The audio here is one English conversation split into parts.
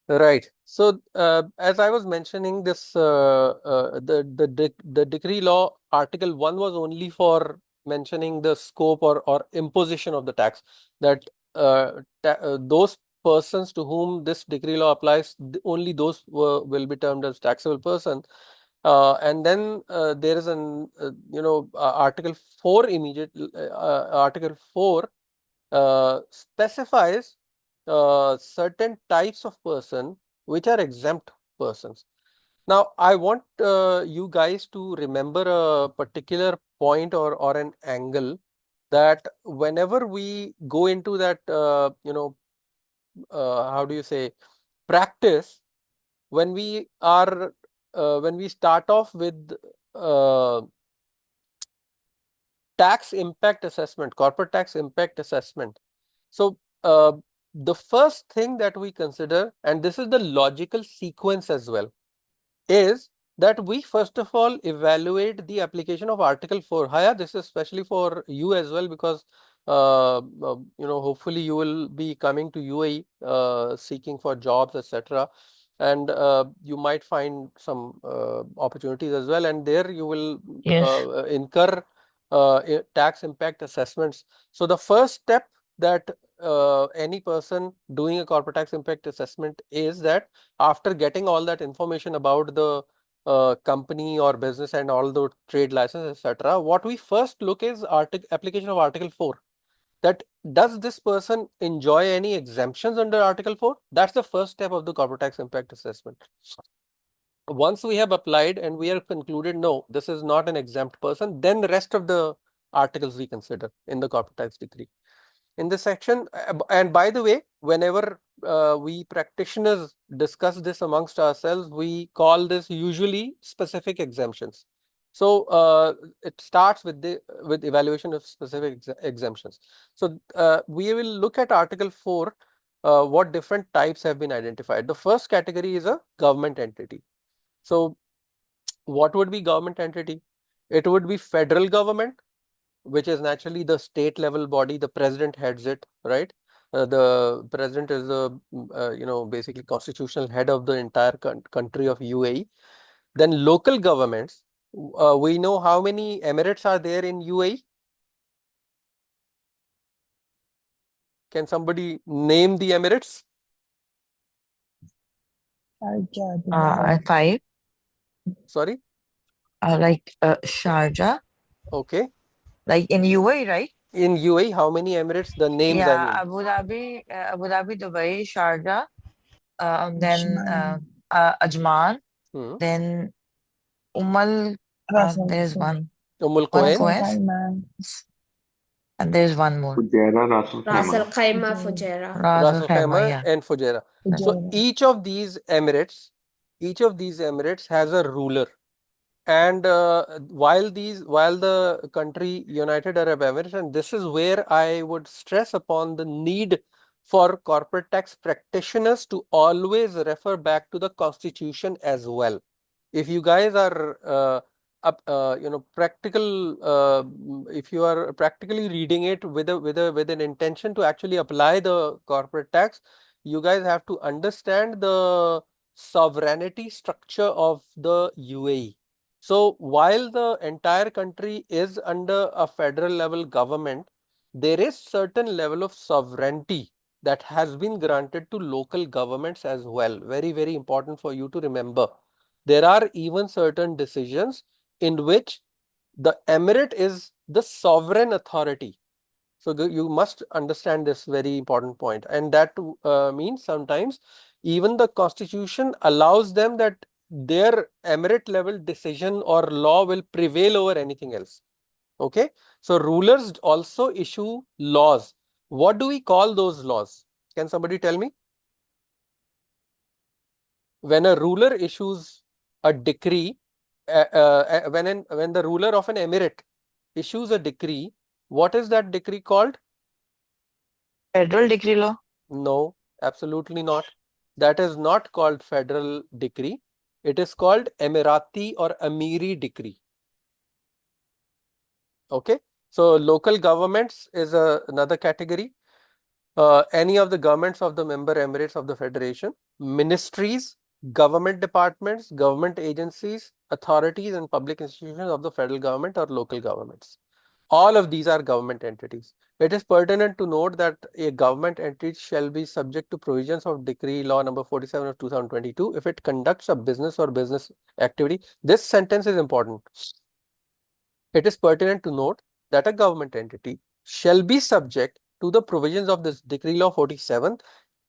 Right. So, as I was mentioning, the decree law Article 1 was only for mentioning the scope or imposition of the tax. That those persons to whom this decree law applies, only those will be termed as taxable person. And then there is Article 4 Article 4 specifies certain types of person which are exempt persons. Now, I want you guys to remember a particular point or an angle that whenever we go into that, how do you say, practice, when we are, when we start off with uh, tax impact assessment, corporate tax impact assessment. So, the first thing that we consider, and this is the logical sequence as well, is that we first of all evaluate the application of Article 4. Haya, this is especially for you as well, because hopefully you will be coming to UAE seeking for jobs, etc. And you might find some opportunities as well, and there you will Yes. incur tax impact assessments. So the first step that any person doing a corporate tax impact assessment is that after getting all that information about the company or business and all the trade license, etc., what we first look is application of Article 4. That does this person enjoy any exemptions under Article 4? That's the first step of the corporate tax impact assessment. Once we have applied and we have concluded, no, this is not an exempt person, then the rest of the articles we consider in the corporate tax decree. In this section, and by the way, whenever we practitioners discuss this amongst ourselves, we call this usually specific exemptions. So it starts with evaluation of specific exemptions. So we will look at Article 4, what different types have been identified. The first category is a government entity. So what would be government entity? It would be federal government, which is naturally the state level body. The president heads it, right? The president is the basically constitutional head of the entire country of UAE. Then local governments. We know how many emirates are there in UAE. Can somebody name the emirates? Five. Sorry. Sharjah, Okay. like in UAE, right? In UAE, how many emirates? The names, I Yeah, mean. Abu Dhabi, Dubai, Sharjah, then Ajman. Ajman, Hmm. then Umal, Ras there's Umm al one Ras Quwain, Al Quest, Khaimah. and there's one more. Fujairah, Ras Al Ras Khaimah. Al Khaimah, Fujairah. Fujairah. Ras Ras Al Al Khaimah, Khaimah, yeah. and Fujairah. So Fujairah. each of these emirates has a ruler. And while the country United Arab Emirates, and this is where I would stress upon the need for corporate tax practitioners to always refer back to the constitution as well. If you guys are practical, if you are practically reading it with an intention to actually apply the corporate tax, you guys have to understand the sovereignty structure of the UAE. So while the entire country is under a federal level government, there is certain level of sovereignty that has been granted to local governments as well. Very, very important for you to remember. There are even certain decisions in which the emirate is the sovereign authority. So you must understand this very important point, and that means sometimes even the constitution allows them that their emirate level decision or law will prevail over anything else. Okay, so rulers also issue laws. What do we call those laws? Can somebody tell me? When a ruler issues a decree, when the ruler of an emirate issues a decree, what is that decree called? Federal decree law. No, absolutely not. That is not called federal decree. It is called Emirati or Amiri decree. Okay. So local governments is another category. any of the governments of the member emirates of the federation, ministries, government departments, government agencies, authorities, and public institutions of the federal government or local governments. All of these are government entities. It is pertinent to note that a government entity shall be subject to provisions of Decree Law number 47 of 2022 if it conducts a business or business activity. This sentence is important. It is pertinent to note that a government entity shall be subject to the provisions of this Decree Law 47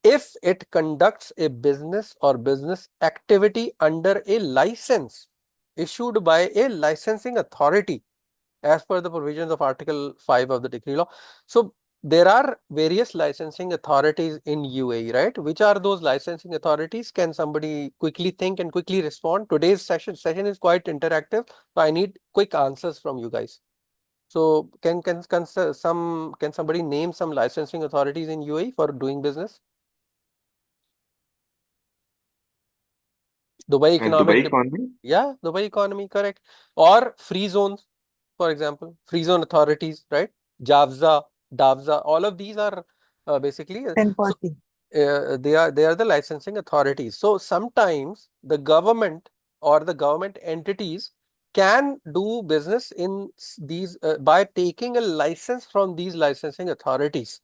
if it conducts a business or business activity under a license issued by a licensing authority as per the provisions of Article 5 of the Decree Law. So there are various licensing authorities in UAE, right? Which are those licensing authorities? Can somebody quickly think and quickly respond? Today's session is quite interactive, so I need quick answers from you guys. So can somebody name some licensing authorities in UAE for doing business? Dubai Economic, Dubai economy? yeah, Dubai economy, correct. Or free zones, for example, free zone authorities, right? Javza, Davza, all of these are basically so 1040. they are the licensing authorities. So sometimes the government or the government entities can do business in these by taking a license from these licensing authorities.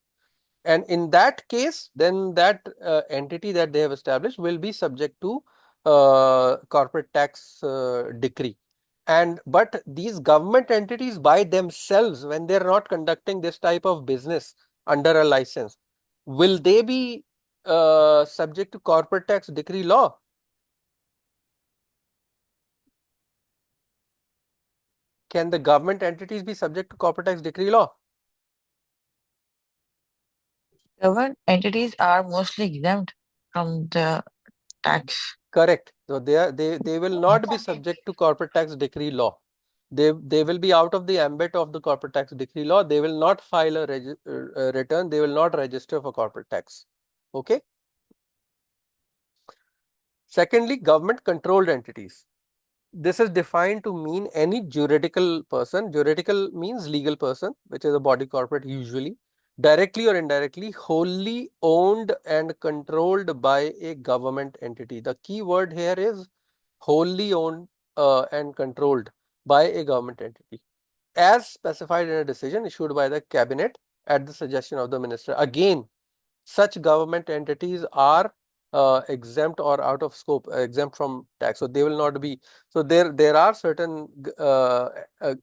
And in that case, then that entity that they have established will be subject to corporate tax decree. But these government entities by themselves, when they're not conducting this type of business under a license, will they be subject to corporate tax decree law? Can the government entities be subject to corporate tax decree law? Government entities are mostly exempt from the tax. Correct. So they will not be subject to corporate tax decree law. They will be out of the ambit of the corporate tax decree law. They will not file a return. They will not register for corporate tax. Okay. Secondly, government controlled entities. This is defined to mean any juridical person. Juridical means legal person, which is a body corporate usually, directly or indirectly, wholly owned and controlled by a government entity. The key word here is wholly owned and controlled by a government entity, as specified in a decision issued by the cabinet at the suggestion of the minister. Again, such government entities are exempt or out of scope, exempt from tax. So they will not be. So there are certain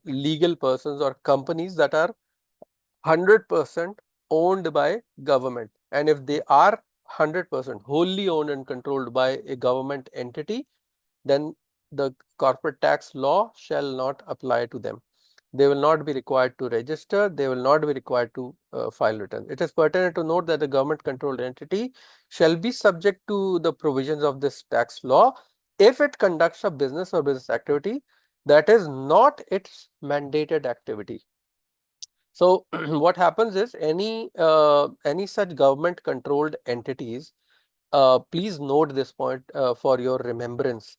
legal persons or companies that are 100% owned by government, and if they are 100% wholly owned and controlled by a government entity, then the corporate tax law shall not apply to them. They will not be required to register. They will not be required to file returns. It is pertinent to note that the government controlled entity shall be subject to the provisions of this tax law if it conducts a business or business activity that is not its mandated activity. So what happens is any such government controlled entities, please note this point for your remembrance.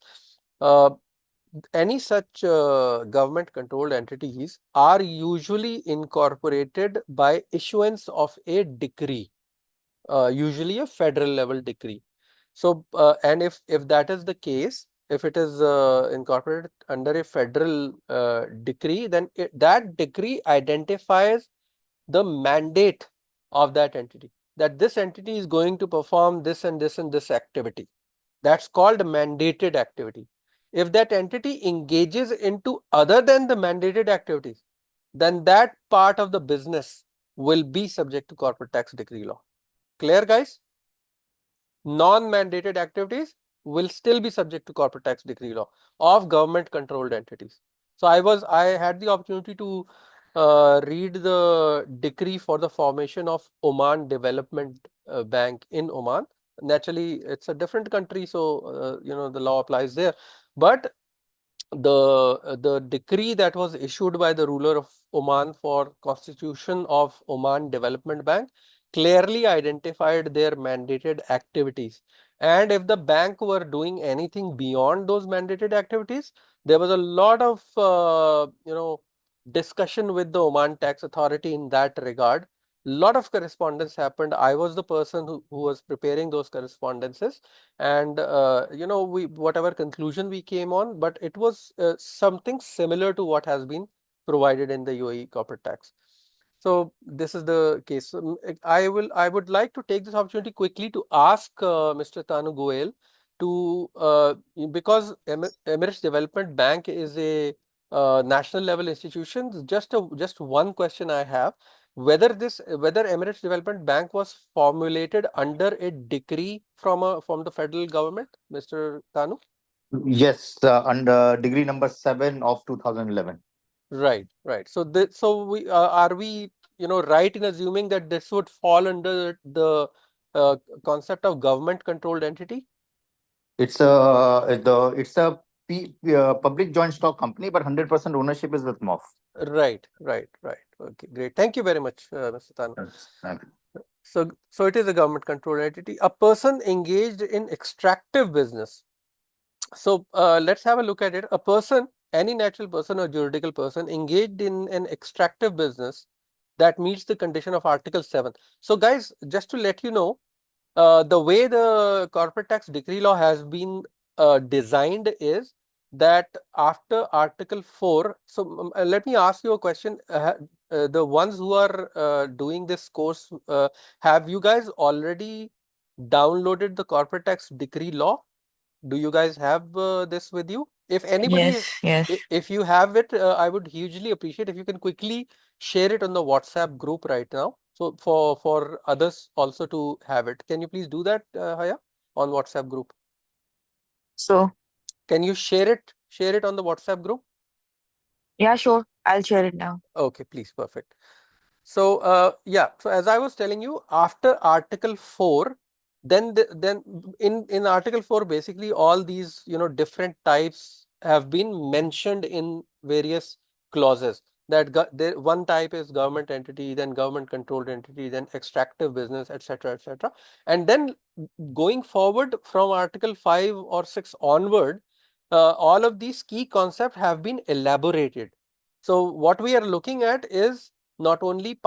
Uh, any such government controlled entities are usually incorporated by issuance of a decree, usually a federal level decree. So, and if that is the case, if it is incorporated under a federal decree, then that decree identifies the mandate of that entity, that this entity is going to perform this and this and this activity. That's called mandated activity. If that entity engages into other than the mandated activities, then that part of the business will be subject to corporate tax decree law. Clear, guys? Non-mandated activities will still be subject to corporate tax decree law of government controlled entities. So I had the opportunity to read the decree for the formation of Oman Development Bank in Oman. Naturally, it's a different country, so the law applies there. But the decree that was issued by the ruler of Oman for constitution of Oman Development Bank clearly identified their mandated activities. And if the bank were doing anything beyond those mandated activities, there was a lot of discussion with the Oman Tax Authority in that regard. lot of correspondence happened. I was the person who was preparing those correspondences, and we whatever conclusion we came on, but it was something similar to what has been provided in the UAE corporate tax. So this is the case. I would like to take this opportunity quickly to ask Mr. Tanu Goel to because Emirates Development Bank is a national level institution. Just one question I have: whether Emirates Development Bank was formulated under a decree from the federal government, Mr. Tanu? Yes, under degree number 7 of 2011. Right, right. So we are we right in assuming that this would fall under the uh, concept of government controlled entity? It's a public joint stock company, but 100% ownership is with MOF. Right, right, right. Okay, great. Thank you very much, Mr. Tanu. Yes, thank you. So it is a government controlled entity. A person engaged in extractive business. So let's have a look at it. A person, any natural person or juridical person engaged in an extractive business that meets the condition of Article 7. So guys, just to let you know, the way the corporate tax decree law has been designed is that after Article 4, so let me ask you a question. The ones who are doing this course, have you guys already downloaded the corporate tax decree law? Do you guys have this with you? If anybody, Yes, yes. if you have it, I would hugely appreciate if you can quickly share it on the WhatsApp group right now. So for others also to have it. Can you please do that, Haya, on WhatsApp group? So, Can you share it on the WhatsApp group? yeah, sure. I'll share it now. Okay, please, perfect. So yeah, so as I was telling you, after Article 4, then in Article 4, basically all these different types have been mentioned in various clauses. That one type is government entity, then government controlled entity, then extractive business, etc., etc. And then going forward from Article 5 or 6 onward, all of these key concepts have been elaborated. So what we are looking at is not only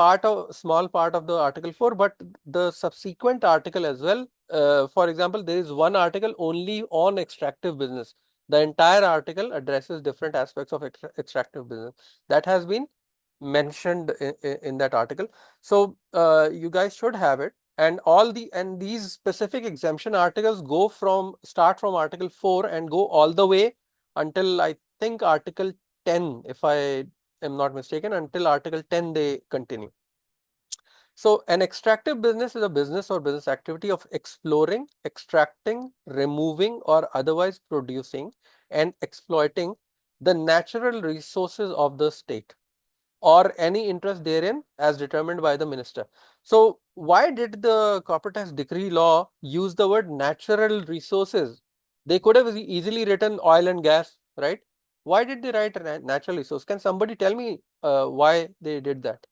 small part of the Article 4, but the subsequent article as well. For example, there is one article only on extractive business. The entire article addresses different aspects of extractive business that has been mentioned in that article. So you guys should have it. And these specific exemption articles start from Article 4 and go all the way until I think Article 10, if I am not mistaken, until Article 10 they continue. So an extractive business is a business or business activity of exploring, extracting, removing, or otherwise producing and exploiting the natural resources of the state or any interest therein as determined by the minister. So why did the corporate tax decree law use the word natural resources? They could have easily written oil and gas, right? Why did they write natural resource? Can somebody tell me why they did that?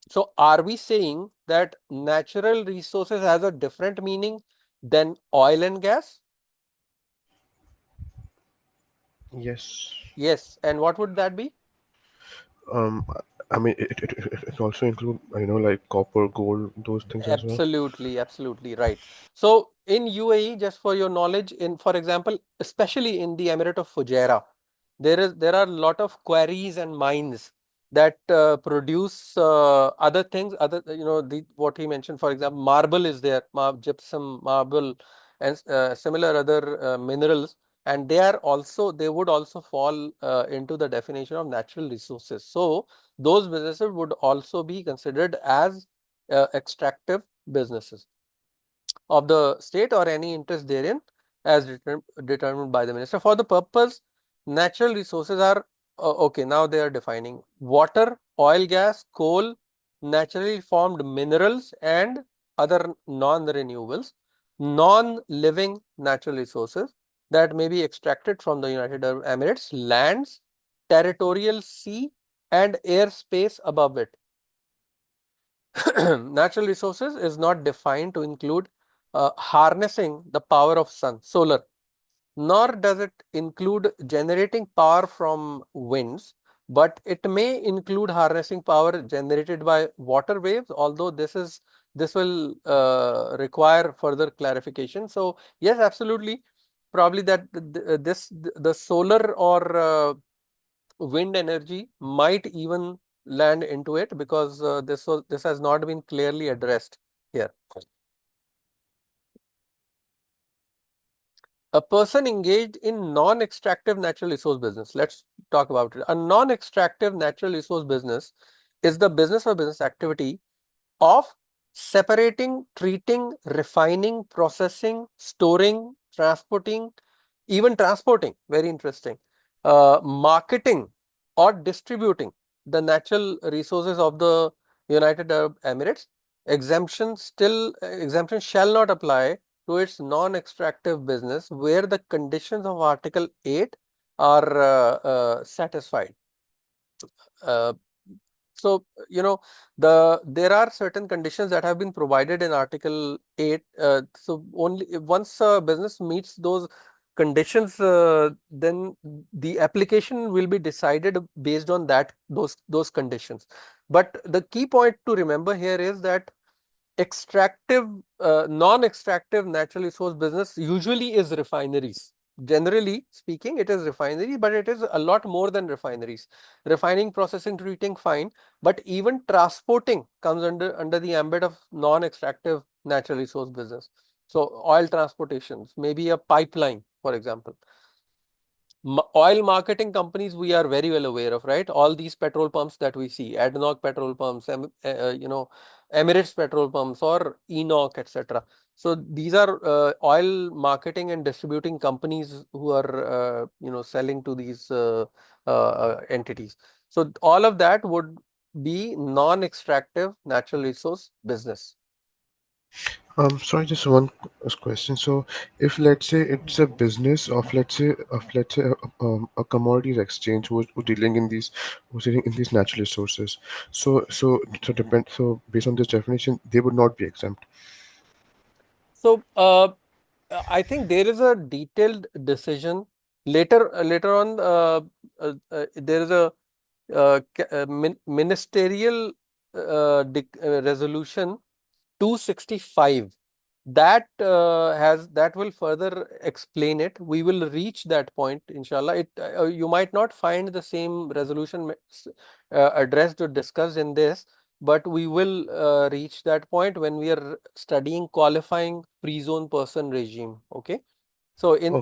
So are we saying that natural resources has a different meaning than oil and gas? Yes. Yes. And what would that be? Um, I mean, it also include like copper, gold, those things as well. Absolutely, absolutely right. So in UAE, just for your knowledge, for example, especially in the Emirate of Fujairah, there are a lot of quarries and mines that produce other things, other what he mentioned. For example, marble is there, gypsum, marble, and similar other minerals, and they would also fall into the definition of natural resources. So those businesses would also be considered as extractive businesses of the state or any interest therein as determined by the minister. For the purpose, natural resources are okay. Now they are defining water, oil, gas, coal, naturally formed minerals, and other non-renewables, non-living natural resources that may be extracted from the United Arab Emirates, lands, territorial sea, and airspace above it. Natural resources is not defined to include harnessing the power of solar, nor does it include generating power from winds, but it may include harnessing power generated by water waves, although this will require further clarification. So yes, absolutely, probably that the solar or wind energy might even land into it, because this has not been clearly addressed here. A person engaged in non-extractive natural resource business. Let's talk about it. A non-extractive natural resource business is the business or business activity of separating, treating, refining, processing, storing, transporting, even transporting, very interesting, marketing or distributing the natural resources of the United Arab Emirates. Exemption shall not apply to its non-extractive business where the conditions of Article 8 are satisfied. So, there are certain conditions that have been provided in Article 8. So only once a business meets those conditions, then the application will be decided based on those conditions. But the key point to remember here is that non-extractive natural resource business usually is refineries. Generally speaking, it is refinery, but it is a lot more than refineries. Refining, processing, treating, fine, but even transporting comes under the ambit of non-extractive natural resource business. So oil transportations, maybe a pipeline, for example. Oil marketing companies, we are very well aware of, right? All these petrol pumps that we see, ADNOC petrol pumps, Emirates petrol pumps, or ENOC, etc. So these are oil marketing and distributing companies who are selling to these entities. So all of that would be non-extractive natural resource business. Sorry, just one question. So, if let's say it's a business of a commodities exchange who's dealing in these natural resources. So based on this definition, they would not be exempt. So I think there is a detailed decision later on. There is a ministerial resolution 265 that will further explain it. We will reach that point, inshallah. You might not find the same resolution addressed or discussed in this, but we will reach that point when we are studying qualifying free zone person regime. Okay. So in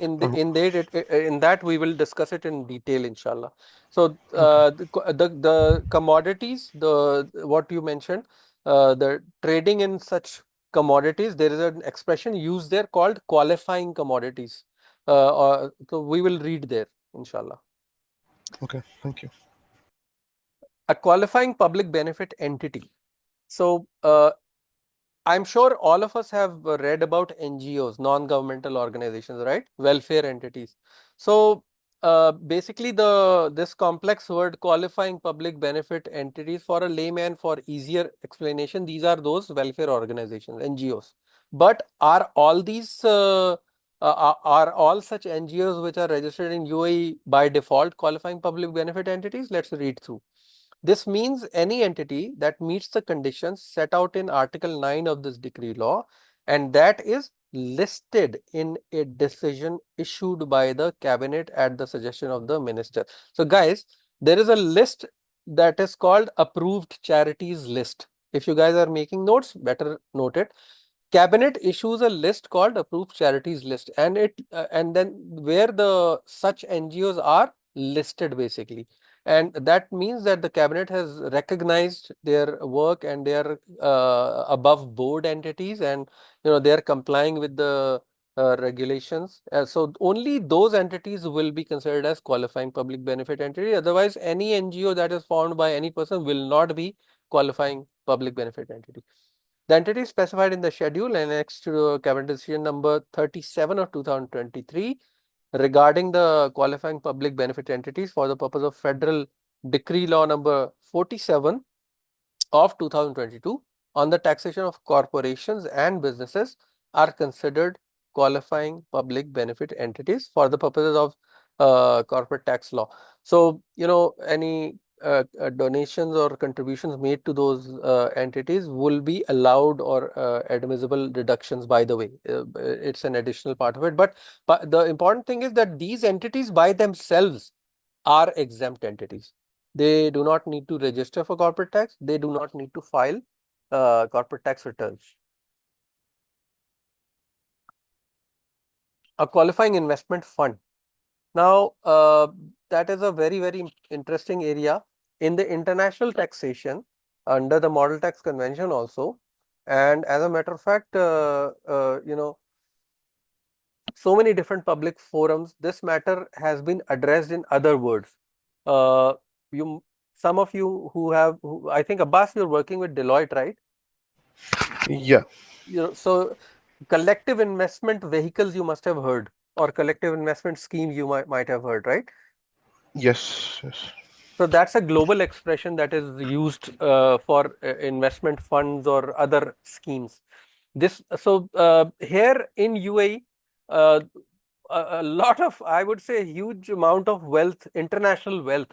that we will discuss it in detail, inshallah. So the commodities, what you mentioned, the trading in such commodities, there is an expression used there called qualifying commodities. So we will read there, inshallah. Okay, thank you. A qualifying public benefit entity. So I'm sure all of us have read about NGOs, non-governmental organizations, right? Welfare entities. So basically this complex word, qualifying public benefit entities, for a layman, for easier explanation, these are those welfare organizations, NGOs. But are all these are all such NGOs which are registered in UAE by default qualifying public benefit entities? Let's read through. This means any entity that meets the conditions set out in Article 9 of this decree law, and that is listed in a decision issued by the cabinet at the suggestion of the minister. So guys, there is a list that is called approved charities list. If you guys are making notes, better note it. Cabinet issues a list called approved charities list, and then where the such NGOs are listed basically. And that means that the cabinet has recognized their work and they are above board entities, and they are complying with the regulations. So only those entities will be considered as qualifying public benefit entity. Otherwise, any NGO that is formed by any person will not be qualifying public benefit entity. The entity is specified in the schedule annexed to Cabinet Decision number 37 of 2023 regarding the qualifying public benefit entities for the purpose of Federal Decree Law number 47 of 2022 on the taxation of corporations and businesses are considered qualifying public benefit entities for the purposes of corporate tax law. So, any donations or contributions made to those entities will be allowed or admissible deductions, by the way. It's an additional part of it. But the important thing is that these entities by themselves are exempt entities. They do not need to register for corporate tax. They do not need to file corporate tax returns. A qualifying investment fund. Now, that is a very, very interesting area in the international taxation under the Model Tax Convention also. And as a matter of fact, so many different public forums, this matter has been addressed in other words. Uh, you, some of you I think Abbas, you're working with Deloitte, right? Yeah. So collective investment vehicles you must have heard, or collective investment scheme you might have heard, right? Yes. Yes. So that's a global expression that is used for investment funds or other schemes. Here in UAE, uh, a lot of, I would say, a huge amount of wealth, international wealth,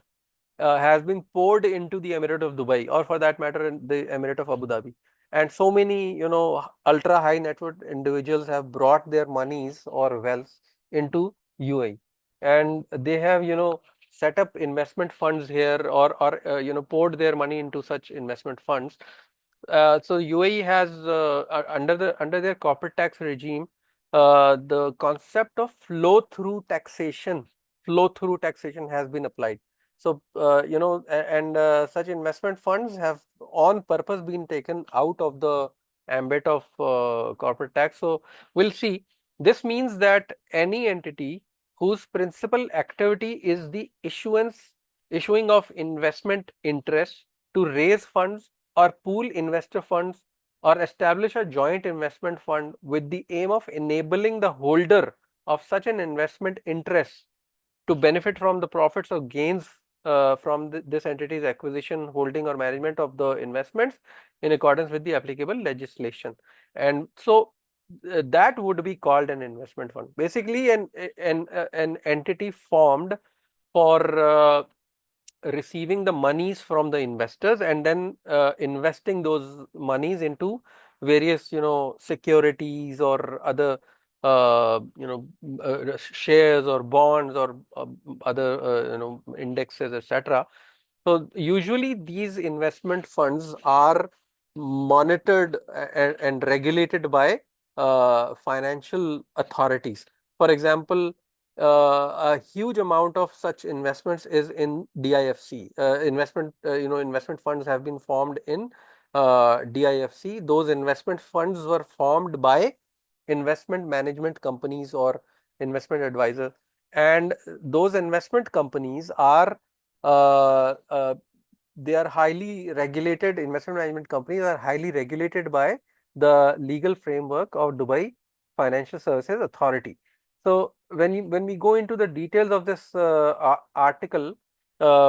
has been poured into the Emirate of Dubai, or for that matter, in the Emirate of Abu Dhabi. And so many, ultra high net worth individuals have brought their monies or wealth into UAE, and they have, set up investment funds here, or poured their money into such investment funds. So UAE has under their corporate tax regime, the concept of flow through taxation has been applied. So such investment funds have on purpose been taken out of the ambit of corporate tax. So we'll see. This means that any entity whose principal activity is the issuing of investment interest to raise funds or pool investor funds or establish a joint investment fund with the aim of enabling the holder of such an investment interest to benefit from the profits or gains from this entity's acquisition, holding, or management of the investments in accordance with the applicable legislation. And so that would be called an investment fund. Basically, an entity formed for receiving the monies from the investors and then investing those monies into various, securities or other, shares or bonds or other, indexes, etc. So usually these investment funds are monitored and regulated by financial authorities. For example, a huge amount of such investments is in DIFC. Investment funds have been formed in DIFC. Those investment funds were formed by investment management companies or investment advisors, and those investment companies are uh, uh, they are highly regulated. Investment management companies are highly regulated by the legal framework of Dubai Financial Services Authority. So when we go into the details of this article,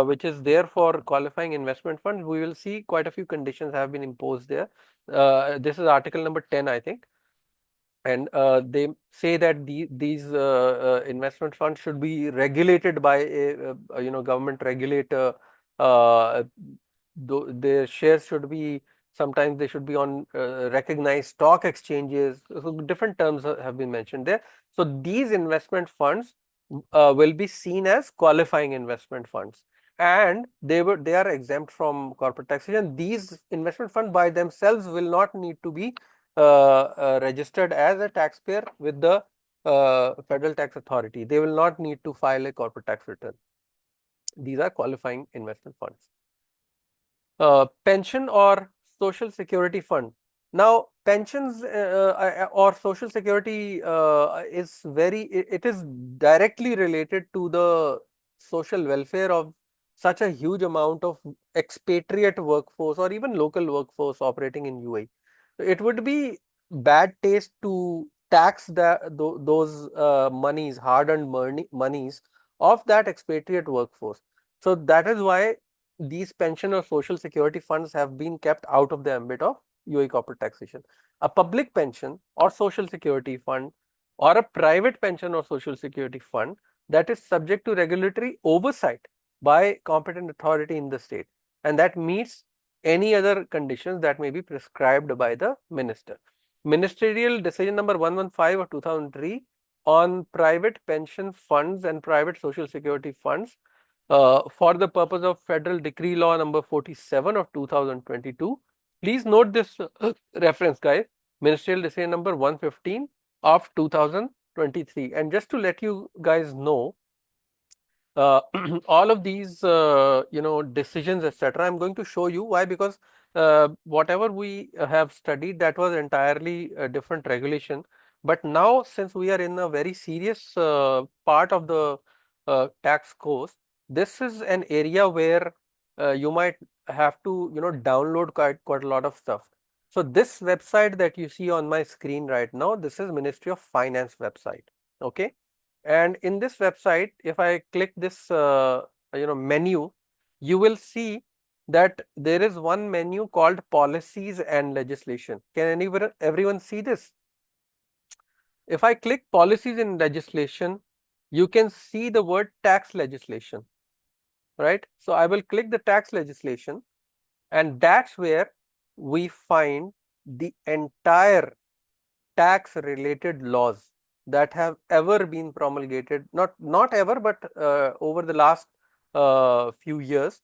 which is there for qualifying investment funds, we will see quite a few conditions have been imposed there. This is article number 10, I think. And they say that these investment funds should be regulated by a government regulator. Uh, their shares should be, sometimes they should be on recognized stock exchanges. So different terms have been mentioned there. So these investment funds will be seen as qualifying investment funds, and they are exempt from corporate taxation. These investment funds by themselves will not need to be registered as a taxpayer with the federal tax authority. They will not need to file a corporate tax return. These are qualifying investment funds. Pension or social security fund. Now, pensions or social security it is directly related to the social welfare of such a huge amount of expatriate workforce or even local workforce operating in UAE. It would be bad taste to tax those monies, hard-earned monies of that expatriate workforce. So that is why these pension or social security funds have been kept out of the ambit of UAE corporate taxation. A public pension or social security fund or a private pension or social security fund that is subject to regulatory oversight by competent authority in the state, and that meets any other conditions that may be prescribed by the minister. Ministerial decision number 115 of 2003 on private pension funds and private social security funds for the purpose of Federal Decree Law number 47 of 2022. Please note this reference, guys. Ministerial decision number 115 of 2023. And just to let you guys know, all of these decisions, etc., I'm going to show you why, because whatever we have studied, that was entirely a different regulation. But now, since we are in a very serious part of the tax course, this is an area where you might have to download quite a lot of stuff. So this website that you see on my screen right now, this is Ministry of Finance website. Okay. And in this website, if I click this menu, you will see that there is one menu called Policies and Legislation. Can everyone see this? If I click Policies and Legislation, you can see the word tax legislation, right? So I will click the tax legislation, and that's where we find the entire tax related laws that have ever been promulgated, not ever, but over the last few years,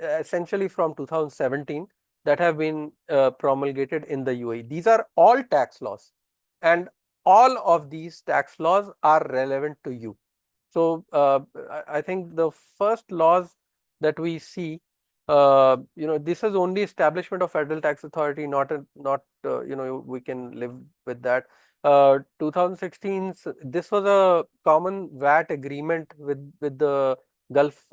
essentially from 2017, that have been promulgated in the UAE. These are all tax laws, and all of these tax laws are relevant to you. So I think the first laws that we see, this is only establishment of Federal Tax Authority, not we can live with that. 2016, this was a common VAT agreement with the Gulf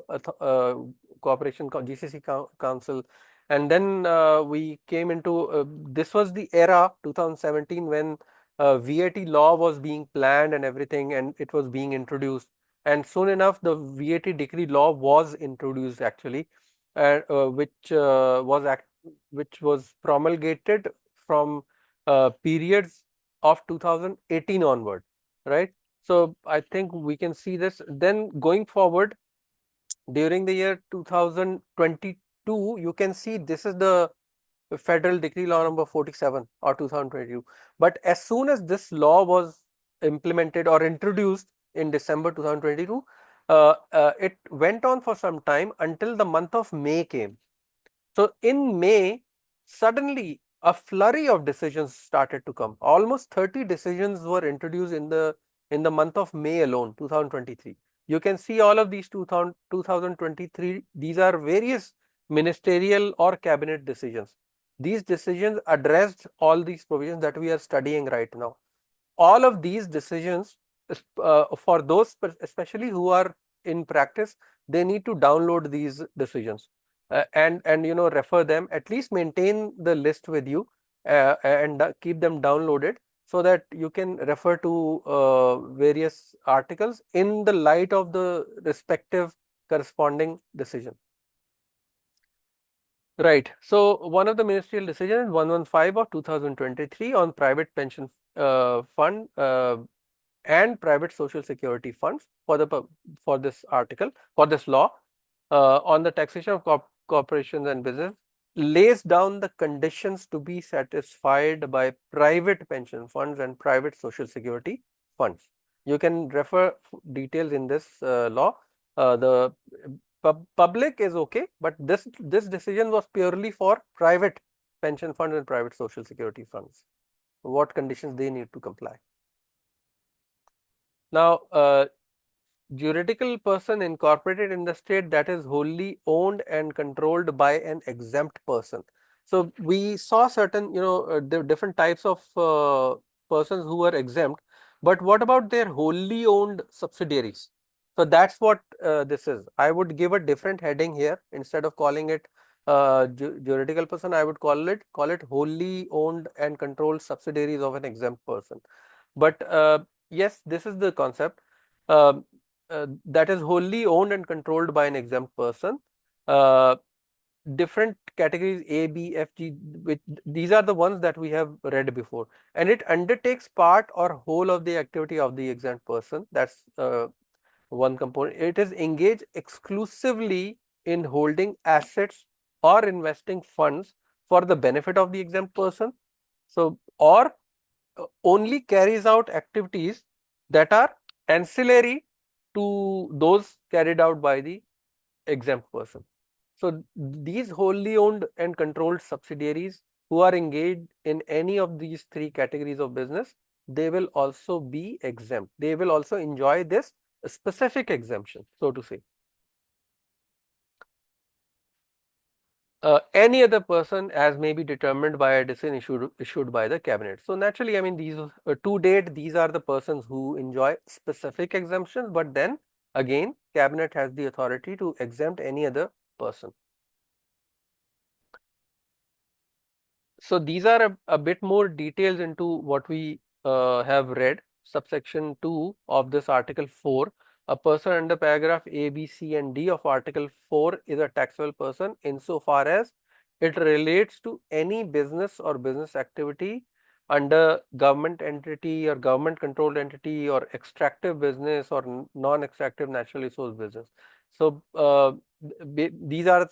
Cooperation GCC Council, and then we came into this was the era 2017 when VAT law was being planned and everything, and it was being introduced. And soon enough, the VAT decree law was introduced actually, which was promulgated from periods of 2018 onward, right? So I think we can see this. Then going forward, during the year 2022, you can see this is the Federal Decree Law number 47 or 2022. But as soon as this law was implemented or introduced in December 2022, it went on for some time until the month of May came. So in May, suddenly a flurry of decisions started to come. Almost 30 decisions were introduced in the month of May alone, 2023. You can see all of these 2023. These are various ministerial or cabinet decisions. These decisions addressed all these provisions that we are studying right now. All of these decisions, for those especially who are in practice, they need to download these decisions and refer them. At least maintain the list with you and keep them downloaded so that you can refer to various articles in the light of the respective corresponding decision. Right. So one of the ministerial decisions is 115 of 2023 on private pension fund and private social security funds for this article, for this law on the taxation of corporations and business, lays down the conditions to be satisfied by private pension funds and private social security funds. You can refer details in this law. The public is okay, but this decision was purely for private pension funds and private social security funds, what conditions they need to comply. Now, juridical person incorporated in the state that is wholly owned and controlled by an exempt person. So we saw certain, different types of persons who were exempt, but what about their wholly owned subsidiaries? So that's what this is. I would give a different heading here. Instead of calling it juridical person, I would call it wholly owned and controlled subsidiaries of an exempt person. But yes, this is the concept. That is wholly owned and controlled by an exempt person. Different categories A, B, F, G, which these are the ones that we have read before, and it undertakes part or whole of the activity of the exempt person. That's one component. It is engaged exclusively in holding assets or investing funds for the benefit of the exempt person. So, or only carries out activities that are ancillary to those carried out by the exempt person. So, these wholly owned and controlled subsidiaries who are engaged in any of these three categories of business, they will also be exempt. They will also enjoy this specific exemption, so to say. Any other person as may be determined by a decision issued by the cabinet. So naturally, I mean, these to date, these are the persons who enjoy specific exemptions, but then again, cabinet has the authority to exempt any other person. So these are a bit more details into what we have read. Subsection 2 of this Article 4. A person under paragraph A, B, C, and D of Article 4 is a taxable person insofar as it relates to any business or business activity under government entity or government controlled entity or extractive business or non-extractive natural resource business. So these are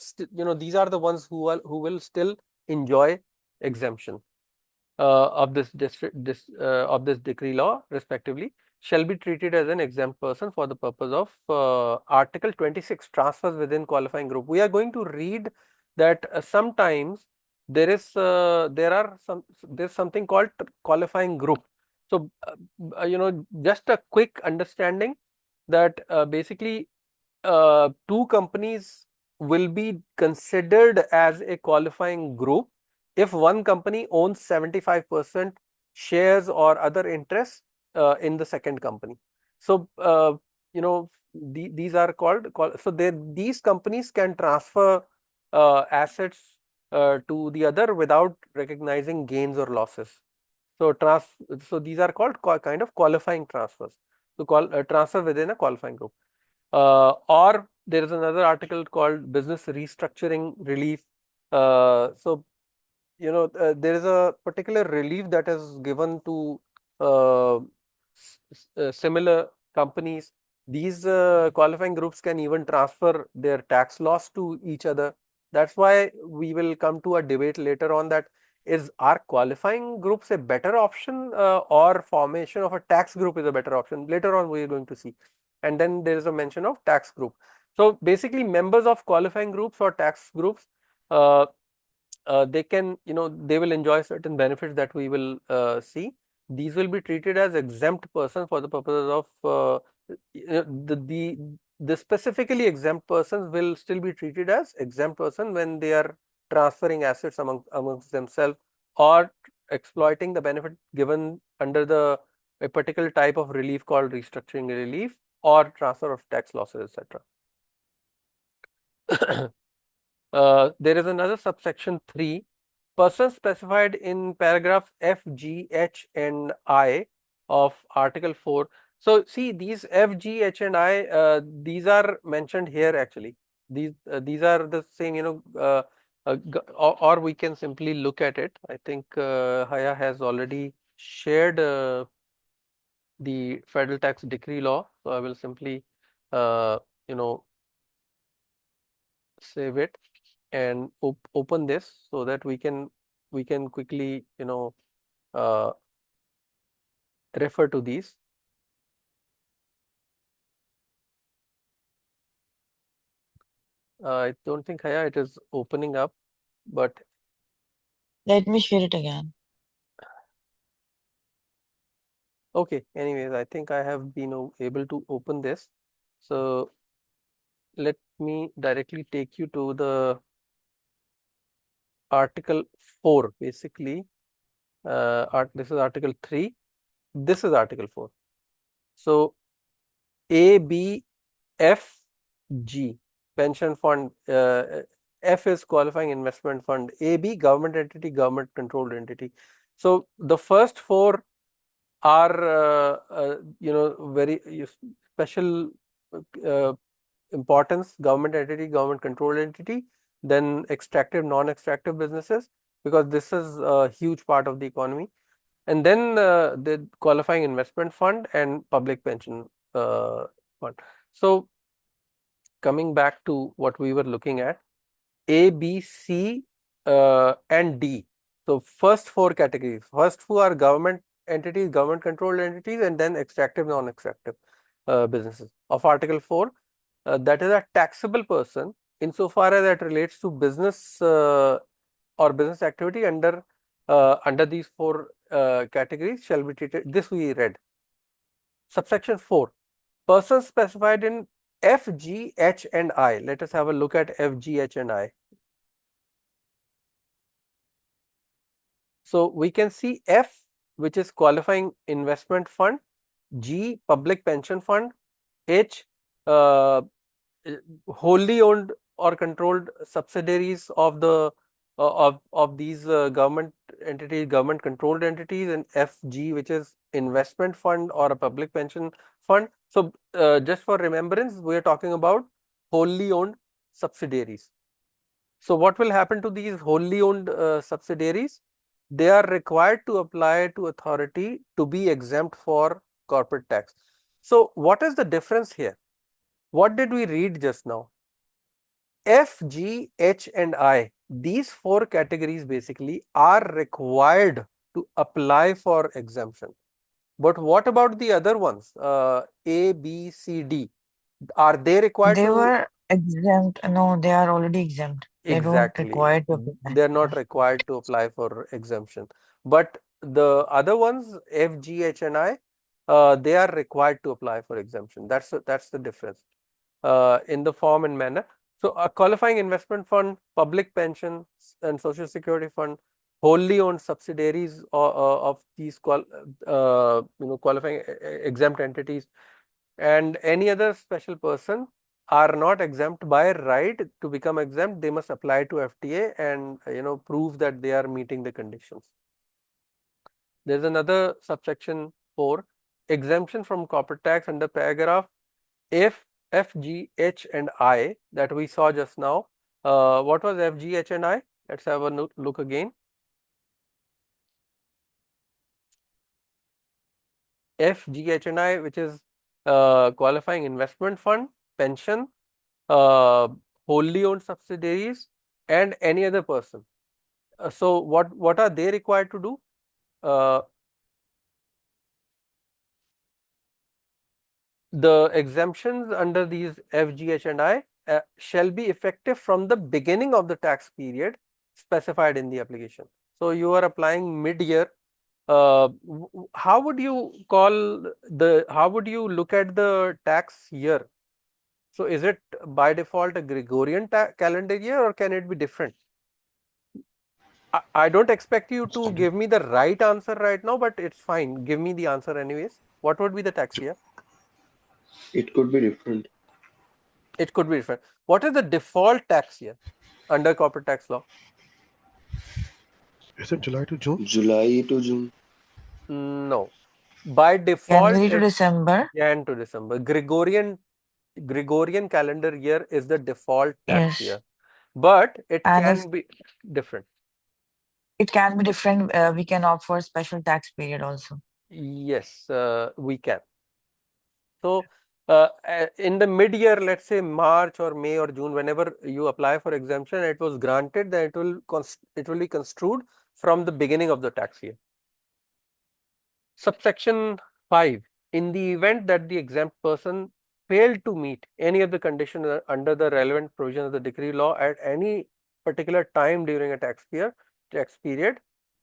these are the ones who will still enjoy exemption of this decree law respectively shall be treated as an exempt person for the purpose of Article 26 transfers within qualifying group. We are going to read that sometimes there's something called qualifying group. So just a quick understanding that basically two companies will be considered as a qualifying group if one company owns 75% shares or other interests in the second company. So these are so these companies can transfer assets to the other without recognizing gains or losses. So these are called kind of qualifying transfers. So transfer within a qualifying group. Or there is another article called business restructuring relief. So there is a particular relief that is given to uh, similar companies. These qualifying groups can even transfer their tax loss to each other. That's why we will come to a debate later on that are qualifying groups a better option or formation of a tax group is a better option. Later on we are going to see. And then there is a mention of tax group. So basically members of qualifying groups or tax groups uh, they can, they will enjoy certain benefits that we will see. These will be treated as exempt person for the purposes of the specifically exempt persons will still be treated as exempt person when they are transferring assets amongst themselves or exploiting the benefit given under a particular type of relief called restructuring relief or transfer of tax losses, etc. There is another subsection 3, persons specified in paragraph F, G, H, and I of Article 4. So see these F, G, H, and I, these are mentioned here actually. These are the same, or we can simply look at it. I think Haya has already shared the federal tax decree law. So I will simply, you know, save it and open this so that we can quickly uh, refer to these. I don't think Haya it is opening up, but Let me share it again. okay. Anyways, I think I have been able to open this. So let me directly take you to the Article 4. Basically, this is Article 3. This is Article 4. So A, B, F, G, pension fund. F is qualifying investment fund. A, B, government entity, government controlled entity. So the first four are very special uh, importance: government entity, government controlled entity, then extractive, non-extractive businesses, because this is a huge part of the economy, and then the qualifying investment fund and public pension fund. So coming back to what we were looking at, A, B, C, and D. So first four categories. First four are government entities, government controlled entities, and then extractive, non-extractive businesses of Article 4. That is a taxable person insofar as that relates to business or business activity under these four categories shall be treated. This we read. Subsection 4. Persons specified in F, G, H, and I. Let us have a look at F, G, H, and I. So we can see F, which is qualifying investment fund, G, public pension fund, H, uh, wholly owned or controlled subsidiaries of the of these government entities, government controlled entities, and FG, which is investment fund or a public pension fund. So just for remembrance, we are talking about wholly owned subsidiaries. So what will happen to these wholly owned subsidiaries? They are required to apply to authority to be exempt for corporate tax. So what is the difference here? What did we read just now? F, G, H, and I, these four categories basically are required to apply for exemption. But what about the other ones, A, B, C, D? Are they required They to? were exempt. No, they are already exempt. They don't Exactly. require to apply. They're not Yeah. required to apply for exemption. But the other ones, F, G, H, and I, they are required to apply for exemption. That's the difference in the form and manner. So a qualifying investment fund, public pension and social security fund, wholly owned subsidiaries of these qualifying exempt entities, and any other special person are not exempt by right. To become exempt, they must apply to FTA and prove that they are meeting the conditions. There's another subsection 4, exemption from corporate tax under paragraph F, G, H, and I that we saw just now. What was F, G, H, and I? Let's have a look again. F, G, H, and I, which is qualifying investment fund, pension, uh, wholly owned subsidiaries, and any other person. So what are they required to do? The exemptions under these F, G, H, and I shall be effective from the beginning of the tax period specified in the application. So you are applying mid-year. How would you how would you look at the tax year? So is it by default a Gregorian calendar year, or can it be different? I don't expect you to give me the right answer right now, but it's fine. Give me the answer anyways. What would be the tax year? It could be different. It could be different. What is the default tax year under corporate tax law? Is it July to June? July to June. No. By default, January to it's December. Jan to December. Gregorian calendar year is the default tax Yes. year, but it And if can be different. it can be different, we can opt for special tax period also. Yes, we can. So in the mid-year, let's say March or May or June, whenever you apply for exemption, it was granted that it will be construed from the beginning of the tax year. Subsection 5. In the event that the exempt person failed to meet any of the conditions under the relevant provision of the decree law at any particular time during a tax period,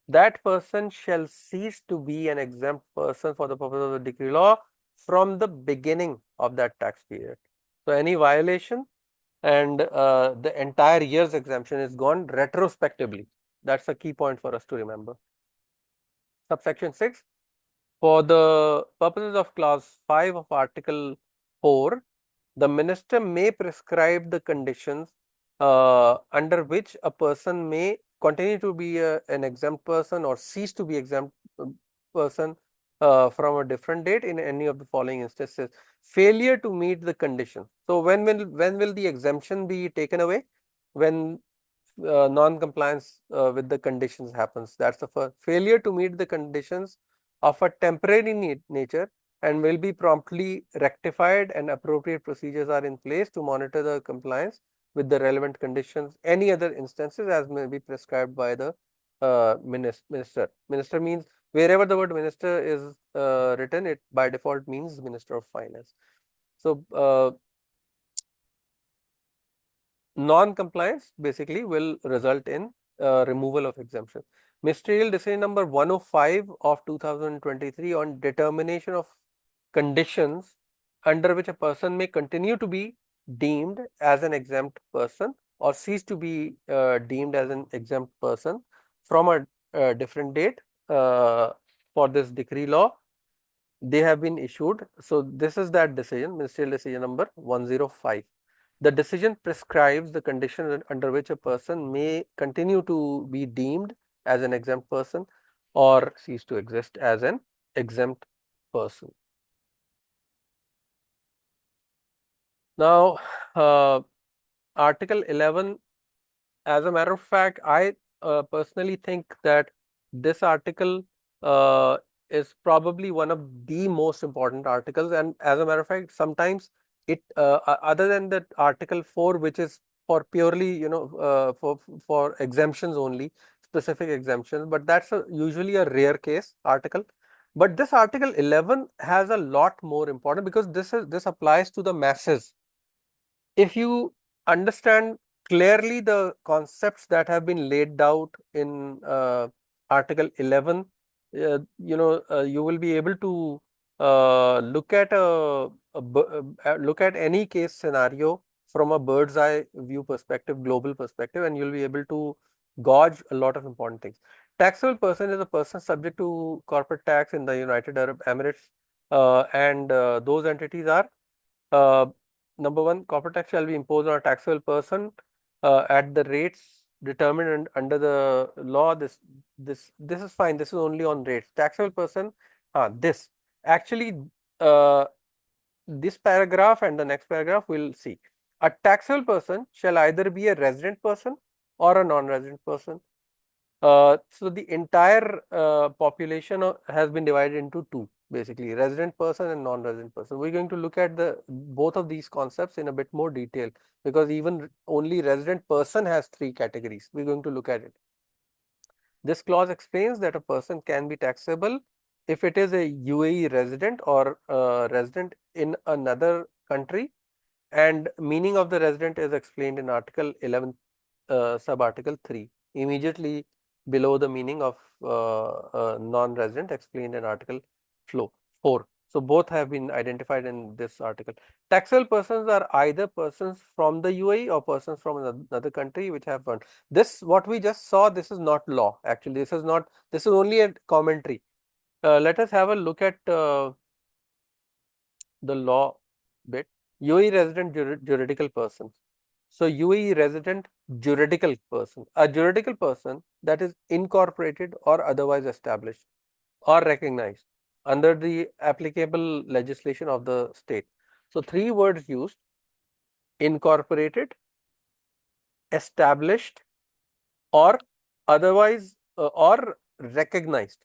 that person shall cease to be an exempt person for the purpose of the decree law from the beginning of that tax period. So any violation and the entire year's exemption is gone retrospectively. That's a key point for us to remember. Subsection 6. For the purposes of clause 5 of article 4, the minister may prescribe the conditions under which a person may continue to be an exempt person or cease to be exempt person from a different date in any of the following instances. Failure to meet the conditions. So when will the exemption be taken away? When non-compliance with the conditions happens. That's the first. Failure to meet the conditions of a temporary nature and will be promptly rectified, and appropriate procedures are in place to monitor the compliance with the relevant conditions. Any other instances as may be prescribed by the minister. Minister means wherever the word minister is written, it by default means Minister of Finance. So non-compliance basically will result in removal of exemption. Ministerial decision number 105 of 2023 on determination of conditions under which a person may continue to be deemed as an exempt person or cease to be deemed as an exempt person from a different date for this decree law. They have been issued. So this is that decision, ministerial decision number 105. The decision prescribes the conditions under which a person may continue to be deemed as an exempt person or cease to exist as an exempt person. Now, Article 11, as a matter of fact, I personally think that this article is probably one of the most important articles, and as a matter of fact, sometimes it other than that Article 4, which is for purely for exemptions only, specific exemptions, but that's usually a rare case article. But this Article 11 has a lot more important because this applies to the masses. If you understand clearly the concepts that have been laid out in Article 11, you will be able to look at look at any case scenario from a bird's eye view perspective, global perspective, and you'll be able to gauge a lot of important things. Taxable person is a person subject to corporate tax in the United Arab Emirates, and those entities are uh, number one, corporate tax shall be imposed on a taxable person at the rates determined under the law. This is fine. This is only on rates. Taxable person, this actually this paragraph and the next paragraph we'll see. A taxable person shall either be a resident person or a non-resident person. So the entire population has been divided into two, basically resident person and non-resident person. We're going to look at the both of these concepts in a bit more detail because even only resident person has three categories. We're going to look at it. This clause explains that a person can be taxable if it is a UAE resident or resident in another country, and meaning of the resident is explained in Article 11 sub-article 3, immediately below the meaning of non-resident explained in Article 4. So both have been identified in this article. Taxable persons are either persons from the UAE or persons from another country which have earned. This, what we just saw, this is not law. Actually, this is not. This is only a commentary. Let us have a look at the law bit. UAE resident juridical persons. So UAE resident juridical person, a juridical person that is incorporated or otherwise established or recognized under the applicable legislation of the state. So three words used: incorporated, established, or otherwise or recognized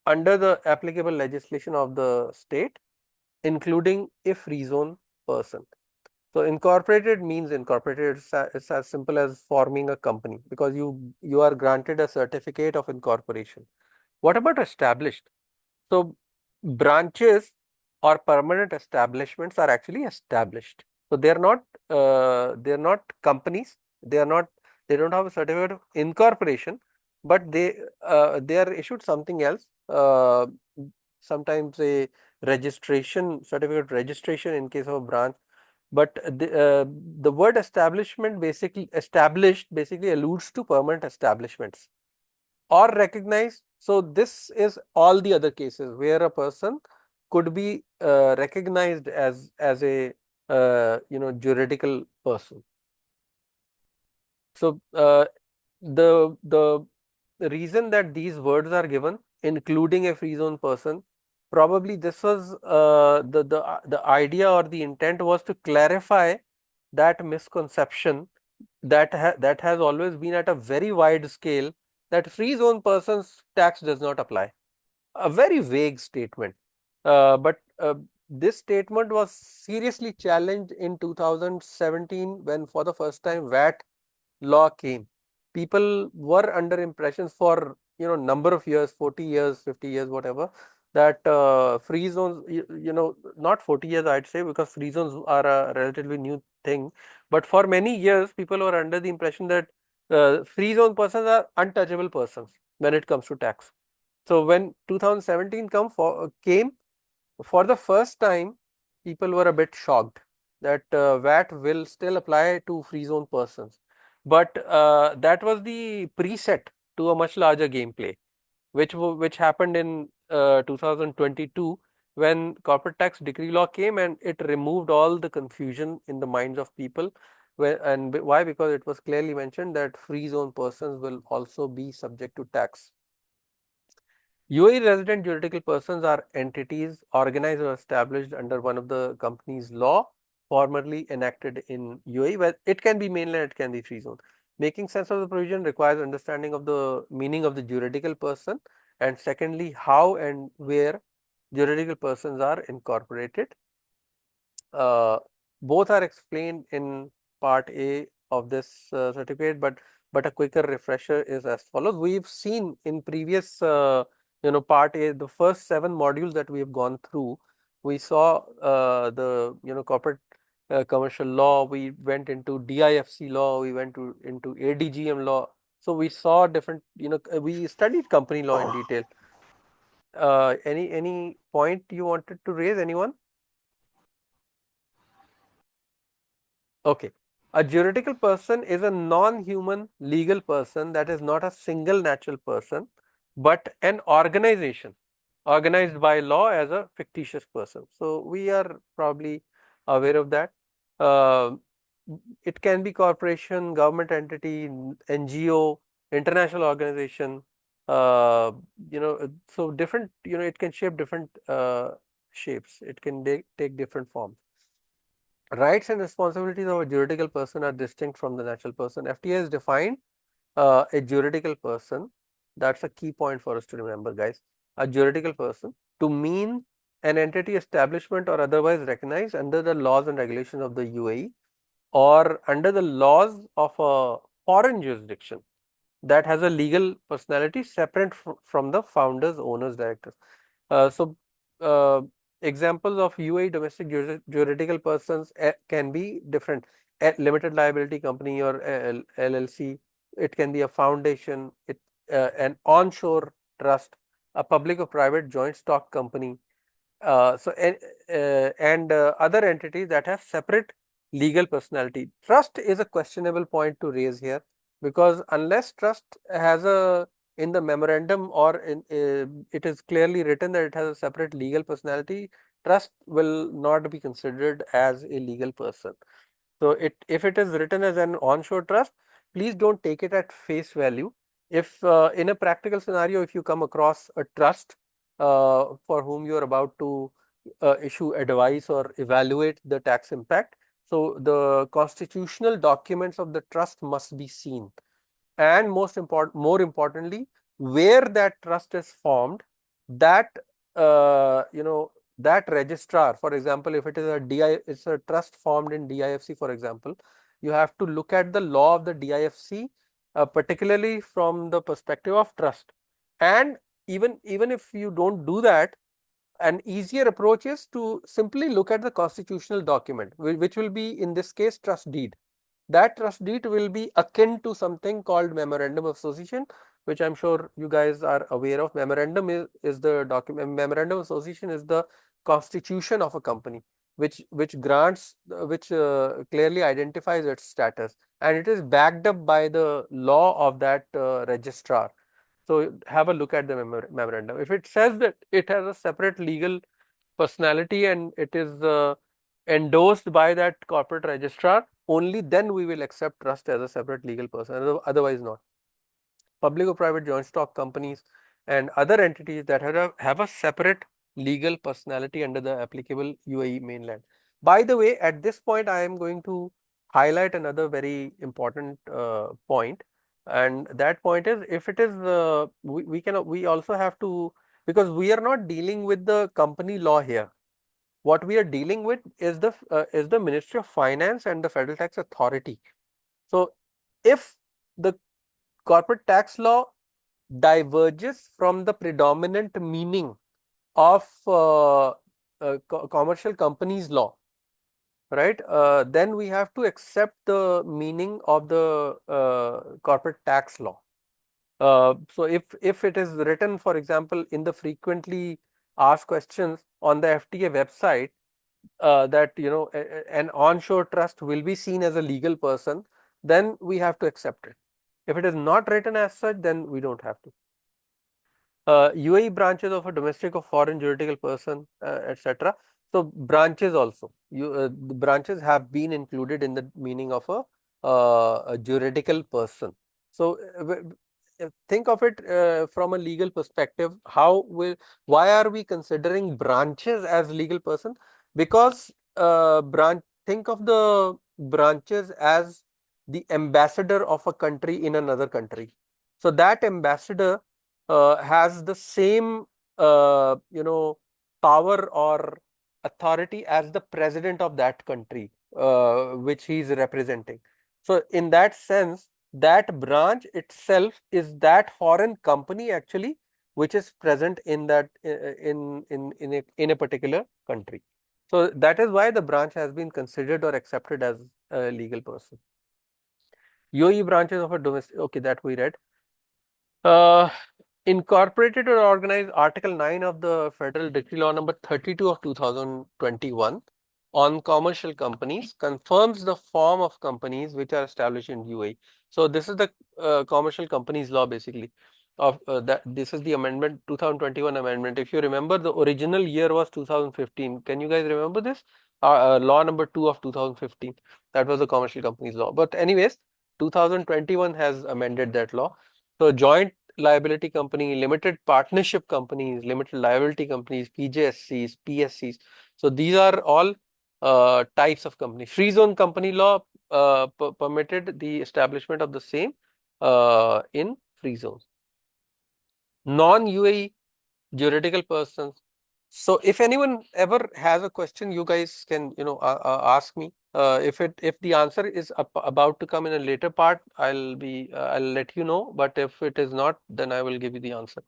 under the applicable legislation of the state, including a free zone person. So incorporated means incorporated. It's as simple as forming a company because you are granted a certificate of incorporation. What about established? So branches or permanent establishments are actually established. So they're not companies. They don't have a certificate of incorporation, but they are issued something else. Sometimes a registration certificate, registration in case of a branch. But the word establishment established basically alludes to permanent establishments or recognized. So this is all the other cases where a person could be recognized as a juridical person. So the reason that these words are given, including a free zone person, probably this was the idea or the intent was to clarify that misconception that has always been at a very wide scale, that free zone persons tax does not apply. A very vague statement. But this statement was seriously challenged in 2017 when for the first time VAT law came. People were under impressions for number of years, 40 years, 50 years, whatever, that free zones, not 40 years I'd say, because free zones are a relatively new thing, but for many years people were under the impression that free zone persons are untouchable persons when it comes to tax. So when 2017 came, for the first time, people were a bit shocked that VAT will still apply to free zone persons. But that was the preset to a much larger gameplay, which happened in 2022 when corporate tax decree law came, and it removed all the confusion in the minds of people. Why? Because it was clearly mentioned that free zone persons will also be subject to tax. UAE resident juridical persons are entities organized or established under one of the company's law formerly enacted in UAE, where it can be mainland, it can be free zone. Making sense of the provision requires understanding of the meaning of the juridical person, and secondly, how and where juridical persons are incorporated. Uh, both are explained in part A of this certificate, but a quicker refresher is as follows. We've seen in previous part A, the first 7 modules that we have gone through. We saw the corporate commercial law. We went into DIFC law. We went into ADGM law. So we saw different. We studied company law in detail. Any point you wanted to raise? Anyone? Okay. A juridical person is a non-human legal person that is not a single natural person, but an organization organized by law as a fictitious person. So we are probably aware of that. Uh, it can be corporation, government entity, NGO, international organization. So different. It can shape different shapes. It can take different forms. Rights and responsibilities of a juridical person are distinct from the natural person. FTA has defined a juridical person. That's a key point for us to remember, guys. A juridical person to mean an entity, establishment, or otherwise recognized under the laws and regulations of the UAE or under the laws of a foreign jurisdiction that has a legal personality separate from the founders, owners, directors. So, examples of UAE domestic juridical persons can be different. A limited liability company or LLC. It can be a foundation, an onshore trust, a public or private joint stock company. And other entities that have separate legal personality. Trust is a questionable point to raise here, because unless trust has in the memorandum or it is clearly written that it has a separate legal personality, trust will not be considered as a legal person. So if it is written as an onshore trust, please don't take it at face value. If in a practical scenario, if you come across a trust for whom you are about to issue advice or evaluate the tax impact, so the constitutional documents of the trust must be seen, and more importantly, where that trust is formed, that that registrar, for example, if it is it's a trust formed in DIFC, for example, you have to look at the law of the DIFC, particularly from the perspective of trust. And even if you don't do that, an easier approach is to simply look at the constitutional document, which will be in this case trust deed. That trust deed will be akin to something called memorandum of association, which I'm sure you guys are aware of. Memorandum is the document. Memorandum of association is the constitution of a company, which grants, which clearly identifies its status, and it is backed up by the law of that registrar. So have a look at the memorandum. If it says that it has a separate legal personality and it is endorsed by that corporate registrar, only then we will accept trust as a separate legal person, otherwise not. Public or private joint stock companies and other entities that have a separate legal personality under the applicable UAE mainland. By the way, at this point, I am going to highlight another very important point, and that point is, if it is we also have to because we are not dealing with the company law here. What we are dealing with is the Ministry of Finance and the Federal Tax Authority. So if the corporate tax law diverges from the predominant meaning of commercial companies law, right, then we have to accept the meaning of the corporate tax law. So if it is written, for example, in the frequently asked questions on the FTA website, that an onshore trust will be seen as a legal person, then we have to accept it. If it is not written as such, then we don't have to. UAE branches of a domestic or foreign juridical person, etc. So branches also, the branches have been included in the meaning of a juridical person. So think of it from a legal perspective. Why are we considering branches as legal person? Because think of the branches as the ambassador of a country in another country. So that ambassador has the same power or authority as the president of that country which he is representing. So in that sense, that branch itself is that foreign company actually which is present in that in a particular country. So that is why the branch has been considered or accepted as a legal person. UAE branches of a domestic, okay, that we read. Incorporated or organized, Article 9 of the Federal Decree Law number 32 of 2021 on commercial companies confirms the form of companies which are established in UAE. So this is the commercial companies law basically of that. This is the amendment, 2021 amendment. If you remember, the original year was 2015. Can you guys remember this? Law number 2 of 2015. That was the commercial companies law. But anyways, 2021 has amended that law. So joint liability company, limited partnership companies, limited liability companies, PJSCs, PSCs. So these are all types of companies. Free zone company law permitted the establishment of the same in free zones. Non-UAE juridical persons. So if anyone ever has a question, you guys can ask me. If the answer is about to come in a later part, I'll let you know. But if it is not, then I will give you the answer.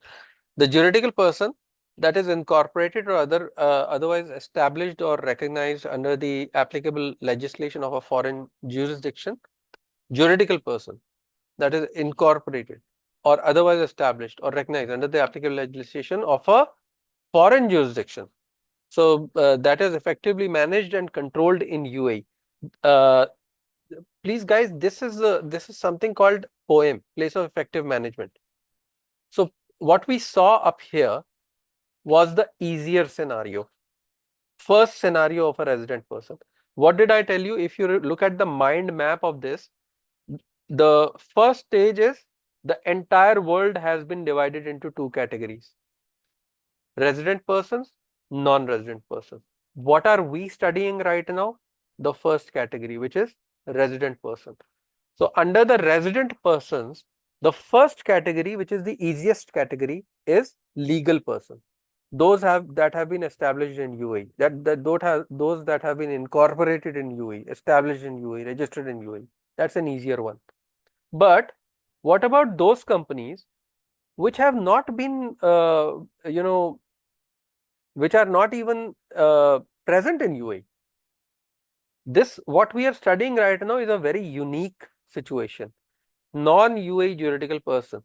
The juridical person that is incorporated or otherwise established or recognized under the applicable legislation of a foreign jurisdiction, juridical person that is incorporated or otherwise established or recognized under the applicable legislation of a foreign jurisdiction. So that is effectively managed and controlled in UAE. Please, guys, this is something called POEM, place of effective management. So what we saw up here was the easier scenario, first scenario of a resident person. What did I tell you? If you look at the mind map of this, the first stage is the entire world has been divided into two categories: resident persons, non-resident persons. What are we studying right now? The first category, which is resident person. So under the resident persons, the first category, which is the easiest category, is legal person. Those that have been established in UAE, those that have been incorporated in UAE, established in UAE, registered in UAE. That's an easier one. But what about those companies which have not been, which are not even present in UAE? What we are studying right now is a very unique situation. Non-UAE juridical person,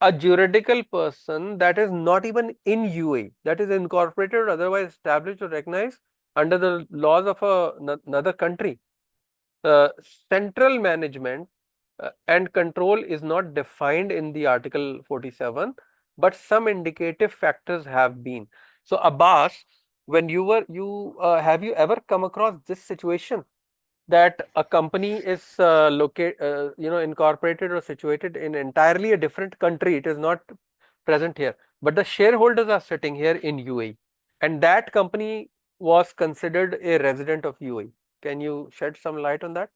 a juridical person that is not even in UAE, that is incorporated or otherwise established or recognized under the laws of another country. Central management and control is not defined in the Article 47, but some indicative factors have been. So Abbas, when have you ever come across this situation that a company is incorporated or situated in entirely a different country? It is not present here, but the shareholders are sitting here in UAE, and that company was considered a resident of UAE. Can you shed some light on that?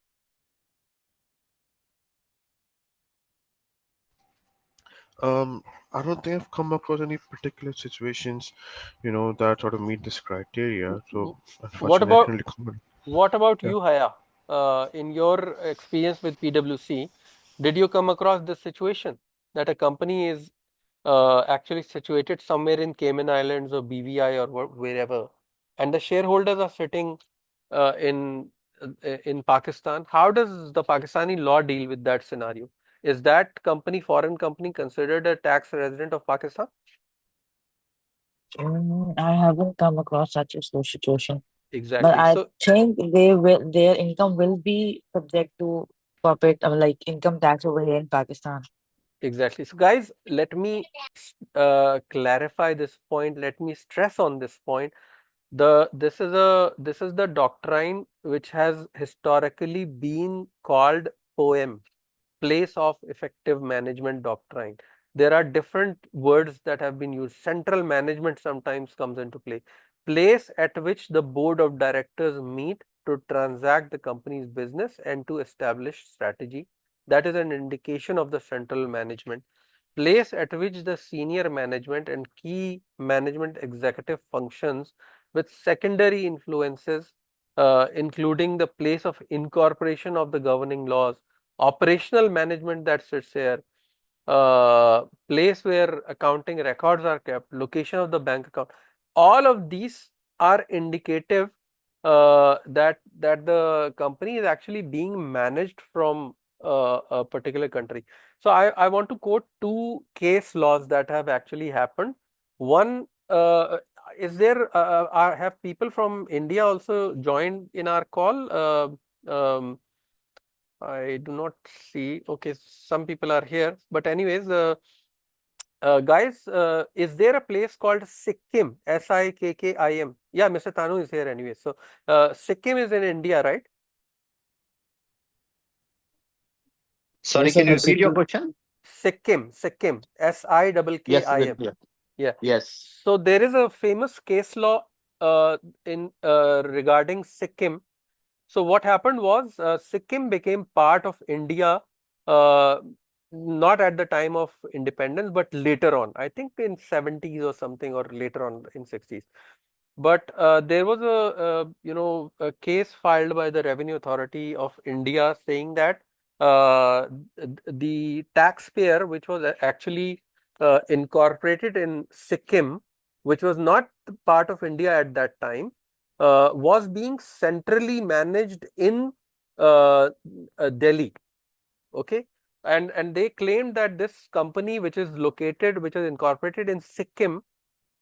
Um, I don't think I've come across any particular situations, that sort of meet this criteria. So What unfortunately, I about can only comment. what about Yeah. you, Haya? In your experience with PwC, did you come across this situation that a company is actually situated somewhere in Cayman Islands or BVI or wherever, and the shareholders are sitting in Pakistan? How does the Pakistani law deal with that scenario? Is that company, foreign company, considered a tax resident of Pakistan? I haven't come across such a situation, but Exactly. I So think their income will be subject to corporate like income tax over here in Pakistan. exactly. So guys, let me clarify this point. Let me stress on this point. This is the doctrine which has historically been called POEM, place of effective management doctrine. There are different words that have been used. Central management sometimes comes into play. Place at which the board of directors meet to transact the company's business and to establish strategy. That is an indication of the central management. Place at which the senior management and key management executive functions with secondary influences, including the place of incorporation of the governing laws, operational management that sits here, place where accounting records are kept, location of the bank account. All of these are indicative that the company is actually being managed from a particular country. So I want to quote two case laws that have actually happened. One, is there have people from India also joined in our call? I do not see. Okay, some people are here, but anyways, guys, is there a place called Sikkim? Sikkim? Yeah, Mr. Tanu is here anyway. So, Sikkim is in India, right? Sorry, Yes, sir, can you the repeat your Sikkim. question? Sikkim, Yes, Sikkim. yeah. Yeah. Yes. So there is a famous case law in regarding Sikkim. So what happened was Sikkim became part of India, uh, not at the time of independence, but later on. I think in 70s or something, or later on in 60s. But there was a case filed by the Revenue Authority of India saying that the taxpayer, which was actually incorporated in Sikkim, which was not part of India at that time, was being centrally managed in uh, Delhi. Okay, and they claimed that this company, which is located, which is incorporated in Sikkim,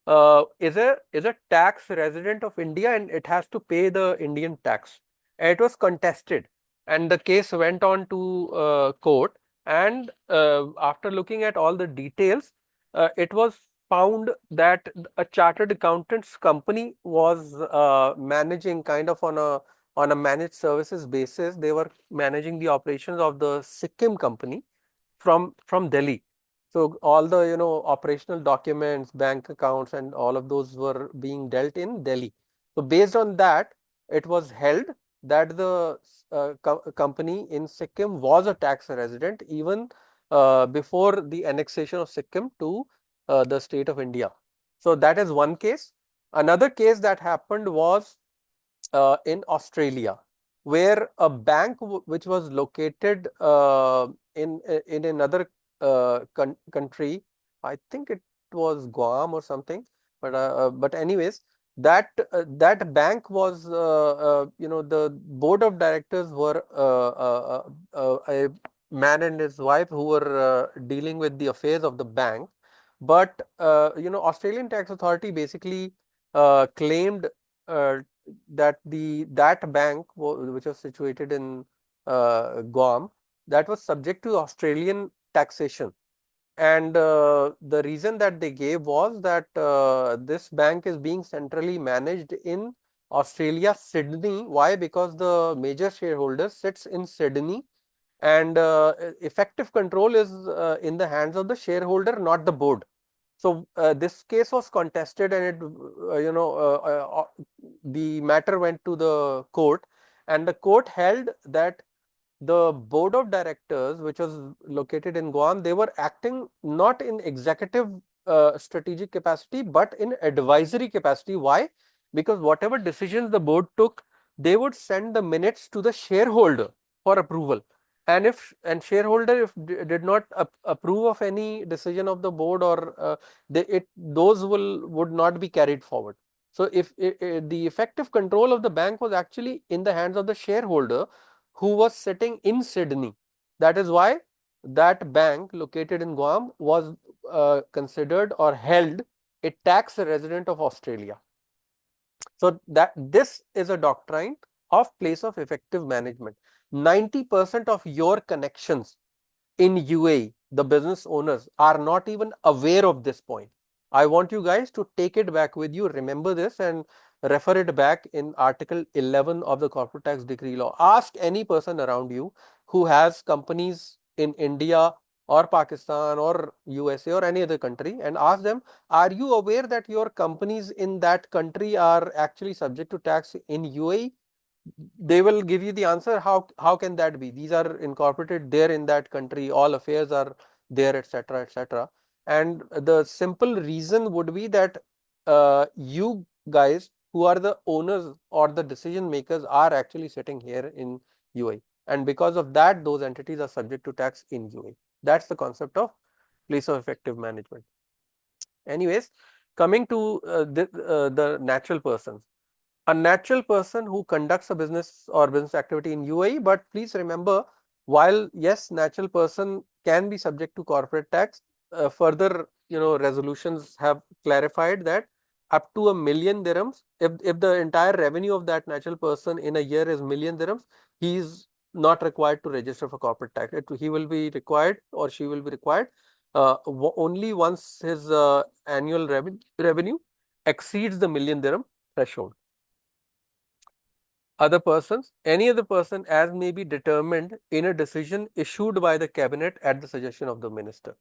is a tax resident of India, and it has to pay the Indian tax. And it was contested, and the case went on to court. And after looking at all the details, it was found that a chartered accountant's company was managing kind of on a managed services basis. They were managing the operations of the Sikkim company from Delhi. So all the operational documents, bank accounts, and all of those were being dealt in Delhi. So based on that, it was held that the company in Sikkim was a tax resident even before the annexation of Sikkim to the state of India. So that is one case. Another case that happened was in Australia, where a bank which was located in another country. I think it was Guam or something, but anyways, that bank was the board of directors were a man and his wife who were dealing with the affairs of the bank. But Australian Tax Authority basically claimed uh, that bank which was situated in Guam, that was subject to Australian taxation. And the reason that they gave was that this bank is being centrally managed in Australia, Sydney. Why? Because the major shareholder sits in Sydney, and effective control is in the hands of the shareholder, not the board. So this case was contested, and the matter went to the court, and the court held that the board of directors, which was located in Guam, they were acting not in executive strategic capacity, but in advisory capacity. Why? Because whatever decisions the board took, they would send the minutes to the shareholder for approval. And if shareholder if did not approve of any decision of the board, or those would not be carried forward. So if the effective control of the bank was actually in the hands of the shareholder, who was sitting in Sydney. That is why that bank located in Guam was considered or held a tax resident of Australia. So that this is a doctrine of place of effective management. 90% of your connections in UAE, the business owners, are not even aware of this point. I want you guys to take it back with you, remember this, and refer it back in Article 11 of the Corporate Tax Decree Law. Ask any person around you who has companies in India or Pakistan or USA or any other country, and ask them, are you aware that your companies in that country are actually subject to tax in UAE? They will give you the answer. How can that be? These are incorporated there in that country, all affairs are there, etc., etc. And the simple reason would be that you guys who are the owners or the decision makers are actually sitting here in UAE, and because of that those entities are subject to tax in UAE. That's the concept of place of effective management. Anyways, coming to the natural persons. A natural person who conducts a business or business activity in UAE, but please remember, while yes, natural person can be subject to corporate tax, further resolutions have clarified that up to $1,000,000 if the entire revenue of that natural person in a year is $1,000,000, he is not required to register for corporate tax. He will be required, or she will be required, only once his annual revenue exceeds the $1,000,000 threshold. Other persons, any other person as may be determined in a decision issued by the cabinet at the suggestion of the minister.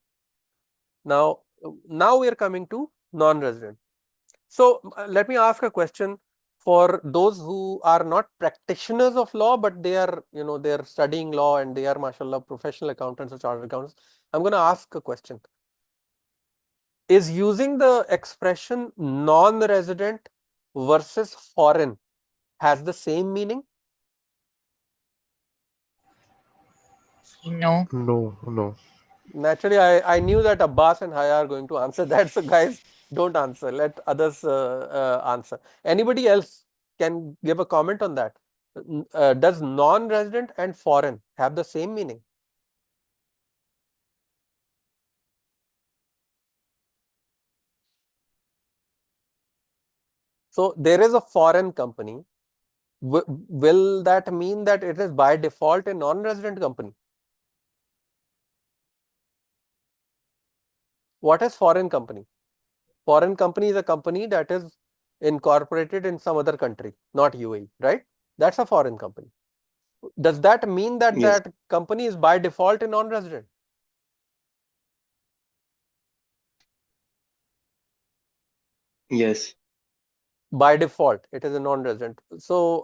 Now we are coming to non-resident. So let me ask a question for those who are not practitioners of law, but they are, they are studying law and they are, mashallah, professional accountants or chartered accountants. I'm going to ask a question. Is using the expression non-resident versus foreign has the same meaning? No. No. Naturally, I knew that Abbas and Haya are going to answer that. So guys, don't answer. Let others answer. Anybody else can give a comment on that? Does non-resident and foreign have the same meaning? So there is a foreign company. Will that mean that it is by default a non-resident company? What is foreign company? Foreign company is a company that is incorporated in some other country, not UAE, right? That's a foreign company. Does that mean that Yes. that company is by default a non-resident? Yes. By default, it is a non-resident. So,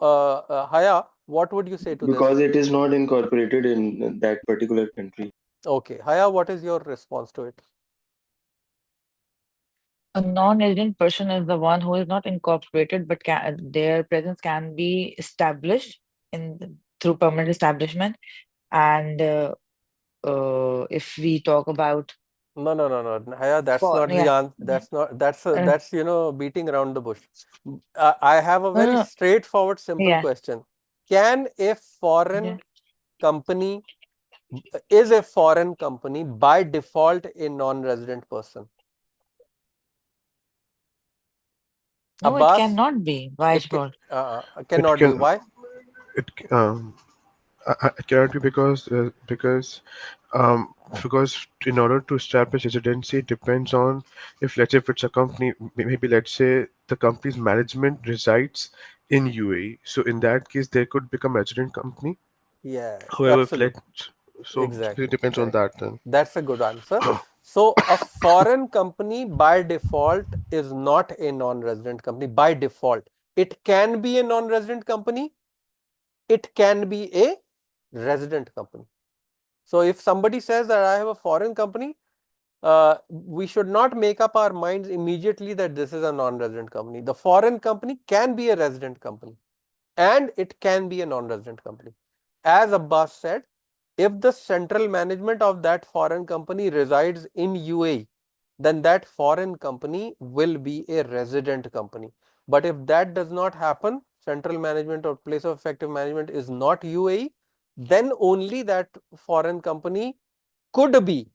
Haya, what would you say to Because this? it is not incorporated in that particular country. Okay, Haya, what is your response to it? A non-resident person is the one who is not incorporated, but their presence can be established through permanent establishment. And if we talk about No, Haya, that's for not the yeah, answer. yeah, That's beating around the bush. I have a no, no, very no, straightforward, simple yeah, question. Can a yeah. foreign company is a foreign company by default a non-resident person? No, it Abbas, cannot be by it default. It cannot be. can Why? it I cannot be um because in order to establish residency it depends on if it's a company, maybe let's say the company's management resides in UAE, so in that case there could become a resident company. Yes, However, if let absolutely. so it Exactly. depends on Correct. that then. That's a good answer. So a foreign company by default is not a non-resident company by default. It can be a non-resident company. It can be a resident company. So if somebody says that I have a foreign company, we should not make up our minds immediately that this is a non-resident company. The foreign company can be a resident company and it can be a non-resident company. As Abbas said, if the central management of that foreign company resides in UAE, then that foreign company will be a resident company. But if that does not happen, central management or place of effective management is not UAE, then only that foreign company could be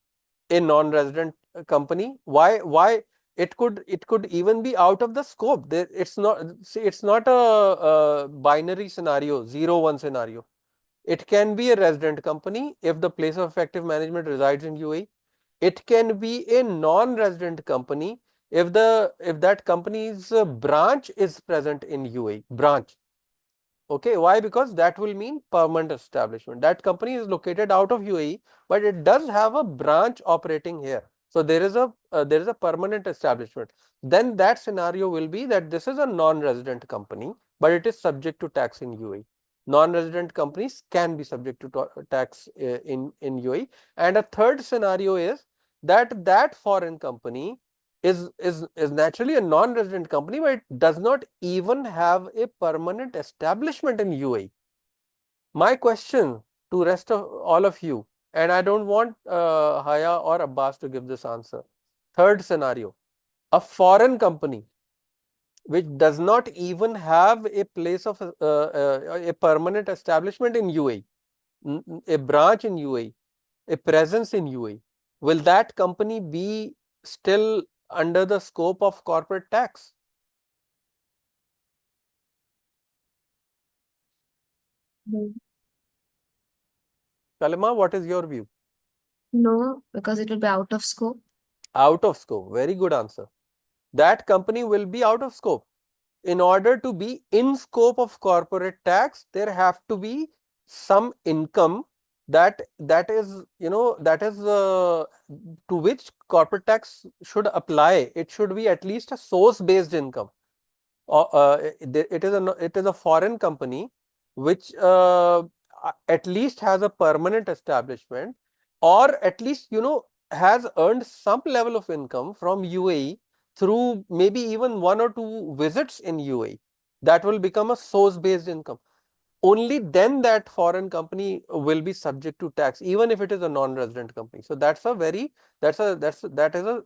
a non-resident company. Why? It could even be out of the scope. It's not, see, it's not a binary scenario, 0-1 scenario. It can be a resident company if the place of effective management resides in UAE. It can be a non-resident company if that company's branch is present in UAE. Branch. Okay, why? Because that will mean permanent establishment. That company is located out of UAE, but it does have a branch operating here. So there is a permanent establishment. Then that scenario will be that this is a non-resident company, but it is subject to tax in UAE. Non-resident companies can be subject to tax in UAE. And a third scenario is that foreign company is naturally a non-resident company, but it does not even have a permanent establishment in UAE. My question to rest of all of you, and I don't want Haya or Abbas to give this answer. Third scenario, a foreign company which does not even have a place of a permanent establishment in UAE, a branch in UAE, a presence in UAE, will that company be still under the scope of corporate tax? No, Kalima, what is your view? no, because it will be out of scope. Out of scope. Very good answer. That company will be out of scope. In order to be in scope of corporate tax, there have to be some income that is, to which corporate tax should apply. It should be at least a source based income. It is a foreign company which at least has a permanent establishment, or at least has earned some level of income from UAE through maybe even 1 or 2 visits in UAE. That will become a source based income. Only then that foreign company will be subject to tax, even if it is a non-resident company. So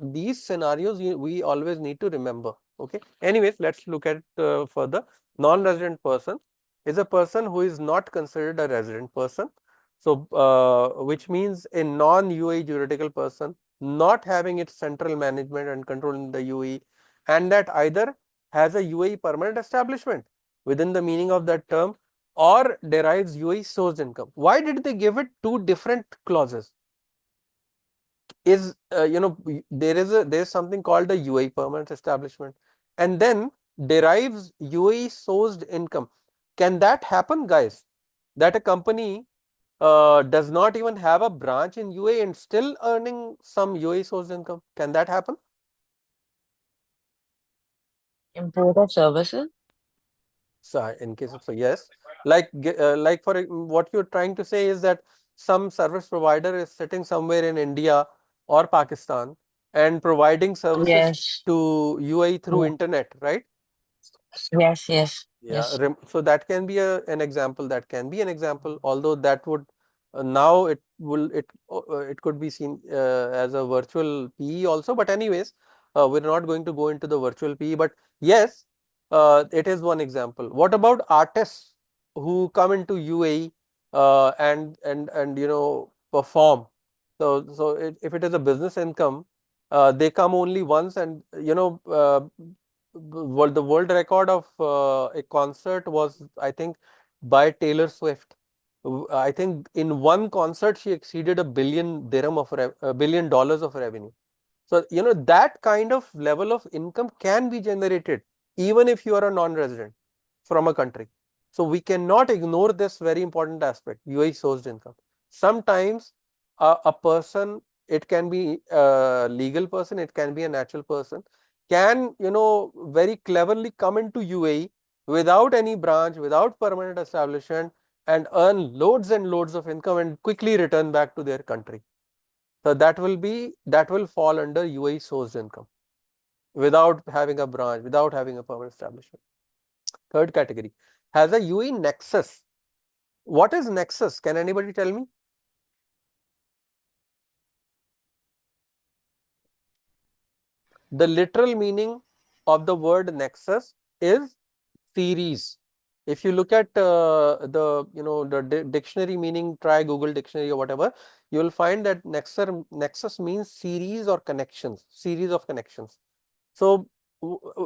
these scenarios we always need to remember. Okay. Anyways, let's look at further. Non-resident person is a person who is not considered a resident person. So, which means a non-UAE juridical person, not having its central management and control in the UAE, and that either has a UAE permanent establishment within the meaning of that term, or derives UAE source income. Why did they give it 2 different clauses? There's something called the UAE permanent establishment, and then derives UAE sourced income. Can that happen, guys? That a company does not even have a branch in UAE and still earning some UAE sourced income? Can that happen? Import of services? So in case of, so yes, like for what you're trying to say is that some service provider is sitting somewhere in India or Pakistan and providing services Yes. to UAE through Yeah. internet, right? Yes, yes, Yeah, yes. so that can be an example. That can be an example. Although that would now it could be seen as a virtual PE also. But anyways, we're not going to go into the virtual PE. But yes, it is one example. What about artists who come into UAE and perform? If it is a business income, they come only once, and the world record of a concert was, I think, by Taylor Swift. I think in one concert she exceeded $1 billion of revenue. So that kind of level of income can be generated even if you are a non-resident from a country. So we cannot ignore this very important aspect, UAE sourced income. Sometimes a person, it can be a legal person, it can be a natural person, can very cleverly come into UAE without any branch, without permanent establishment, and earn loads and loads of income and quickly return back to their country. So that will fall under UAE sourced income without having a branch, without having a permanent establishment. Third category has a UAE nexus. What is nexus? Can anybody tell me? The literal meaning of the word nexus is series. If you look at the dictionary meaning, try Google dictionary or whatever, you will find that nexus means series or connections, series of connections. So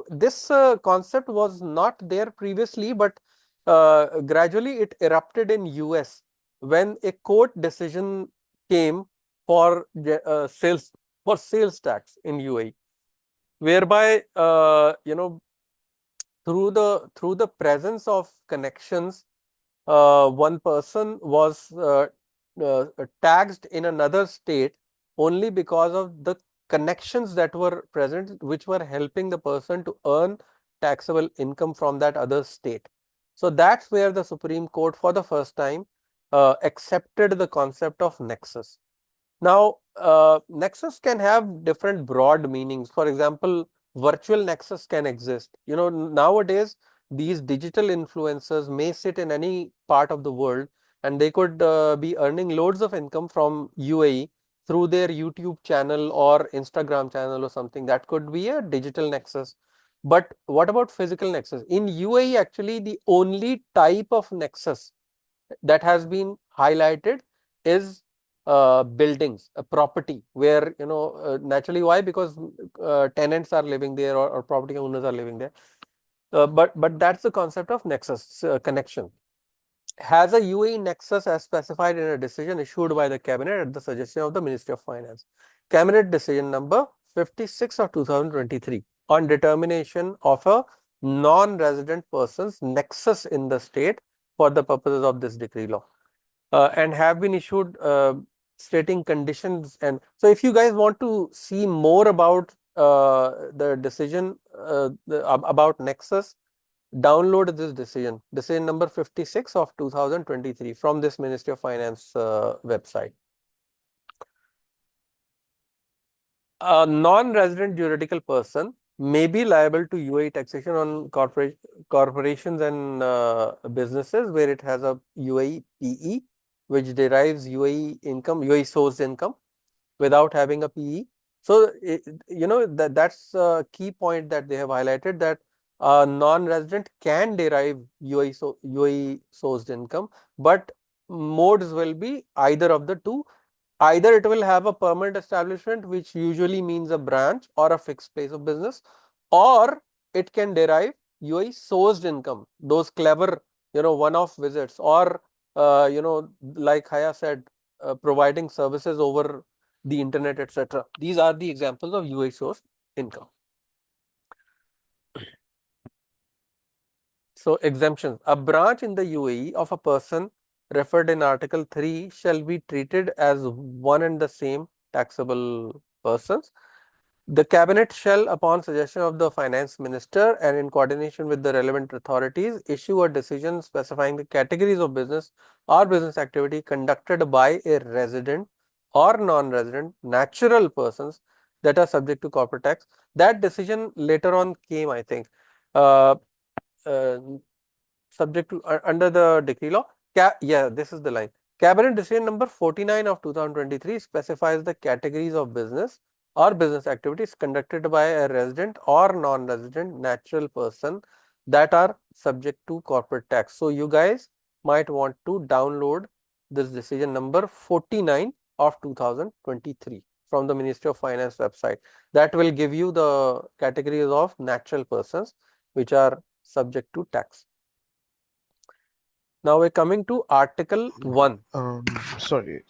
this concept was not there previously, but gradually it erupted in US when a court decision came for sales tax in UAE, whereby through the presence of connections, one person was taxed in another state only because of the connections that were present, which were helping the person to earn taxable income from that other state. So that's where the Supreme Court for the first time accepted the concept of nexus. Now, nexus can have different broad meanings. For example, virtual nexus can exist. Nowadays, these digital influencers may sit in any part of the world and they could be earning loads of income from UAE through their YouTube channel or Instagram channel or something. That could be a digital nexus. But what about physical nexus? In UAE, actually, the only type of nexus that has been highlighted is buildings, a property where, naturally, why? Because tenants are living there, or property owners are living there. But that's the concept of nexus, connection. Has a UAE nexus as specified in a decision issued by the cabinet at the suggestion of the Ministry of Finance. Cabinet decision number 56 of 2023 on determination of a non-resident person's nexus in the state for the purposes of this decree law, and have been issued stating conditions. And so if you guys want to see more about the decision about nexus, download this decision number 56 of 2023 from this Ministry of Finance website. A non-resident juridical person may be liable to UAE taxation on corporations and businesses where it has a UAE PE, which derives UAE income, UAE sourced income, without having a PE. So, that's a key point that they have highlighted, that a non-resident can derive UAE sourced income, but modes will be either of the two. Either it will have a permanent establishment, which usually means a branch or a fixed place of business, or it can derive UAE sourced income, those clever, one-off visits, or, like Haya said, providing services over the internet, etc. These are the examples of UAE sourced income. So, exemptions. A branch in the UAE of a person referred in Article 3 shall be treated as one and the same taxable persons. The cabinet shall, upon suggestion of the finance minister and in coordination with the relevant authorities, issue a decision specifying the categories of business or business activity conducted by a resident or non-resident natural persons that are subject to corporate tax. That decision later on came, I think, uh, uh, subject to under the decree law. Yeah, this is the line. Cabinet decision number 49 of 2023 specifies the categories of business or business activities conducted by a resident or non-resident natural person that are subject to corporate tax. So you guys might want to download this decision number 49 of 2023 from the Ministry of Finance website. That will give you the categories of natural persons which are subject to tax. Now we're coming to Article 1. Sorry,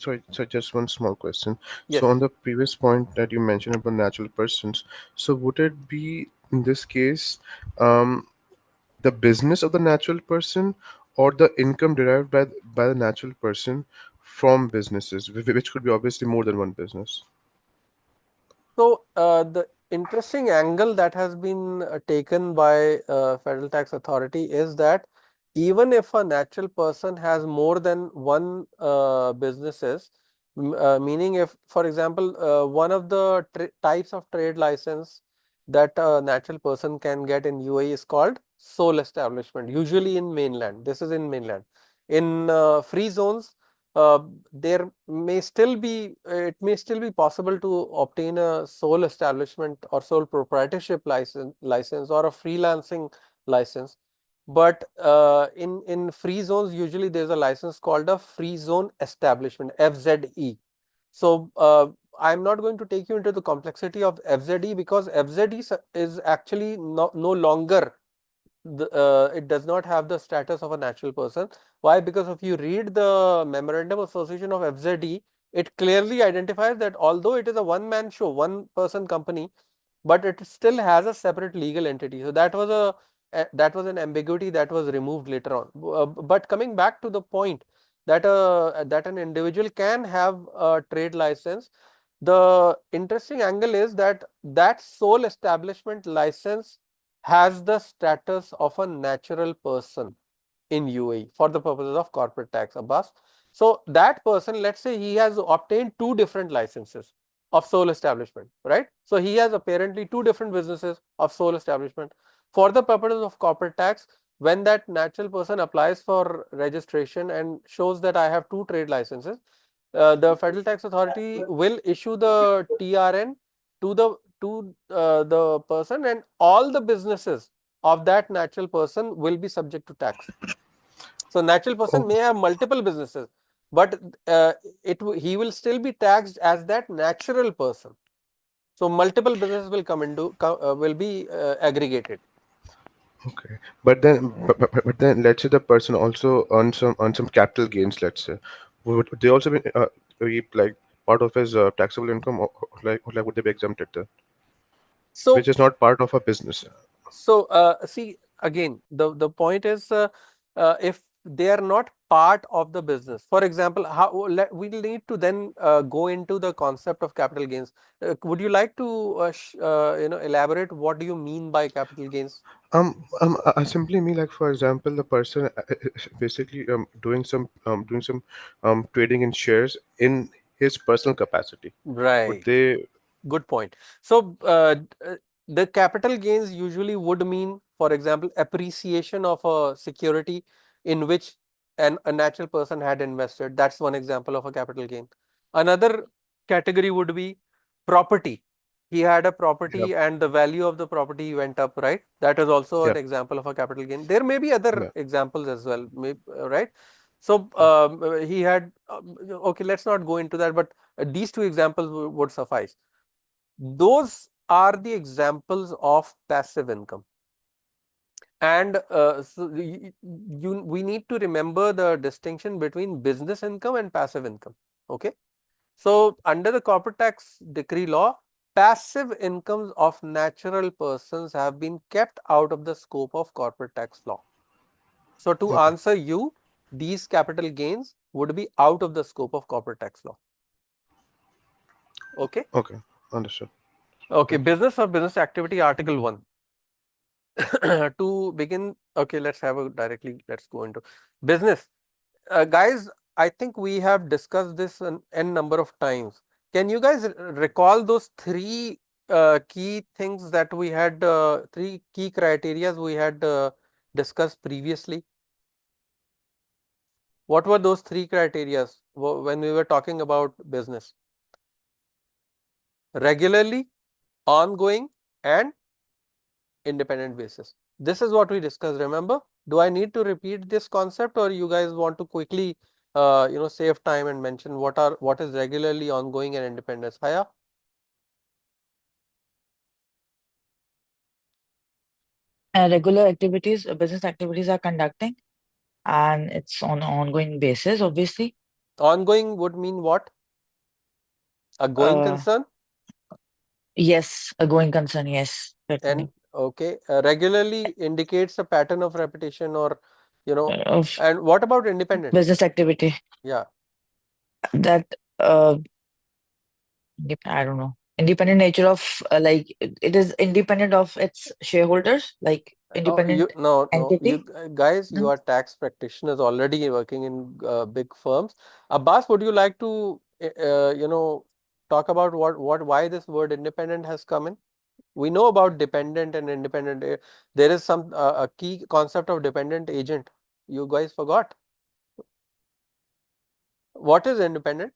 just one small question. Yes. So on the previous point that you mentioned about natural persons, so would it be in this case, the business of the natural person or the income derived by the natural person from businesses, which could be obviously more than one business? So the interesting angle that has been taken by Federal Tax Authority is that even if a natural person has more than one businesses, meaning if, for example, one of the types of trade license that a natural person can get in UAE is called sole establishment, usually in mainland. This is in mainland. In free zones, uh, there may still be, it may still be possible to obtain a sole establishment or sole proprietorship license or a freelancing license. But in free zones, usually there's a license called a free zone establishment, FZE. So I'm not going to take you into the complexity of FZE, because FZE is actually no longer it does not have the status of a natural person. Why? Because if you read the memorandum of association of FZE, it clearly identifies that although it is a one-man show, one-person company, but it still has a separate legal entity. So that was that was an ambiguity that was removed later on. But coming back to the point that that an individual can have a trade license, the interesting angle is that that sole establishment license has the status of a natural person in UAE for the purposes of corporate tax, Abbas. So that person, let's say he has obtained two different licenses of sole establishment, right? So he has apparently two different businesses of sole establishment. For the purposes of corporate tax, when that natural person applies for registration and shows that I have two trade licenses, the Federal Tax Authority will issue the TRN to the person, and all the businesses of that natural person will be subject to tax. So natural person may have multiple businesses, but he will still be taxed as that natural person. So multiple businesses will come into will be aggregated. Okay, but then let's say the person also earn some capital gains. Let's say would they also be like part of his taxable income, or like would they be exempted there, So which is not part of a business? So, see, again, the point is, if they are not part of the business, for example, how we need to then go into the concept of capital gains. Would you like to elaborate what do you mean by capital gains? I simply mean, like, for example, the person is basically doing some trading in shares in his personal capacity. Would Right. they? Good point. So, the capital gains usually would mean, for example, appreciation of a security in which a natural person had invested. That's one example of a capital gain. Another category would be property. He had a Yeah, property and the value of the property went up, right? That is also yeah, an example of a capital gain. There may be other yeah. examples as well, right? So, he had, okay, let's not go into that, but these two examples would suffice. Those are the examples of passive income. And so we need to remember the distinction between business income and passive income. Okay. So under the corporate tax decree law, passive incomes of natural persons have been kept out of the scope of corporate tax law. So to Okay, answer you, these capital gains would be out of the scope of corporate tax law. Okay. okay, understood. Okay. Thank you. Business or business activity, Article 1. To begin, okay, let's go into business. Guys, I think we have discussed this an n number of times. Can you guys recall those three key things that we had, three key criterias we had discussed previously? What were those three criterias when we were talking about business? Regularly, ongoing, and independent basis. This is what we discussed, remember? Do I need to repeat this concept, or you guys want to quickly save time and mention what is regularly, ongoing, and independence? Haya? Regular activities, business activities are conducting, and it's on an ongoing basis, obviously. Ongoing would mean what? A going Uh, concern? yes, a going concern, yes, And certainly. okay, regularly indicates a pattern of repetition, or Of and what about independent? business activity Yeah. that I don't know, independent nature of like it is independent of its shareholders, like independent no, you entity? guys, you No? are tax practitioners already working in big firms. Abbas, would you like to, talk about why this word independent has come in? We know about dependent and independent. There is a key concept of dependent agent. You guys forgot. What is independent?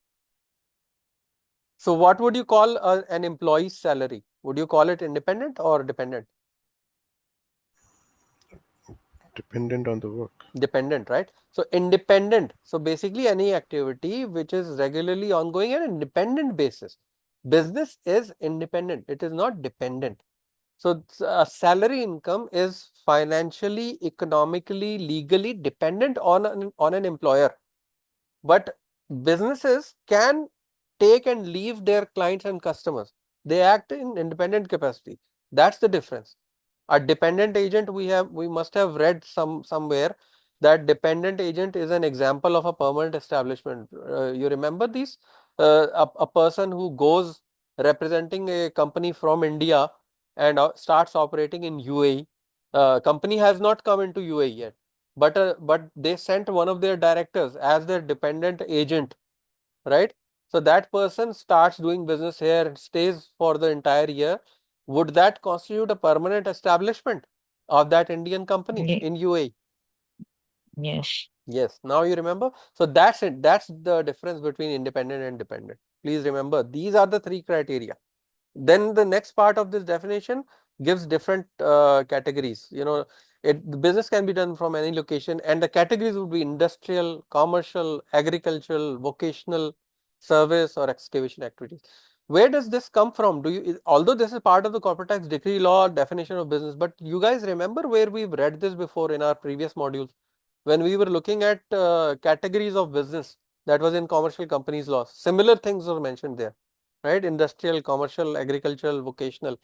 So what would you call an employee's salary? Would you call it independent or dependent? Dependent on the work. Dependent, right? So independent. So basically any activity which is regularly ongoing on an independent basis. Business is independent. It is not dependent. So a salary income is financially, economically, legally dependent on an employer. But businesses can take and leave their clients and customers. They act in independent capacity. That's the difference. A dependent agent, we must have read somewhere that dependent agent is an example of a permanent establishment. You remember these? A person who goes representing a company from India and starts operating in UAE. Company has not come into UAE yet, but they sent one of their directors as their dependent agent, right? So that person starts doing business here and stays for the entire year. Would that constitute a permanent establishment of that Indian company Ye- in UAE? Yes. Yes, now you remember. So that's it. That's the difference between independent and dependent. Please remember, these are the three criteria. Then the next part of this definition gives different categories. The business can be done from any location, and the categories would be industrial, commercial, agricultural, vocational, service, or excavation activities. Where does this come from? Although this is part of the corporate tax decree law definition of business, but you guys remember where we've read this before in our previous modules when we were looking at categories of business that was in commercial companies law. Similar things were mentioned there, right? Industrial, commercial, agricultural, vocational.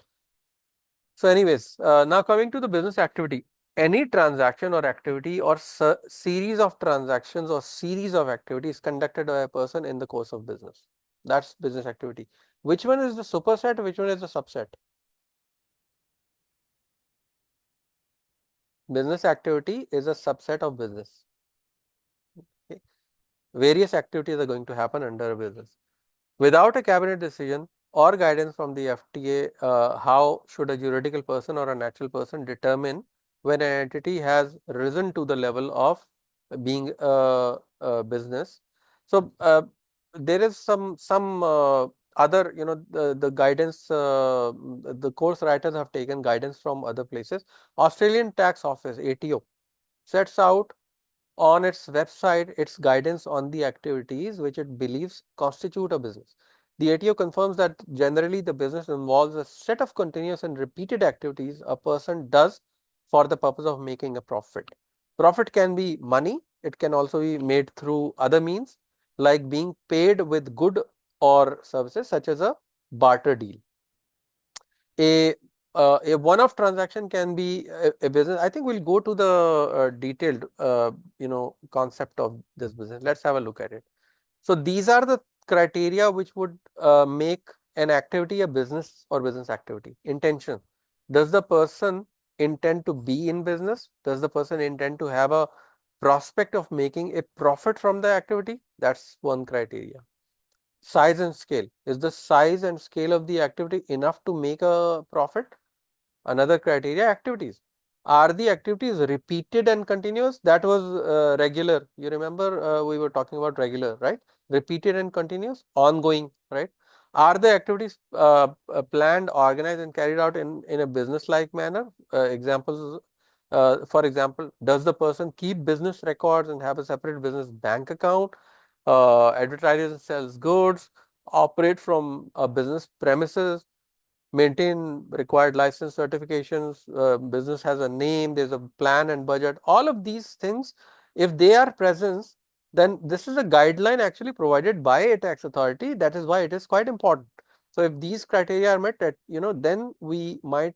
So anyways, now coming to the business activity, any transaction or activity or series of transactions or series of activities conducted by a person in the course of business. That's business activity. Which one is the superset? Which one is the subset? Business activity is a subset of business. Okay. Various activities are going to happen under a business. Without a cabinet decision or guidance from the FTA, how should a juridical person or a natural person determine when an entity has risen to the level of being a business? So there is some other, the guidance, the course writers have taken guidance from other places. Australian Tax Office, ATO, sets out on its website its guidance on the activities which it believes constitute a business. The ATO confirms that generally the business involves a set of continuous and repeated activities a person does for the purpose of making a profit. Profit can be money, it can also be made through other means like being paid with good or services such as a barter deal. A a one-off transaction can be a business. I think we'll go to the detailed concept of this business. Let's have a look at it. So these are the criteria which would make an activity a business or business activity. Intention. Does the person intend to be in business? Does the person intend to have a prospect of making a profit from the activity? That's one criteria. Size and scale. Is the size and scale of the activity enough to make a profit? Another criteria, activities. Are the activities repeated and continuous? That was regular. You remember we were talking about regular, right? Repeated and continuous, ongoing, right? Are the activities planned, organized, and carried out in a business-like manner? Examples, for example, does the person keep business records and have a separate business bank account? Advertises and sells goods, operate from a business premises, maintain required license certifications, business has a name, there's a plan and budget, all of these things, if they are present, then this is a guideline actually provided by a tax authority. That is why it is quite important. So if these criteria are met, then we might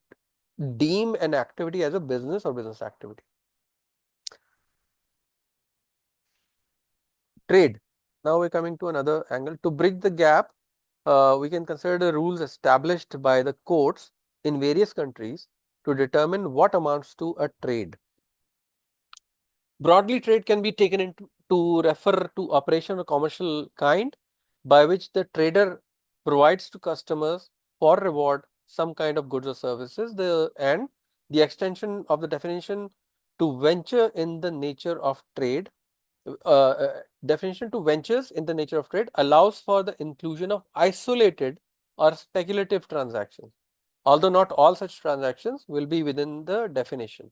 deem an activity as a business or business activity. Trade. Now we're coming to another angle. To bridge the gap, we can consider the rules established by the courts in various countries to determine what amounts to a trade. Broadly, trade can be taken into to refer to operation or commercial kind by which the trader provides to customers for reward some kind of goods or services. And the extension of the definition to venture in the nature of trade, definition to ventures in the nature of trade allows for the inclusion of isolated or speculative transactions, although not all such transactions will be within the definition.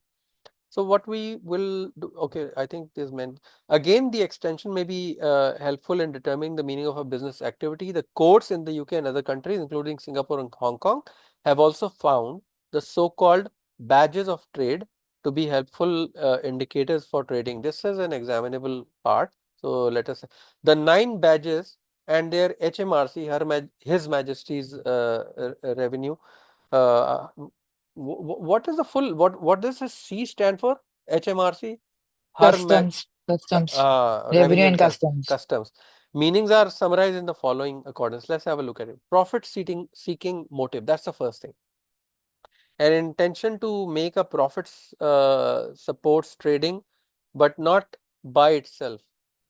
So what we will do, okay, I think this meant again the extension may be helpful in determining the meaning of a business activity. The courts in the UK and other countries, including Singapore and Hong Kong, have also found the so-called badges of trade to be helpful indicators for trading. This is an examinable part. So let us say the 9 badges and their HMRC, His Majesty's revenue. What is the full, what does this C stand for? HMRC? Customs, revenue and customs. Customs. Meanings are summarized in the following accordance. Let's have a look at it. Profit seeking motive. That's the first thing. An intention to make a profit supports trading, but not by itself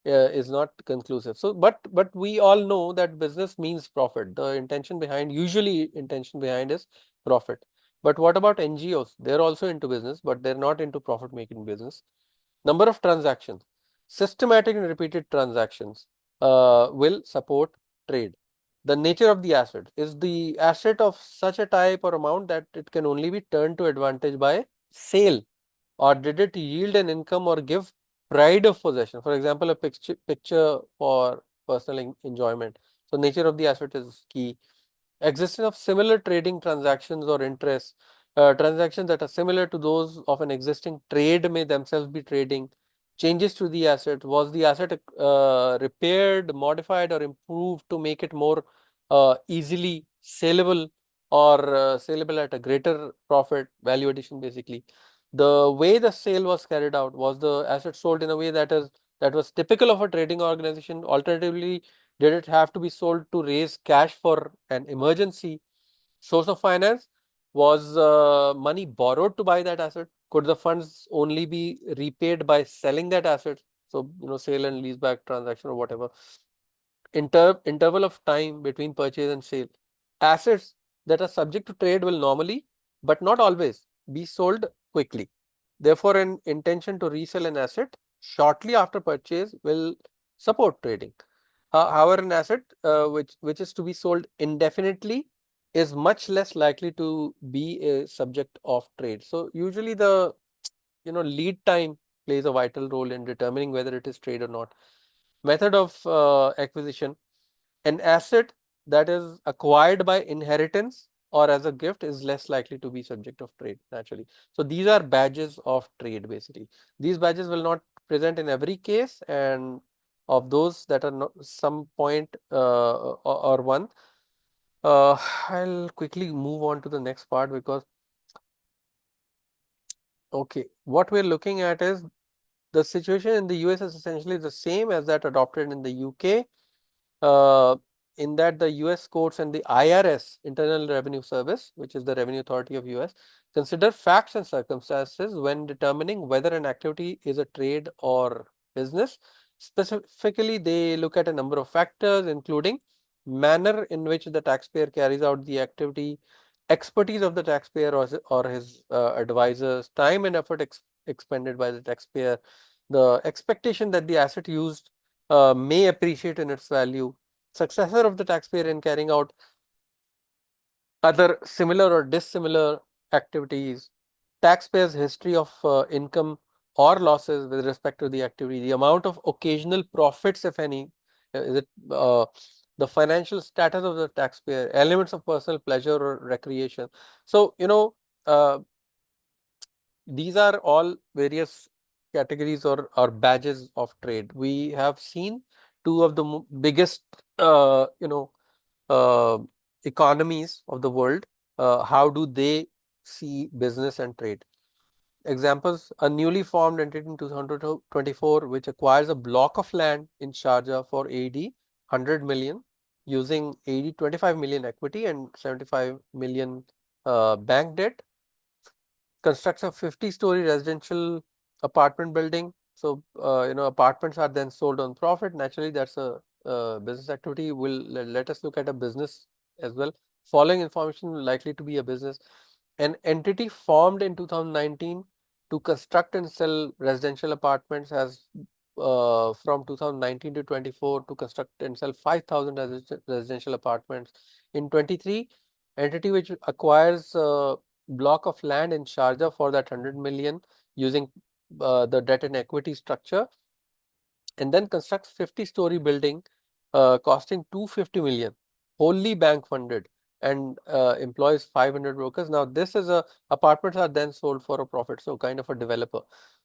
is not conclusive. So, but we all know that business means profit. The intention behind, usually intention behind is profit. But what about NGOs? They're also into business, but they're not into profit making business. Number of transactions, systematic and repeated transactions will support trade. The nature of the asset, is the asset of such a type or amount that it can only be turned to advantage by sale, or did it yield an income or give pride of possession? For example, a picture for personal enjoyment. So nature of the asset is key. Existence of similar trading transactions or interests, transactions that are similar to those of an existing trade may themselves be trading. Changes to the asset, was the asset repaired, modified or improved to make it more easily saleable, or saleable at a greater profit, value addition basically. The way the sale was carried out, was the asset sold in a way that was typical of a trading organization? Alternatively, did it have to be sold to raise cash for an emergency? Source of finance, was money borrowed to buy that asset? Could the funds only be repaid by selling that asset? So, sale and lease back transaction or whatever. Interval of time between purchase and sale. Assets that are subject to trade will normally, but not always, be sold quickly. Therefore, an intention to resell an asset shortly after purchase will support trading. However, an asset which is to be sold indefinitely is much less likely to be a subject of trade. So usually the lead time plays a vital role in determining whether it is trade or not. Method of acquisition. An asset that is acquired by inheritance or as a gift is less likely to be subject of trade naturally. So these are badges of trade basically. These badges will not present in every case, and of those that are not some point or one. I'll quickly move on to the next part because okay, what we're looking at is the situation in the US is essentially the same as that adopted in the UK. In that the US courts and the IRS, Internal Revenue Service, which is the revenue authority of US, consider facts and circumstances when determining whether an activity is a trade or business. Specifically, they look at a number of factors, including manner in which the taxpayer carries out the activity, expertise of the taxpayer or his advisors, time and effort expended by the taxpayer, the expectation that the asset used may appreciate in its value, successor of the taxpayer in carrying out other similar or dissimilar activities, taxpayers' history of income or losses with respect to the activity, the amount of occasional profits, if any, is it the financial status of the taxpayer, elements of personal pleasure or recreation. So, these are all various categories or badges of trade. We have seen two of the biggest, uh, economies of the world. How do they see business and trade? Examples: a newly formed entity in 2024 which acquires a block of land in Sharjah for AED 100 million using AED 25 million equity and 75 million bank debt. constructs a 50-story residential apartment building. So, apartments are then sold on profit. Naturally, that's a business activity. Let us look at a business as well. Following information likely to be a business. An entity formed in 2019 to construct and sell residential apartments has from 2019 to 24 to construct and sell 5,000 residential apartments. In 23, entity which acquires block of land in Sharjah for that 100 million using the debt and equity structure, and then constructs 50-story building costing 250 million, wholly bank funded, and employs 500 brokers. Now this is apartments are then sold for a profit, so kind of a developer.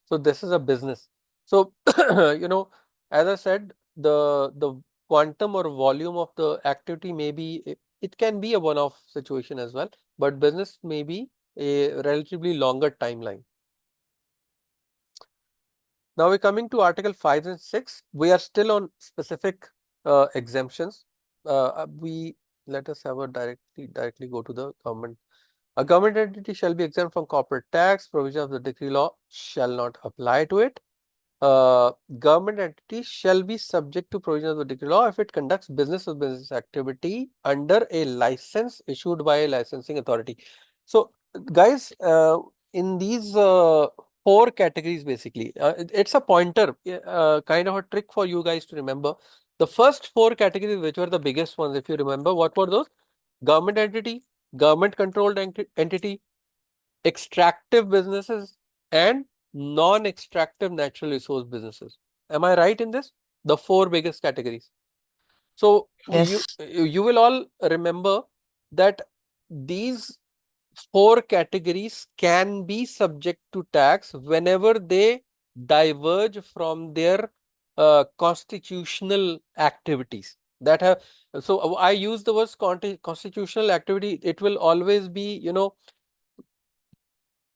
So this is a business. So as I said, the quantum or volume of the activity may be, it can be a one-off situation as well, but business may be a relatively longer timeline. Now we're coming to Article 5 and 6. We are still on specific exemptions. Let us have a directly go to the government. A government entity shall be exempt from corporate tax. Provision of the decree law shall not apply to it. Government entity shall be subject to provision of the decree law if it conducts business or business activity under a license issued by a licensing authority. So, guys, in these four categories, basically, it's a pointer, kind of a trick for you guys to remember. The first four categories, which were the biggest ones, if you remember, what were those? Government entity, government controlled entity, extractive businesses, and non-extractive natural resource businesses. Am I right in this? The four biggest categories. So Yes. you will all remember that these four categories can be subject to tax whenever they diverge from their constitutional activities that have. So I use the words constitutional activity. It will always be,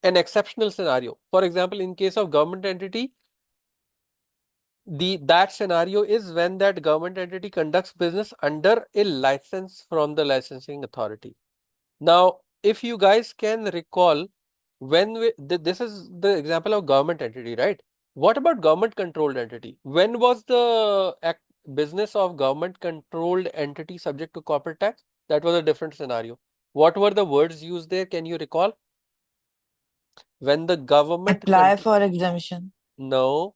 an exceptional scenario. For example, in case of government entity, that scenario is when that government entity conducts business under a license from the licensing authority. Now, if you guys can recall, this is the example of government entity, right? What about government controlled entity? When was the business of government controlled entity subject to corporate tax? That was a different scenario. What were the words used there? Can you recall? When the government Apply for exemption. No,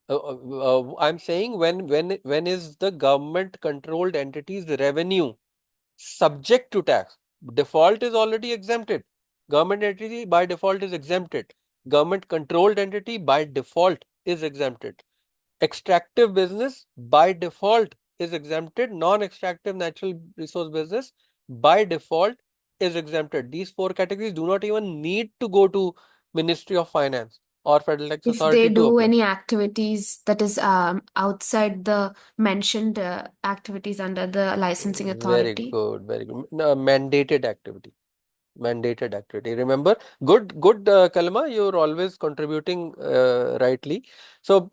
I'm saying when is the government controlled entity's revenue subject to tax? Default is already exempted. Government entity by default is exempted. Government controlled entity by default is exempted. Extractive business by default is exempted. Non-extractive natural resource business by default is exempted. These four categories do not even need to go to Ministry of Finance or Federal Tax If they Authority to do apply. any activities that is outside the mentioned activities under the licensing Very authority. good, very good. No, mandated activity. Mandated activity. Remember, good, Kalma, you're always contributing rightly. So,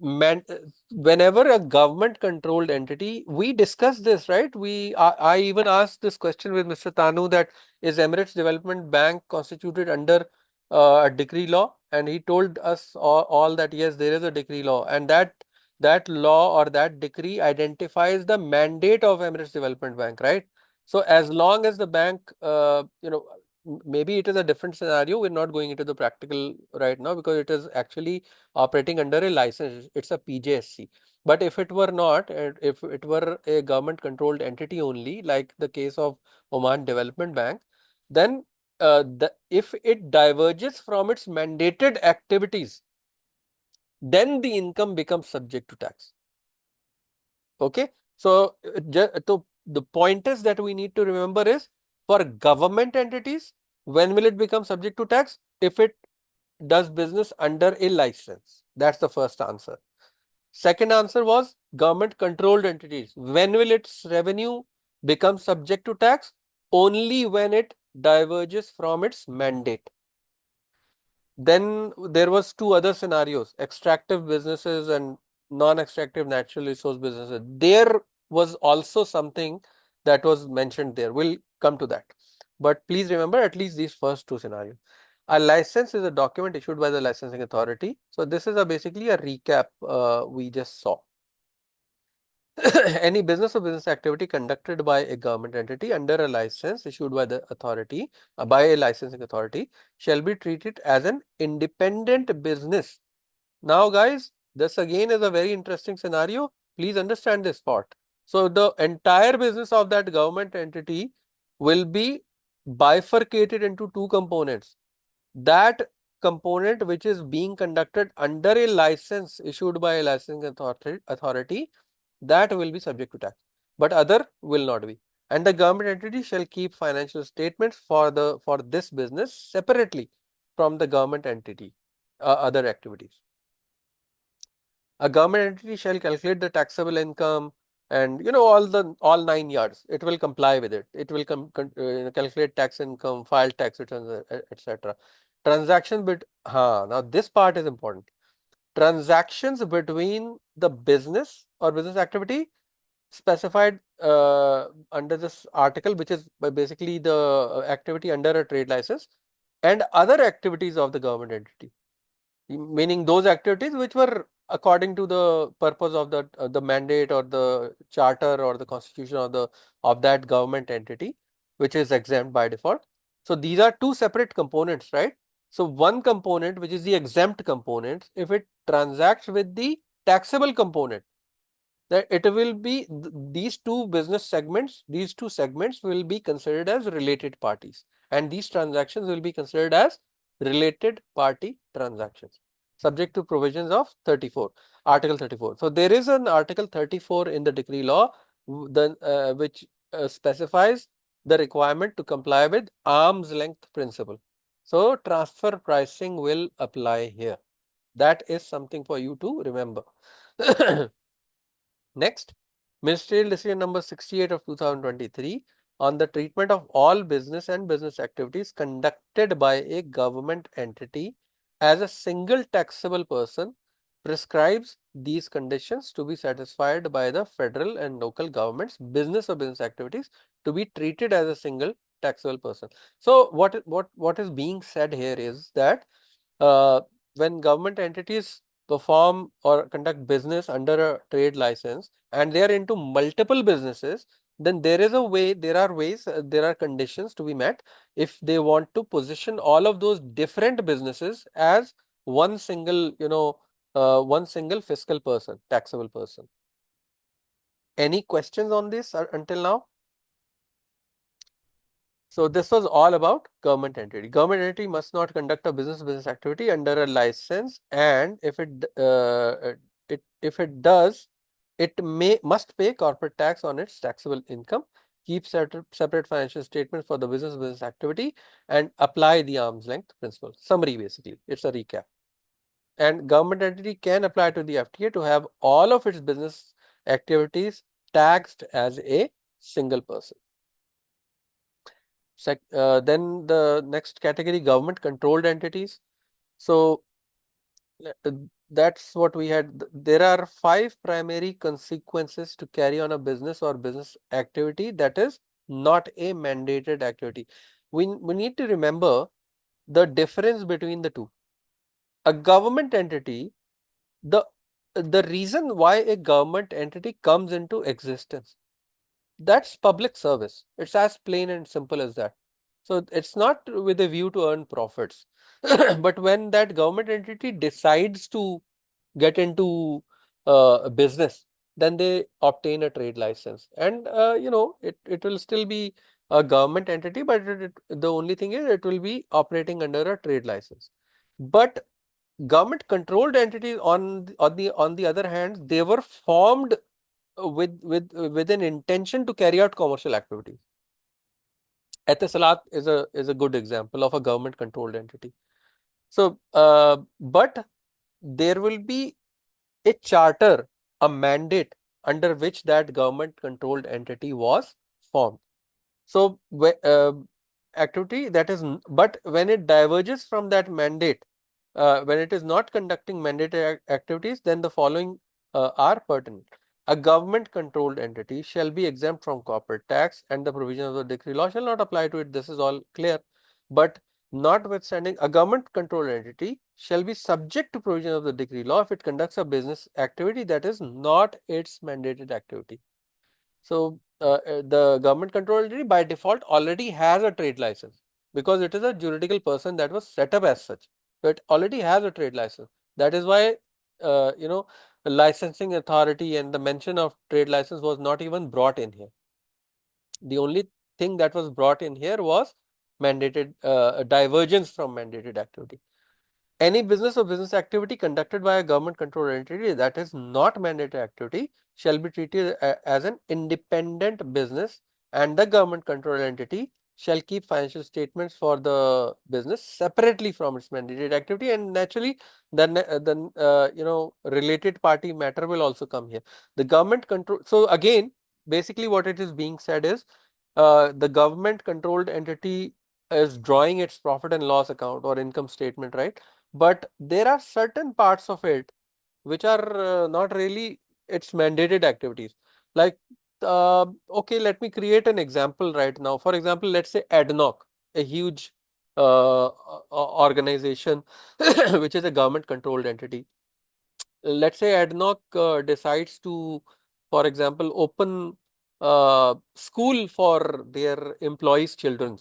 whenever a government-controlled entity, we discussed this, right? I even asked this question with Mr. Tanu that is Emirates Development Bank constituted under a decree law, and he told us all that yes, there is a decree law, and that law or that decree identifies the mandate of Emirates Development Bank, right? So as long as the bank, maybe it is a different scenario. We're not going into the practical right now because it is actually operating under a license. It's a PJSC. But if it were not, and if it were a government controlled entity only, like the case of Oman Development Bank, then if it diverges from its mandated activities, then the income becomes subject to tax. Okay. So, the pointers that we need to remember is for government entities, when will it become subject to tax? If it does business under a license. That's the first answer. Second answer was government controlled entities. When will its revenue become subject to tax? Only when it diverges from its mandate. Then there was two other scenarios, extractive businesses and non-extractive natural resource businesses. There was also something that was mentioned there. We'll come to that. But please remember at least these first two scenarios. A license is a document issued by the licensing authority. So this is basically a recap we just saw. Any business or business activity conducted by a government entity under a license issued by the authority, by a licensing authority, shall be treated as an independent business. Now guys, this again is a very interesting scenario. Please understand this part. So the entire business of that government entity will be bifurcated into two components. That component which is being conducted under a license issued by a licensing authority, that will be subject to tax, but other will not be. And the government entity shall keep financial statements for this business separately from the government entity other activities. A government entity shall calculate the taxable income and all 9 yards. It will comply with it. It will calculate tax income, file tax returns, etc. Transactions now this part is important. Transactions between the business or business activity specified under this article, which is basically the activity under a trade license, and other activities of the government entity, meaning those activities which were according to the purpose of the mandate or the charter or the constitution of that government entity, which is exempt by default. So these are two separate components, right? So one component, which is the exempt component, if it transacts with the taxable component, that it will be these two segments will be considered as related parties, and these transactions will be considered as related party transactions, subject to provisions of Article 34. So there is an Article 34 in the decree law which specifies the requirement to comply with arm's length principle. So transfer pricing will apply here. That is something for you to remember. Next, Ministerial Decision number 68 of 2023 on the treatment of all business and business activities conducted by a government entity as a single taxable person prescribes these conditions to be satisfied by the federal and local governments. Business or business activities to be treated as a single taxable person. So what is being said here is that uh, when government entities perform or conduct business under a trade license and they are into multiple businesses, then there are ways, there are conditions to be met if they want to position all of those different businesses as one single, one single fiscal person, taxable person. Any questions on this until now? So this was all about government entity. Government entity must not conduct a business activity under a license, and if it does, it must pay corporate tax on its taxable income, keep separate financial statements for the business activity, and apply the arm's length principle. Summary, basically, it's a recap. And government entity can apply to the FTA to have all of its business activities taxed as a single person. Then the next category, government controlled entities. So that's what we had. There are 5 primary consequences to carry on a business or business activity that is not a mandated activity. We need to remember the difference between the two. A government entity, the reason why a government entity comes into existence, that's public service. It's as plain and simple as that. So it's not with a view to earn profits. But when that government entity decides to get into business, then they obtain a trade license, and it will still be a government entity, but the only thing is it will be operating under a trade license. But government controlled entities on the other hand, they were formed with an intention to carry out commercial activities. Etisalat is a good example of a government controlled entity. So but there will be a charter, a mandate under which that government controlled entity was formed. So activity that is, but when it diverges from that mandate, when it is not conducting mandated activities, then the following are pertinent. A government controlled entity shall be exempt from corporate tax, and the provision of the decree law shall not apply to it. This is all clear. But notwithstanding, a government controlled entity shall be subject to provision of the decree law if it conducts a business activity that is not its mandated activity. So the government controlled entity by default already has a trade license because it is a juridical person that was set up as such. So it already has a trade license. That is why the licensing authority and the mention of trade license was not even brought in here. The only thing that was brought in here was mandated divergence from mandated activity. Any business or business activity conducted by a government controlled entity that is not mandated activity shall be treated as an independent business, and the government controlled entity shall keep financial statements for the business separately from its mandated activity, and naturally then related party matter will also come here. The government control. So again, basically what it is being said is the government controlled entity is drawing its profit and loss account or income statement, right? But there are certain parts of it which are not really its mandated activities. Like, okay, let me create an example right now. For example, let's say ADNOC, a huge organization which is a government controlled entity. Let's say ADNOC decides to, for example, open school for their employees' children.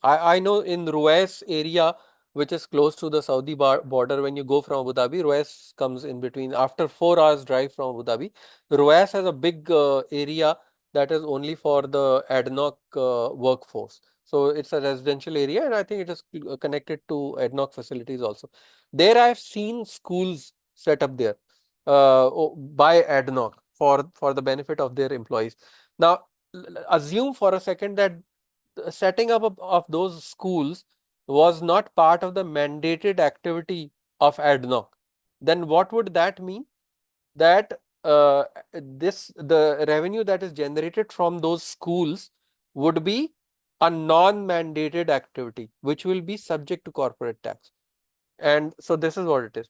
I know in Ruwais area, which is close to the Saudi border, when you go from Abu Dhabi, Ruwais comes in between. After 4 hours drive from Abu Dhabi, Ruwais has a big area that is only for the ADNOC workforce. So it's a residential area, and I think it is connected to ADNOC facilities also. There I've seen schools set up there by ADNOC for the benefit of their employees. Now, assume for a second that the setting up of those schools was not part of the mandated activity of ADNOC. Then what would that mean? That the revenue that is generated from those schools would be a non-mandated activity, which will be subject to corporate tax. And so this is what it is.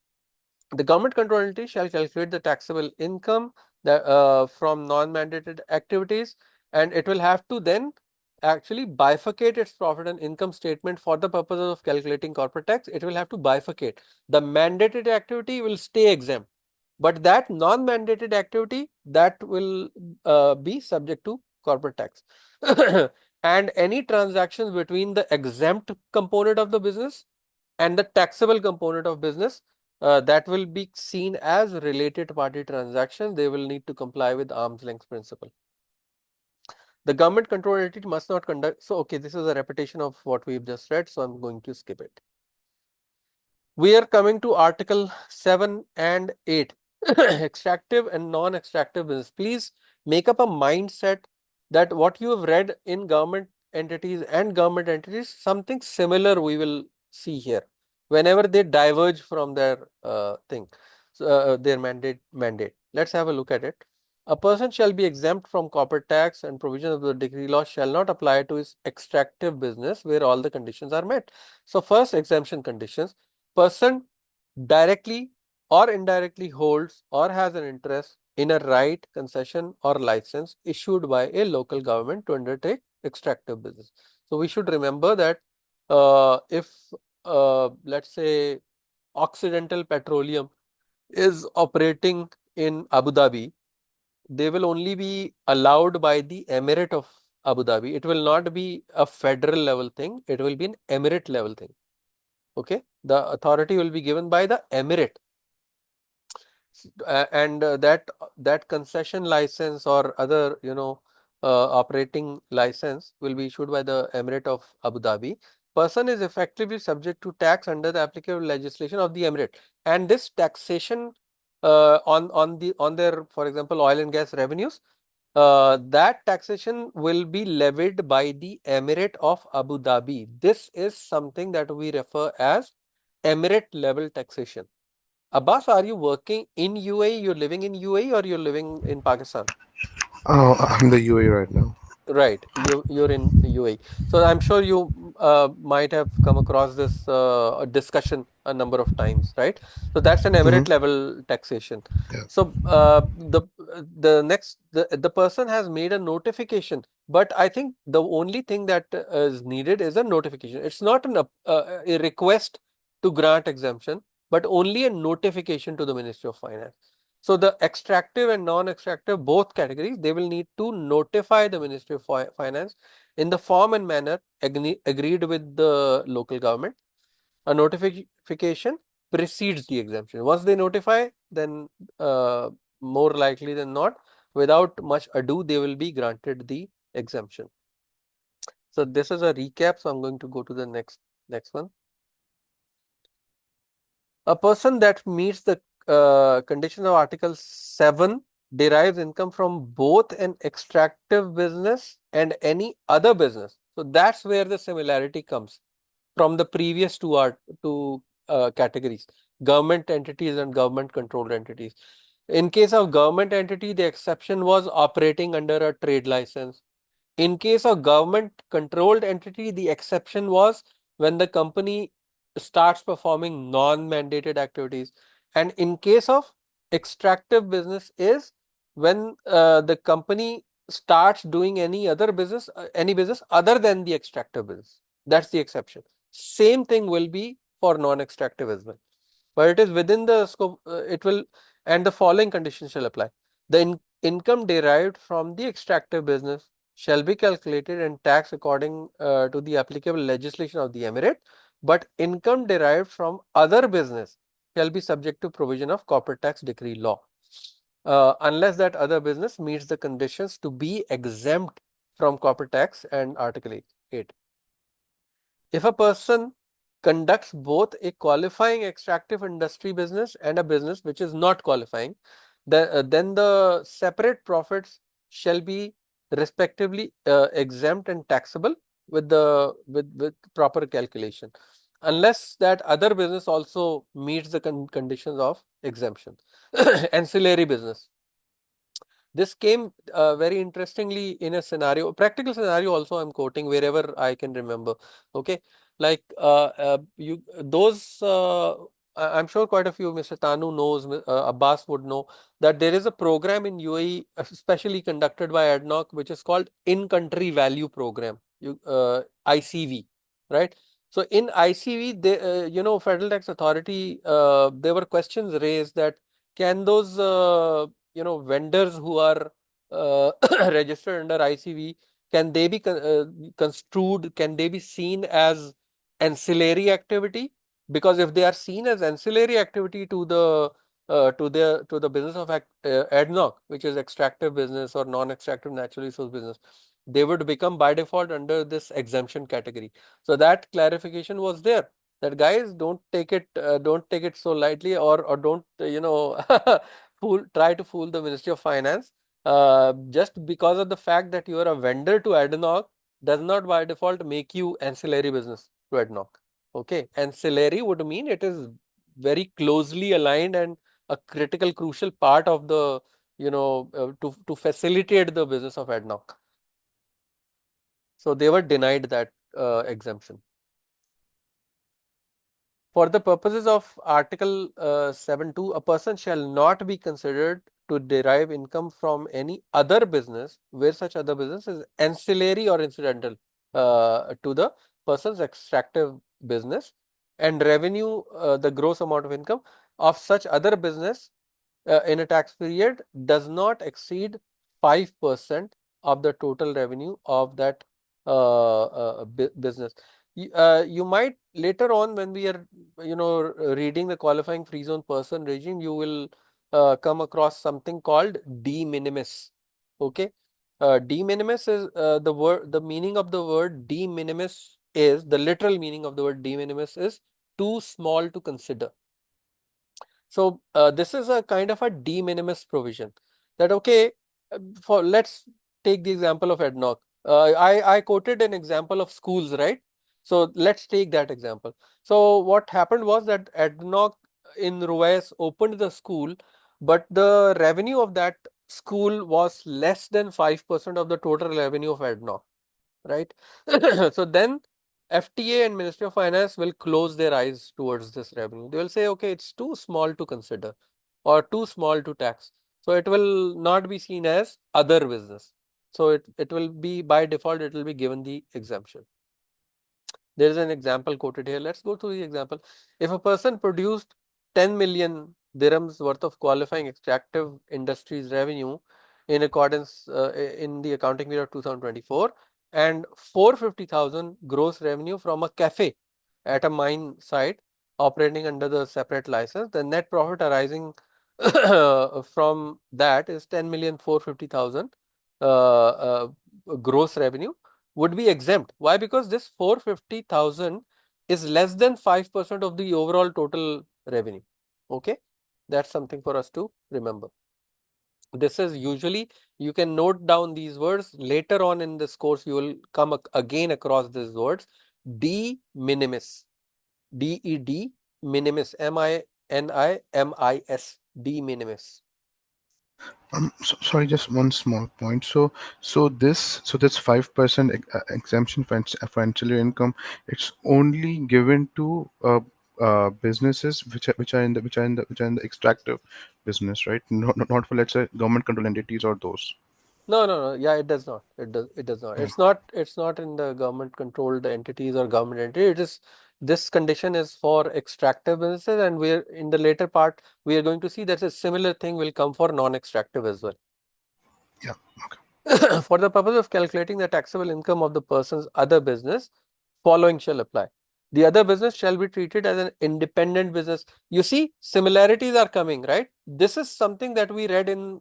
The government control entity shall calculate the taxable income from non-mandated activities, and it will have to then actually bifurcate its profit and income statement for the purposes of calculating corporate tax. It will have to bifurcate. The mandated activity will stay exempt, but that non-mandated activity that will be subject to corporate tax. And any transactions between the exempt component of the business and the taxable component of business that will be seen as related party transactions. They will need to comply with arm's length principle. The government controlled entity must not conduct. So, okay, this is a repetition of what we've just read, so I'm going to skip it. We are coming to Article 7 and 8, extractive and non-extractive business. Please make up a mindset that what you have read in government entities and government entities, something similar we will see here whenever they diverge from their their mandate. Let's have a look at it. A person shall be exempt from corporate tax, and provision of the decree law shall not apply to his extractive business where all the conditions are met. So first, exemption conditions. Person directly or indirectly holds or has an interest in a right, concession or license issued by a local government to undertake extractive business. So we should remember that if let's say Occidental Petroleum is operating in Abu Dhabi, they will only be allowed by the Emirate of Abu Dhabi. It will not be a federal level thing. It will be an Emirate level thing. Okay, the authority will be given by the Emirate, and that concession license or other operating license will be issued by the Emirate of Abu Dhabi. Person is effectively subject to tax under the applicable legislation of the Emirate, and this taxation on their, for example, oil and gas revenues, that taxation will be levied by the Emirate of Abu Dhabi. This is something that we refer as Emirate level taxation. Abbas, are you working in UAE? You're living in UAE or you're living in Pakistan? I'm the UAE right now. Right, you're in UAE. So I'm sure you might have come across this discussion a number of times, right? So that's an Mm-hmm. Emirate level taxation. Yeah. So the person has made a notification, but I think the only thing that is needed is a notification. It's not a request to grant exemption, but only a notification to the Ministry of Finance. So the extractive and non-extractive, both categories, they will need to notify the Ministry of Finance in the form and manner agreed with the local government. A notification precedes the exemption. Once they notify, then more likely than not, without much ado, they will be granted the exemption. So this is a recap. So I'm going to go to the next one. A person that meets the conditions of Article 7 derives income from both an extractive business and any other business. So that's where the similarity comes from the previous two categories, government entities and government controlled entities. In case of government entity, the exception was operating under a trade license. In case of government controlled entity, the exception was when the company starts performing non-mandated activities. And in case of extractive business is when the company starts doing any business other than the extractive business. That's the exception. Same thing will be for non-extractive as well. But it is within the scope, and the following conditions shall apply. The income derived from the extractive business shall be calculated and taxed according to the applicable legislation of the emirate, but income derived from other business shall be subject to provision of corporate tax decree law, unless that other business meets the conditions to be exempt from corporate tax and Article 8. If a person conducts both a qualifying extractive industry business and a business which is not qualifying, then the separate profits shall be respectively exempt and taxable with proper calculation, unless that other business also meets the conditions of exemption. Ancillary business. This came very interestingly in a practical scenario also I'm quoting wherever I can remember. Okay, like I'm sure quite a few, Mr. Tanu knows, Abbas would know that there is a program in UAE, especially conducted by ADNOC, which is called In-Country Value Program, ICV, right? So in ICV, Federal Tax Authority, there were questions raised that can those vendors who are registered under ICV, can they be construed, can they be seen as ancillary activity? Because if they are seen as ancillary activity to the business of ADNOC, which is extractive business or non-extractive natural resource business, they would become by default under this exemption category. So that clarification was there, that guys, don't take it so lightly, or don't try to fool the Ministry of Finance. Just because of the fact that you are a vendor to ADNOC does not by default make you ancillary business to ADNOC. Okay, ancillary would mean it is very closely aligned and a critical, crucial part of the, to facilitate the business of ADNOC. So they were denied that exemption. For the purposes of Article 7.2, a person shall not be considered to derive income from any other business where such other business is ancillary or incidental to the person's extractive business, and revenue, the gross amount of income of such other business in a tax period does not exceed 5% of the total revenue of that business. You might later on, when we are reading the qualifying free zone person regime, you will come across something called de minimis. Okay, de minimis is the meaning of the word de minimis is, the literal meaning of the word de minimis is too small to consider. So this is a kind of a de minimis provision, that okay, let's take the example of ADNOC. I quoted an example of schools, right? So let's take that example. So what happened was that ADNOC in Ruwais opened the school, but the revenue of that school was less than 5% of the total revenue of ADNOC, right? So then FTA and Ministry of Finance will close their eyes towards this revenue. They will say, okay, it's too small to consider or too small to tax. So it will not be seen as other business. So it will be by default, it will be given the exemption. There is an example quoted here. Let's go through the example. If a person produced 10 million dirhams worth of qualifying extractive industries revenue in accordance in the accounting year of 2024 and 450,000 gross revenue from a cafe at a mine site operating under the separate license, the net profit arising from that is 10,450,000 gross revenue would be exempt. Why? Because this 450,000 is less than 5% of the overall total revenue. Okay, that's something for us to remember. This is usually, you can note down these words later on in this course. You will come again across these words: de minimis, DED minimis, MINIMIS, de minimis. Sorry, just one small point. So this 5% exemption for ancillary income, it's only given to businesses which are in the extractive business, right? Not for, let's say, government controlled entities or those. No. Yeah, it does not. It does not. It's not in the government controlled entities or government entity. It is, this condition is for extractive businesses, and we're in the later part, we are going to see that a similar thing will come for non-extractive as well. Yeah. Okay. For the purpose of calculating the taxable income of the person's other business, following shall apply. The other business shall be treated as an independent business. You see, similarities are coming, right? This is something that we read in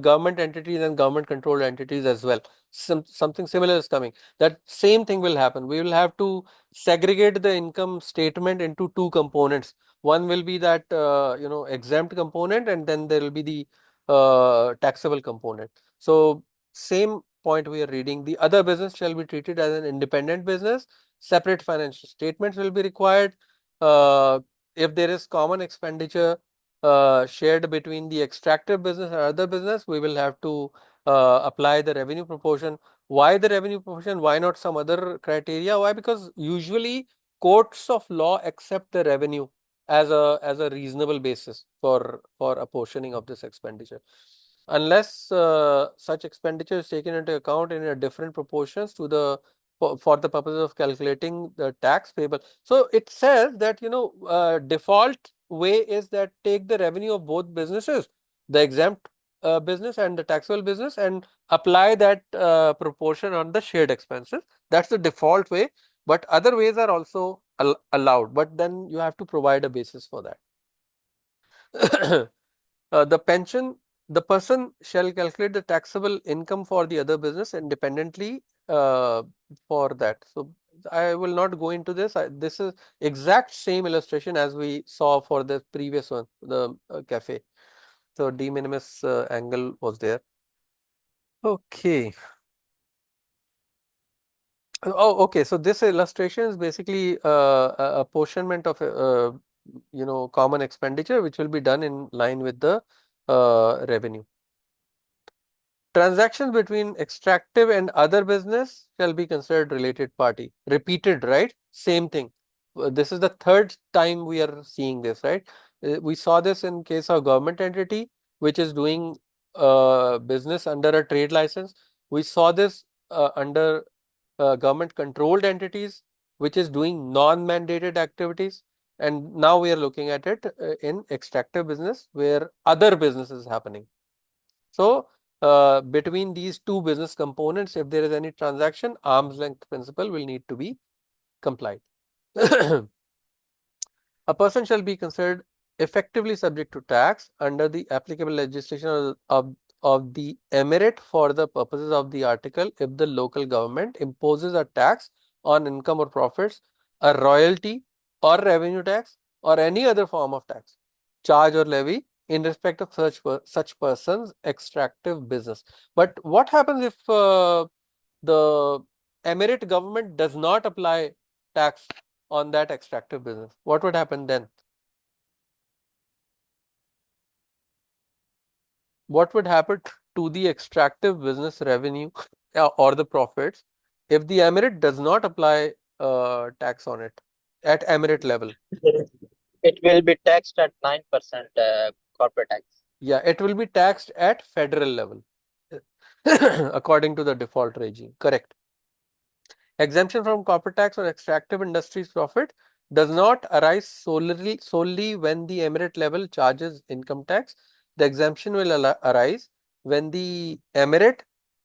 government entities and government controlled entities as well. Something similar is coming. That same thing will happen. We will have to segregate the income statement into two components. One will be that exempt component, and then there will be the taxable component. So same point we are reading. The other business shall be treated as an independent business. Separate financial statements will be required. If there is common expenditure shared between the extractive business and other business, we will have to apply the revenue proportion. Why the revenue proportion? Why not some other criteria? Why? Because usually courts of law accept the revenue as a reasonable basis for apportioning of this expenditure. Unless such expenditure is taken into account in a different proportions to the for the purpose of calculating the tax payable. So it says that default way is that take the revenue of both businesses, the exempt business and the taxable business, and apply that proportion on the shared expenses. That's the default way, but other ways are also allowed, but then you have to provide a basis for that. The person shall calculate the taxable income for the other business independently for that. So I will not go into this. This is exact same illustration as we saw for the previous one, the cafe. So de minimis angle was there. Okay. Oh, okay. So this illustration is basically apportionment of common expenditure, which will be done in line with the revenue. Transactions between extractive and other business shall be considered related party. Repeated, right? Same thing. This is the third time we are seeing this, right? We saw this in case of government entity, which is doing business under a trade license. We saw this under government controlled entities, which is doing non-mandated activities. And now we are looking at it in extractive business where other business is happening. So between these two business components, if there is any transaction, arm's length principle will need to be complied. A person shall be considered effectively subject to tax under the applicable legislation of the emirate for the purposes of the article if the local government imposes a tax on income or profits, a royalty or revenue tax, or any other form of tax, charge or levy in respect of such person's extractive business. But what happens if the emirate government does not apply tax on that extractive business? What would happen then? What would happen to the extractive business revenue or the profits if the emirate does not apply tax on it at emirate level? It will be taxed at 9% corporate tax. Yeah, it will be taxed at federal level according to the default regime. Correct. Exemption from corporate tax on extractive industries profit does not arise solely when the emirate level charges income tax. The exemption will arise when the emirate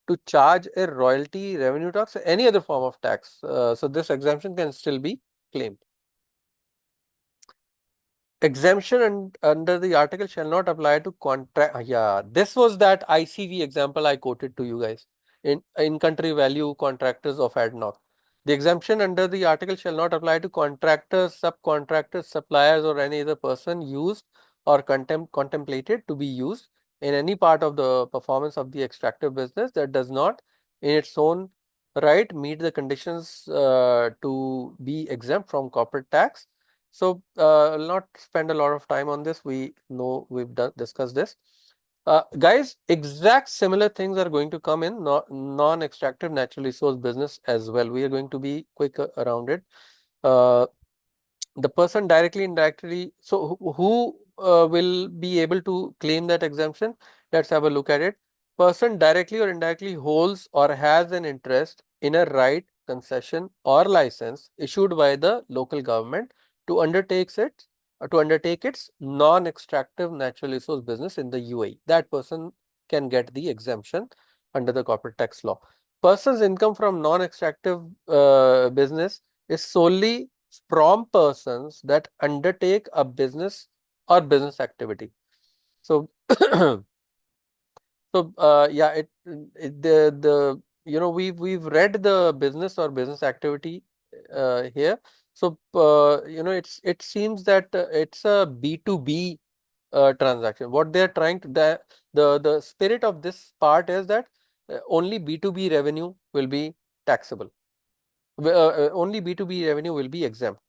to charge a royalty, revenue tax, or any other form of tax. So this exemption can still be claimed. Exemption under the article shall not apply to contract. Yeah, this was that ICV example I quoted to you guys in country value contractors of ADNOC. The exemption under the article shall not apply to contractors, subcontractors, suppliers, or any other person used or contemplated to be used in any part of the performance of the extractive business that does not, in its own right, meet the conditions to be exempt from corporate tax. So I'll not spend a lot of time on this. We know we've discussed this. Guys, exact similar things are going to come in non-extractive natural resource business as well. We are going to be quick around it. The person directly, indirectly. So who will be able to claim that exemption? Let's have a look at it. Person directly or indirectly holds or has an interest in a right, concession, or license issued by the local government to undertake its non-extractive natural resource business in the UAE. That person can get the exemption under the corporate tax law. Person's income from non-extractive business is solely from persons that undertake a business or business activity. So yeah, the we've read the business or business activity here. So it seems that it's a B2B transaction. What they're trying to the spirit of this part is that only B2B revenue will be taxable. Only B2B revenue will be exempt.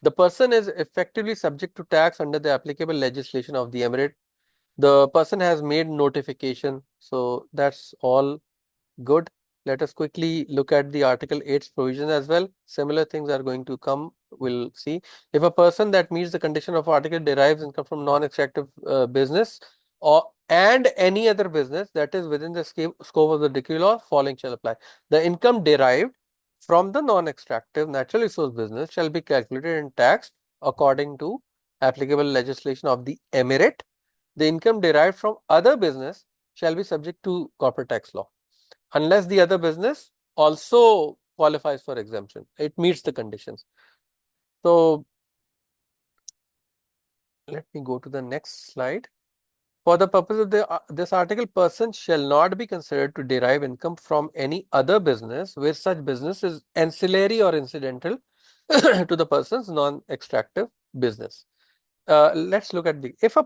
The person is effectively subject to tax under the applicable legislation of the emirate. The person has made notification, so that's all good. Let us quickly look at the Article 8's provision as well. Similar things are going to come. We'll see. If a person that meets the condition of article derives income from non-extractive business and any other business that is within the scope of the decree law, following shall apply. The income derived from the non-extractive natural resource business shall be calculated and taxed according to applicable legislation of the emirate. The income derived from other business shall be subject to corporate tax law unless the other business also qualifies for exemption. It meets the conditions. So let me go to the next slide. For the purpose of this article, person shall not be considered to derive income from any other business where such business is ancillary or incidental to the person's non-extractive business. Let's look at if a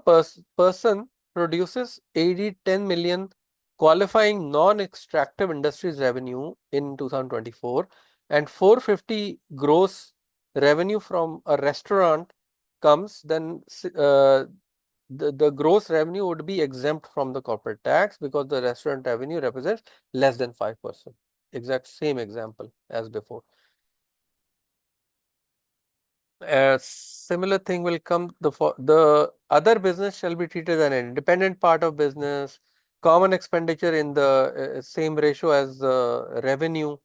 person produces 10 million qualifying non-extractive industries revenue in 2024 and 450 gross revenue from a restaurant comes, then the gross revenue would be exempt from the corporate tax because the restaurant revenue represents less than 5%. Exact same example as before. A similar thing will come. The other business shall be treated as an independent part of business. Common expenditure in the same ratio as the revenue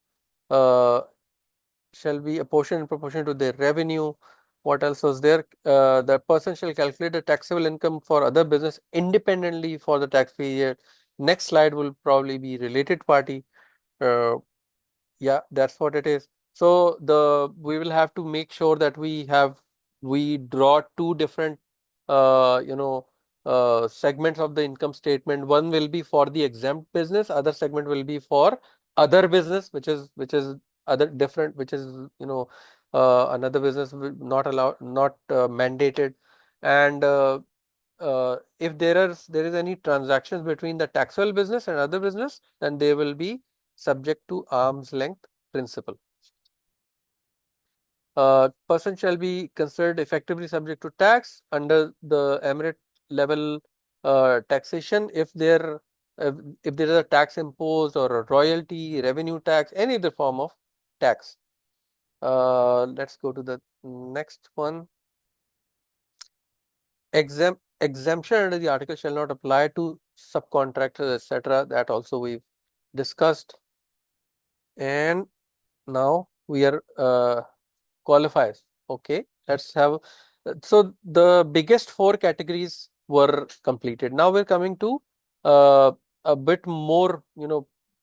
shall be a portion in proportion to their revenue. What else was there? The person shall calculate the taxable income for other business independently for the tax period. Next slide will probably be related party. Yeah, that's what it is. So we will have to make sure that we draw two different segments of the income statement. One will be for the exempt business, other segment will be for other business, which is other different, which is another business not allowed, not mandated. And if there is any transactions between the taxable business and other business, then they will be subject to arm's length principle. Person shall be considered effectively subject to tax under the emirate level taxation if there is a tax imposed or a royalty, revenue tax, any other form of tax. Let's go to the next one. exemption under the article shall not apply to subcontractors, etc. That also we've discussed. And now we are qualifiers. Okay, let's have. So the biggest four categories were completed. Now we're coming to a bit more,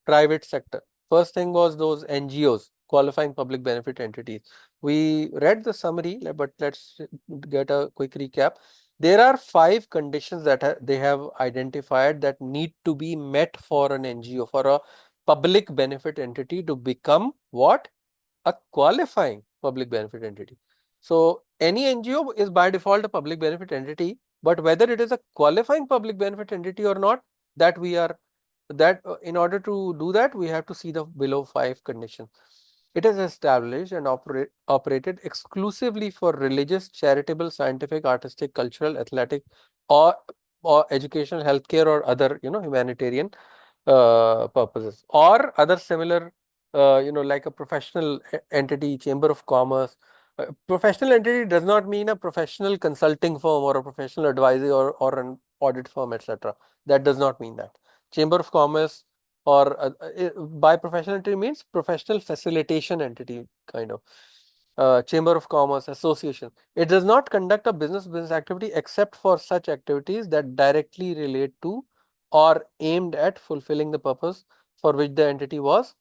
private sector. First thing was those NGOs, qualifying public benefit entities. We read the summary, but let's get a quick recap. There are 5 conditions that they have identified that need to be met for an NGO, for a public benefit entity to become what? A qualifying public benefit entity. So any NGO is by default a public benefit entity, but whether it is a qualifying public benefit entity or not, that we are in order to do that, we have to see the below 5 conditions. It is established and operated exclusively for religious, charitable, scientific, artistic, cultural, athletic, or educational, healthcare, or other humanitarian purposes, or other similar like a professional entity, chamber of commerce. Professional entity does not mean a professional consulting firm or a professional advisor or an audit firm, etc. That does not mean that. Chamber of commerce, or by professional entity means professional facilitation entity, kind of. Chamber of commerce, association. It does not conduct a business activity except for such activities that directly relate to or aimed at fulfilling the purpose for which the entity was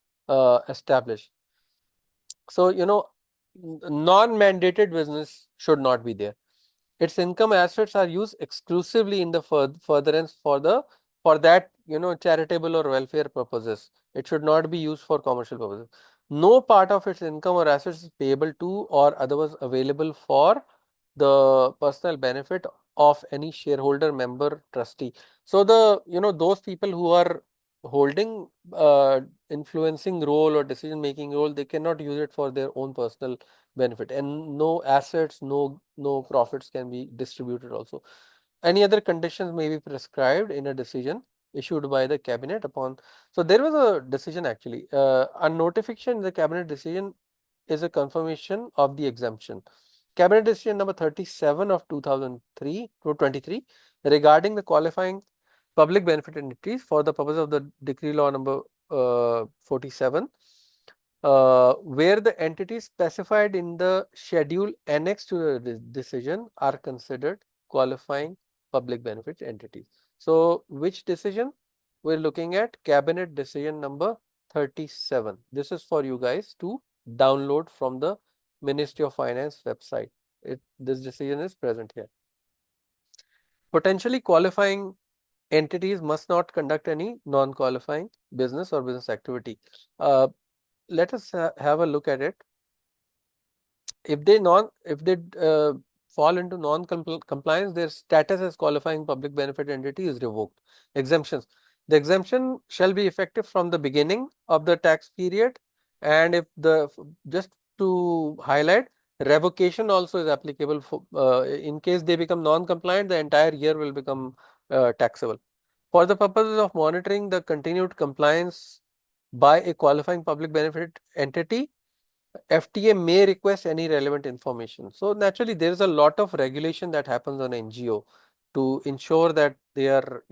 established. So, non-mandated business should not be there. Its income assets are used exclusively in the furtherance for that charitable or welfare purposes. It should not be used for commercial purposes. No part of its income or assets is payable to or otherwise available for the personal benefit of any shareholder, member, trustee. So the those people who are holding influencing role or decision making role, they cannot use it for their own personal benefit, and no assets, no profits can be distributed also. Any other conditions may be prescribed in a decision issued by the cabinet upon. So there was a decision actually, a notification in the cabinet decision is a confirmation of the exemption. Cabinet decision number 37 of 2003 to 23 regarding the qualifying public benefit entities for the purpose of the decree law number 47, where the entities specified in the schedule annexed to the decision are considered qualifying public benefit entities. So which decision? We're looking at cabinet decision number 37. This is for you guys to download from the Ministry of Finance website. This decision is present here. Potentially qualifying entities must not conduct any non-qualifying business or business activity. Let us have a look at it. If they fall into non-compliance, their status as qualifying public benefit entity is revoked. Exemptions. The exemption shall be effective from the beginning of the tax period, and if just to highlight, revocation also is applicable for in case they become non-compliant, the entire year will become taxable. For the purposes of monitoring the continued compliance by a qualifying public benefit entity, FTA may request any relevant information. So naturally, there is a lot of regulation that happens on NGO to ensure that they are,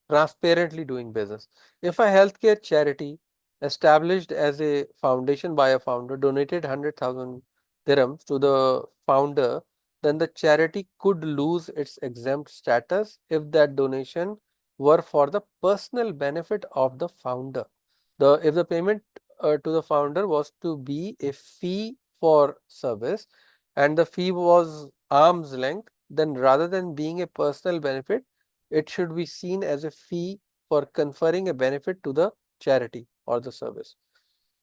transparently doing business. If a healthcare charity established as a foundation by a founder donated 100,000 dirhams to the founder, then the charity could lose its exempt status if that donation were for the personal benefit of the founder. If the payment to the founder was to be a fee for service and the fee was arm's length, then rather than being a personal benefit, it should be seen as a fee for conferring a benefit to the charity or the service.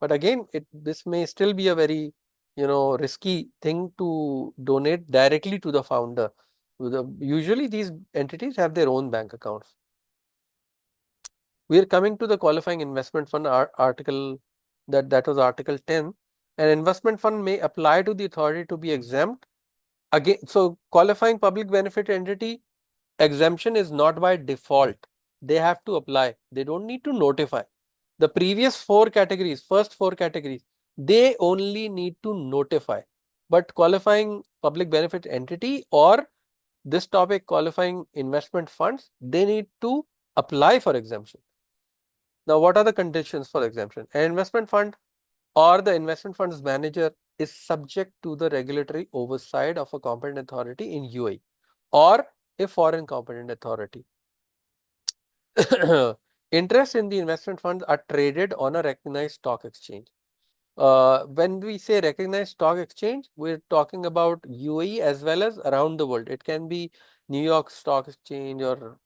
But again, this may still be a very risky thing to donate directly to the founder. Usually these entities have their own bank accounts. We are coming to the qualifying investment fund article, that was article 10. An investment fund may apply to the authority to be exempt. Again, so qualifying public benefit entity exemption is not by default. They have to apply. They don't need to notify. The previous 4 categories, first 4 categories, they only need to notify. But qualifying public benefit entity or this topic, qualifying investment funds, they need to apply for exemption. Now, what are the conditions for exemption? An investment fund or the investment fund's manager is subject to the regulatory oversight of a competent authority in UAE or a foreign competent authority. Interest in the investment funds are traded on a recognized stock exchange. When we say recognized stock exchange, we're talking about UAE as well as around the world. It can be New York Stock Exchange or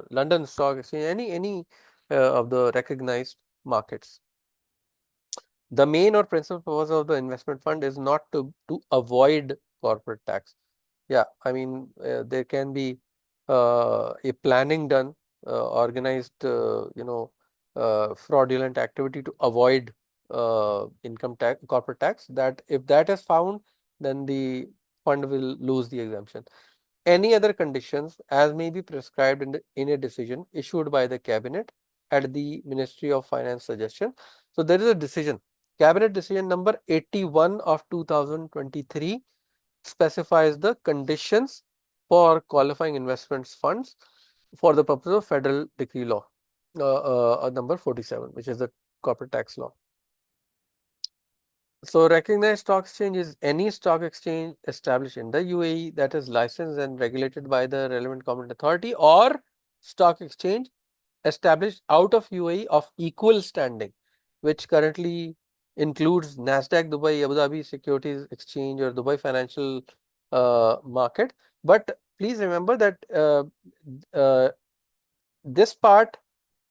London Stock Exchange, any of the recognized markets. The main or principal purpose of the investment fund is not to avoid corporate tax. Yeah, I mean there can be a planning done, organized, fraudulent activity to avoid income tax, corporate tax. That if that is found, then the fund will lose the exemption. Any other conditions as may be prescribed in a decision issued by the cabinet at the Ministry of Finance suggestion. So there is a decision, cabinet decision number 81 of 2023 specifies the conditions for qualifying investments funds for the purpose of federal decree law number 47, which is the corporate tax law. So recognized stock exchange is any stock exchange established in the UAE that is licensed and regulated by the relevant competent authority, or stock exchange established out of UAE of equal standing, which currently includes Nasdaq Dubai, Abu Dhabi Securities Exchange, or Dubai Financial Market. But please remember that this part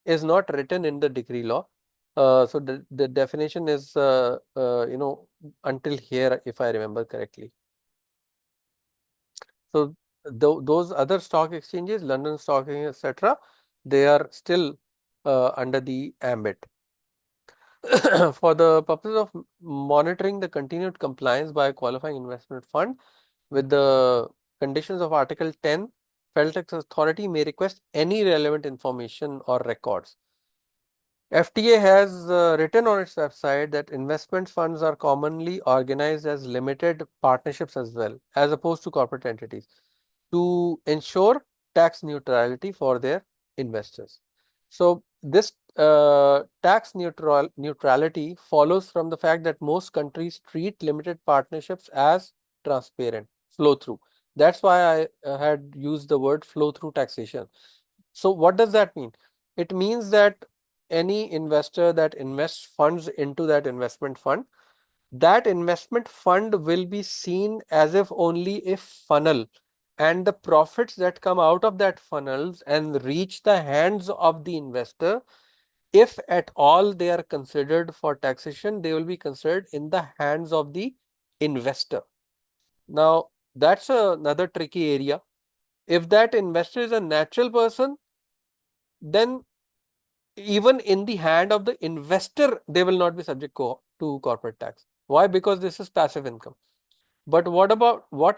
is not written in the decree law. So the definition is until here, if I remember correctly. So those other stock exchanges, London Stock Exchange, etc., they are still under the ambit. For the purpose of monitoring the continued compliance by a qualifying investment fund with the conditions of Article 10, Federal Tax Authority may request any relevant information or records. FTA has written on its website that investment funds are commonly organized as limited partnerships as well, as opposed to corporate entities, to ensure tax neutrality for their investors. So this tax neutrality follows from the fact that most countries treat limited partnerships as transparent, flow through. That's why I had used the word flow through taxation. So what does that mean? It means that any investor that invests funds into that investment fund will be seen as if only a funnel, and the profits that come out of that funnels and reach the hands of the investor, if at all they are considered for taxation, they will be considered in the hands of the investor. Now, that's another tricky area. If that investor is a natural person, then even in the hand of the investor, they will not be subject to corporate tax. Why? Because this is passive income. But what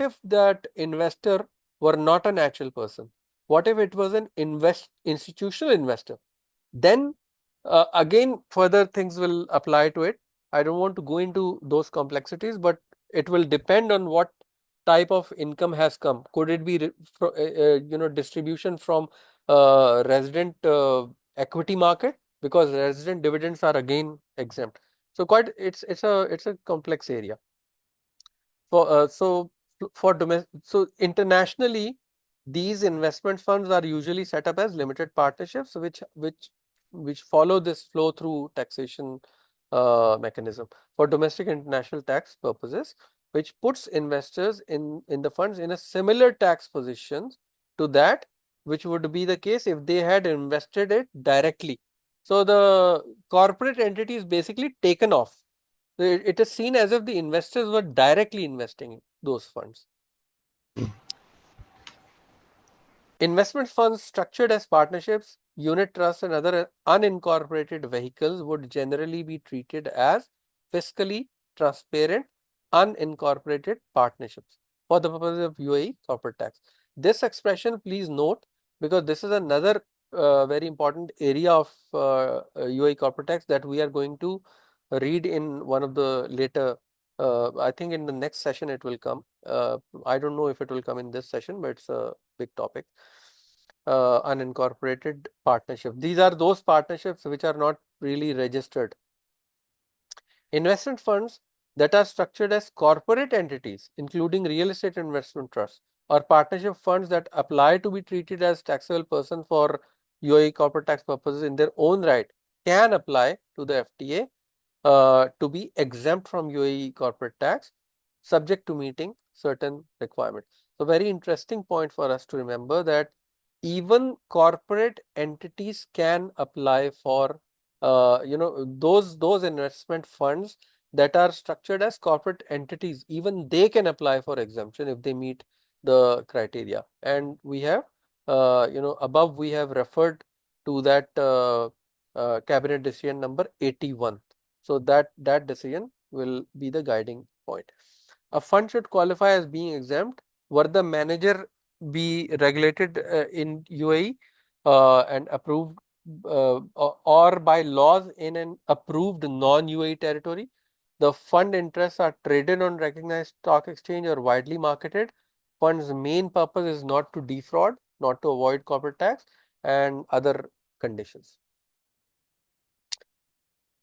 if that investor were not a natural person? What if it was an institutional investor? Then again, further things will apply to it. I don't want to go into those complexities, but it will depend on what type of income has come. Could it be distribution from resident equity market, because resident dividends are again exempt. So it's a complex area. So internationally, these investment funds are usually set up as limited partnerships, which follow this flow through taxation mechanism for domestic and international tax purposes, which puts investors in the funds in a similar tax positions to that which would be the case if they had invested it directly. So the corporate entity is basically taken off. It is seen as if the investors were directly investing in those funds. Investment funds structured as partnerships, unit trusts, and other unincorporated vehicles would generally be treated as fiscally transparent, unincorporated partnerships for the purpose of UAE corporate tax. This expression, please note, because this is another very important area of UAE corporate tax that we are going to read in one of the later, I think in the next session it will come, I don't know if it will come in this session, but it's a big topic. Unincorporated partnership. These are those partnerships which are not really registered. Investment funds that are structured as corporate entities, including real estate investment trusts, or partnership funds that apply to be treated as taxable person for UAE corporate tax purposes in their own right, can apply to the FTA to be exempt from UAE corporate tax, subject to meeting certain requirements. So, very interesting point for us to remember that even corporate entities can apply for those investment funds that are structured as corporate entities. Even they can apply for exemption if they meet the criteria. And we have above we have referred to that cabinet decision number 81. So that decision will be the guiding point. A fund should qualify as being exempt were the manager be regulated in UAE and approved or by laws in an approved non-UAE territory. The fund interests are traded on recognized stock exchange or widely marketed. Fund's main purpose is not to defraud, not to avoid corporate tax and other conditions.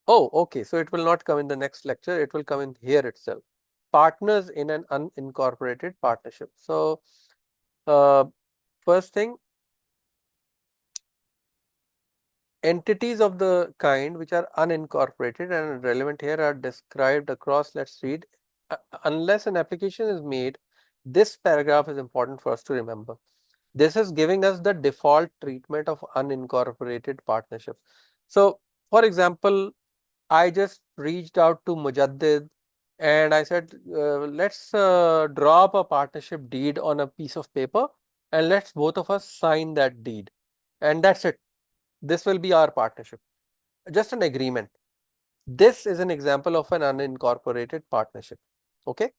Oh, okay. So it will not come in the next lecture. It will come in here itself. Partners in an unincorporated partnership. So, first thing, entities of the kind which are unincorporated and relevant here are described across. Let's read. Unless an application is made, this paragraph is important for us to remember. This is giving us the default treatment of unincorporated partnerships. So, for example, I just reached out to Mujaddid and I said, let's draw up a partnership deed on a piece of paper and let's both of us sign that deed. And that's it. This will be our partnership. Just an agreement. This is an example of an unincorporated partnership. Okay.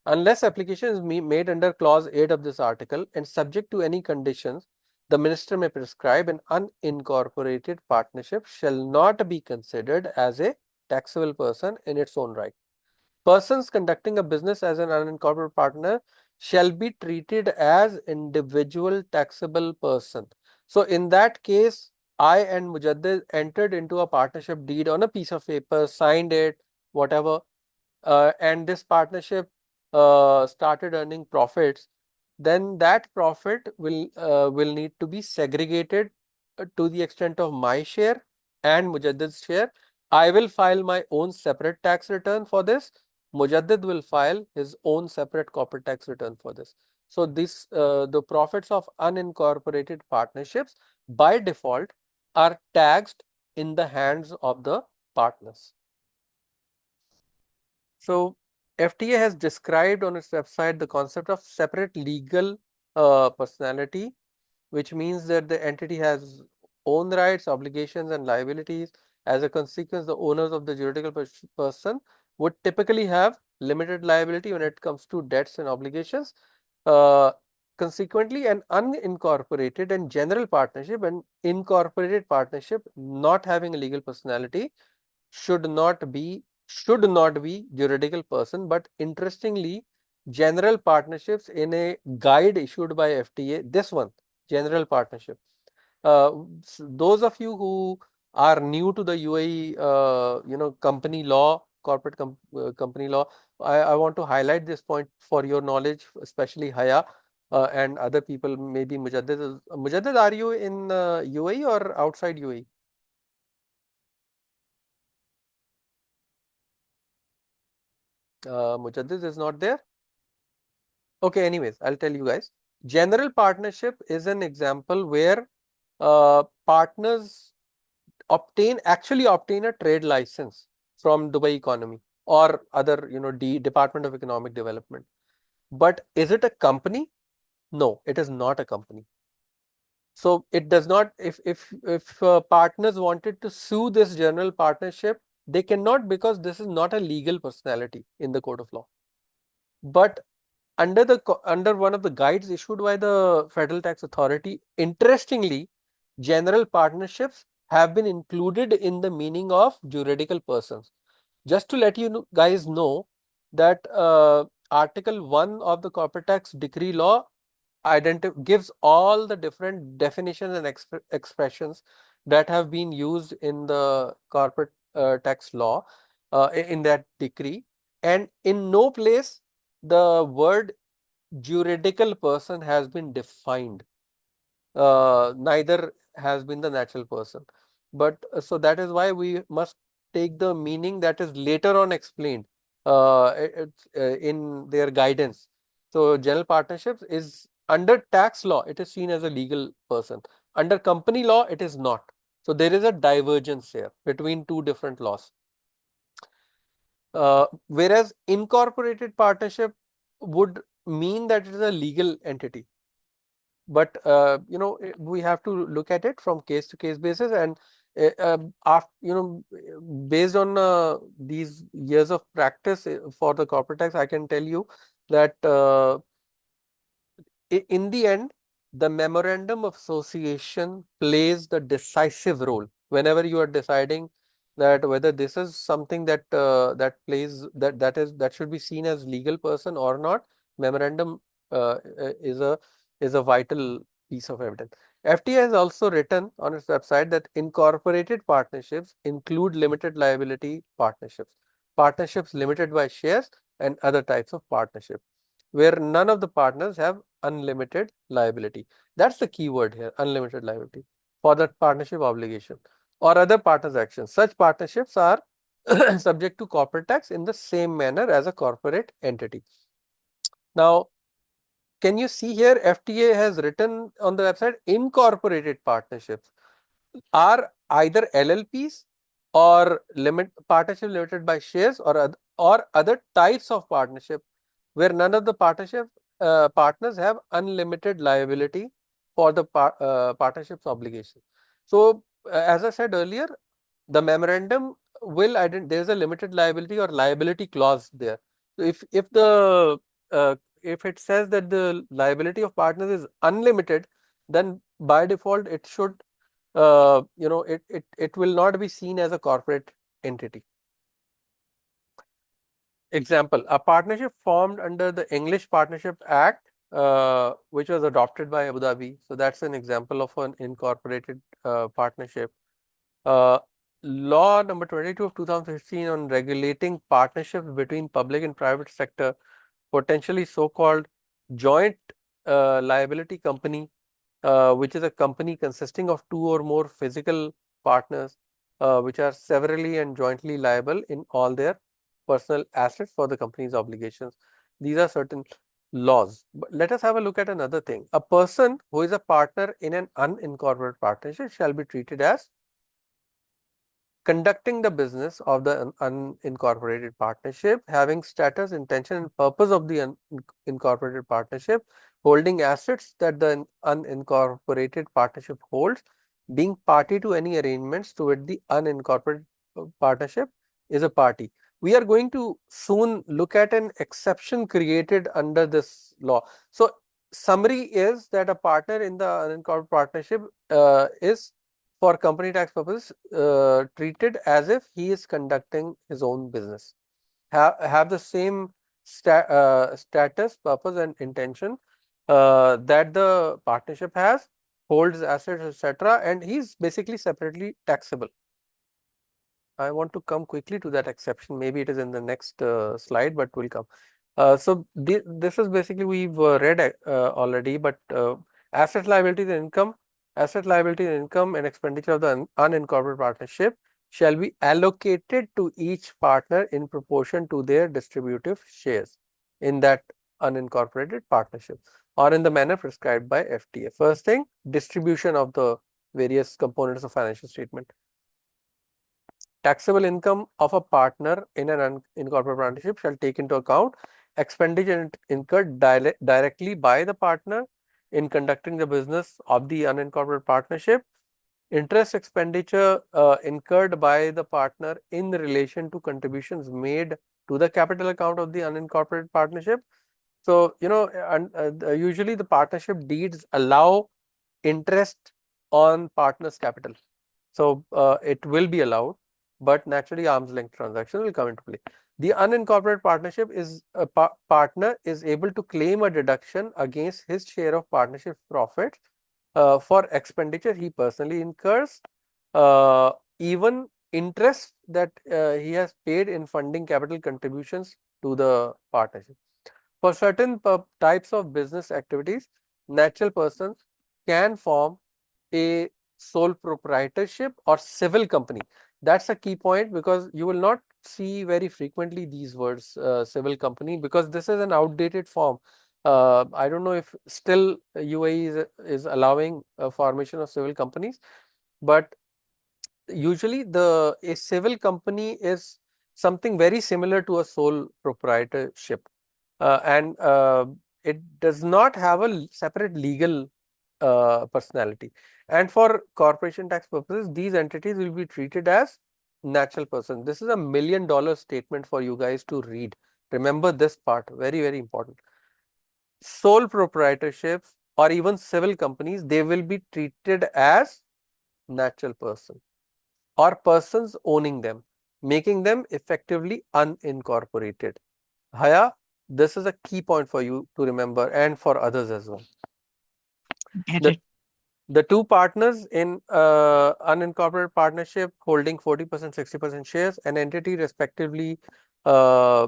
Unless application is made under clause 8 of this article and subject to any conditions, the minister may prescribe an unincorporated partnership shall not be considered as a taxable person in its own right. Persons conducting a business as an unincorporated partner shall be treated as individual taxable person. So in that case, I and Mujaddid entered into a partnership deed on a piece of paper, signed it, whatever, and this partnership started earning profits, then that profit will need to be segregated to the extent of my share and Mujaddid's share. I will file my own separate tax return for this. Mujaddid will file his own separate corporate tax return for this. So this the profits of unincorporated partnerships by default are taxed in the hands of the partners. So FTA has described on its website the concept of separate legal personality, which means that the entity has own rights, obligations, and liabilities. As a consequence, the owners of the juridical person would typically have limited liability when it comes to debts and obligations. Consequently, an unincorporated and general partnership and incorporated partnership not having a legal personality should not be juridical person, but interestingly, general partnerships in a guide issued by FTA, this one, general partnership. Those of you who are new to the UAE, company law, corporate company law, I want to highlight this point for your knowledge, especially Haya and other people, maybe Mujaddid. Mujaddid, are you in UAE or outside UAE? Mujaddid is not there. Okay, anyways, I'll tell you guys. General partnership is an example where partners actually obtain a trade license from Dubai Economy or other, Department of Economic Development. But is it a company? No, it is not a company. So it does not. If partners wanted to sue this general partnership, they cannot, because this is not a legal personality in the code of law. But under one of the guides issued by the Federal Tax Authority, interestingly, general partnerships have been included in the meaning of juridical persons. Just to let you guys know that Article 1 of the Corporate Tax Decree Law gives all the different definitions and expressions that have been used in the corporate tax law in that decree, and in no place the word juridical person has been defined. Neither has been the natural person. But so that is why we must take the meaning that is later on explained in their guidance. So general partnerships is under tax law, it is seen as a legal person. Under company law, it is not. So there is a divergence here between two different laws. Whereas incorporated partnership would mean that it is a legal entity. But we have to look at it from case to case basis, and after based on these years of practice for the corporate tax, I can tell you that in the end, the memorandum of association plays the decisive role whenever you are deciding that whether this is something that that should be seen as legal person or not. Memorandum is a vital piece of evidence. FTA has also written on its website that incorporated partnerships include limited liability partnerships, partnerships limited by shares, and other types of partnerships where none of the partners have unlimited liability. That's the key word here, unlimited liability for that partnership obligation or other partners' actions. Such partnerships are subject to corporate tax in the same manner as a corporate entity. Now, can you see here FTA has written on the website incorporated partnerships are either LLPs or partnership limited by shares or other types of partnership where none of the partnership partners have unlimited liability for the partnership's obligation. So, as I said earlier, the memorandum will there is a limited liability or liability clause there. So, if it says that the liability of partners is unlimited, then by default it should it will not be seen as a corporate entity. Example, a partnership formed under the English Partnership Act, which was adopted by Abu Dhabi. So that's an example of an incorporated partnership. Law number 22 of 2016 on regulating partnerships between public and private sector, potentially so-called joint liability company, which is a company consisting of two or more physical partners, which are severally and jointly liable in all their personal assets for the company's obligations. These are certain laws. But let us have a look at another thing. A person who is a partner in an unincorporated partnership shall be treated as conducting the business of the unincorporated partnership, having status, intention, and purpose of the unincorporated partnership, holding assets that the unincorporated partnership holds, being party to any arrangements to which the unincorporated partnership is a party. We are going to soon look at an exception created under this law. So, summary is that a partner in the unincorporated partnership is for company tax purposes treated as if he is conducting his own business, have the same status, purpose, and intention that the partnership has, holds assets, etc., and he's basically separately taxable. I want to come quickly to that exception. Maybe it is in the next slide, but we'll come. So this is basically we've read already, but asset liabilities and income, and expenditure of the unincorporated partnership shall be allocated to each partner in proportion to their distributive shares in that unincorporated partnership or in the manner prescribed by FTA. First thing, distribution of the various components of financial statement. Taxable income of a partner in an unincorporated partnership shall take into account expenditure incurred directly by the partner in conducting the business of the unincorporated partnership, interest expenditure incurred by the partner in relation to contributions made to the capital account of the unincorporated partnership. So, usually the partnership deeds allow interest on partner's capital. So, it will be allowed, but naturally arm's length transaction will come into play. The unincorporated partnership is a partner is able to claim a deduction against his share of partnership profits for expenditure he personally incurs, even interest that he has paid in funding capital contributions to the partnership. For certain types of business activities, natural persons can form a sole proprietorship or civil company. That's a key point, because you will not see very frequently these words, civil company, because this is an outdated form. I don't know if still UAE is allowing a formation of civil companies, but usually a civil company is something very similar to a sole proprietorship, and it does not have a separate legal personality. And for corporation tax purposes, these entities will be treated as natural person. This is a $1 million statement for you guys to read. Remember this part, very, very important. Sole proprietorships or even civil companies, they will be treated as natural person or persons owning them, making them effectively unincorporated. Haya, this is a key point for you to remember and for others as well. Get The it. The two partners in unincorporated partnership holding 40%, 60% shares, an entity respectively uh,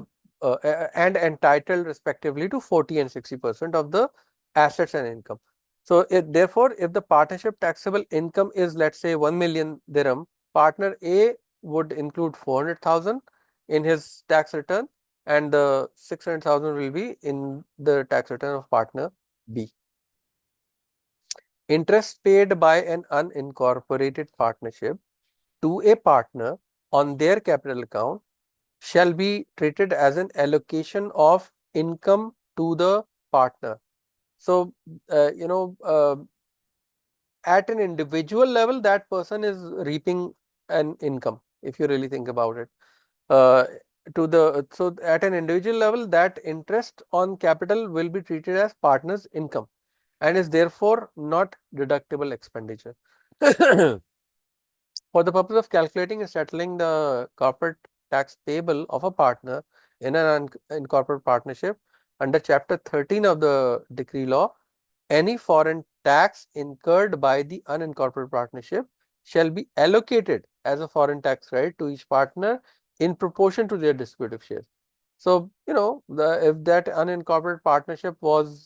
and entitled respectively to 40 and 60% of the assets and income. So therefore, if the partnership taxable income is, let's say, 1 million dirham, partner A would include 400,000 in his tax return, and the 600,000 will be in the tax return of partner B. Interest paid by an unincorporated partnership to a partner on their capital account shall be treated as an allocation of income to the partner. So, at an individual level, that person is reaping an income, if you really think about it. So at an individual level, that interest on capital will be treated as partner's income and is therefore not deductible expenditure. For the purpose of calculating and settling the corporate tax payable of a partner in an unincorporated partnership under Chapter 13 of the decree law, any foreign tax incurred by the unincorporated partnership shall be allocated as a foreign tax credit to each partner in proportion to their distributive shares. So, if that unincorporated partnership was,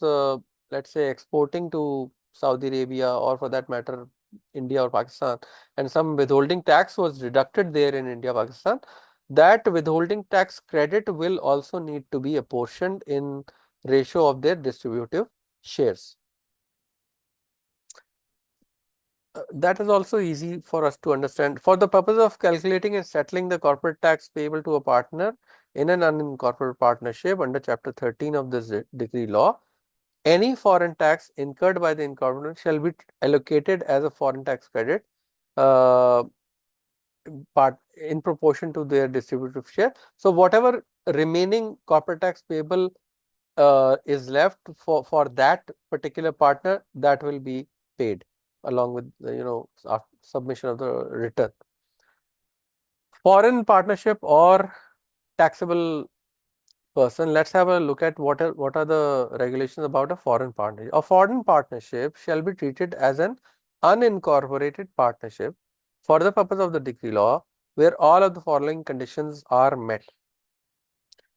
let's say, exporting to Saudi Arabia, or for that matter, India or Pakistan, and some withholding tax was deducted there in India, Pakistan, that withholding tax credit will also need to be apportioned in ratio of their distributive shares. That is also easy for us to understand. For the purpose of calculating and settling the corporate tax payable to a partner in an unincorporated partnership under Chapter 13 of this decree law, any foreign tax incurred by the incorporated shall be allocated as a foreign tax credit part in proportion to their distributive share. So whatever remaining corporate tax payable is left for that particular partner, that will be paid along with submission of the return. Foreign partnership or taxable person. Let's have a look at what are the regulations about a foreign partnership. A foreign partnership shall be treated as an unincorporated partnership for the purpose of the decree law, where all of the following conditions are met.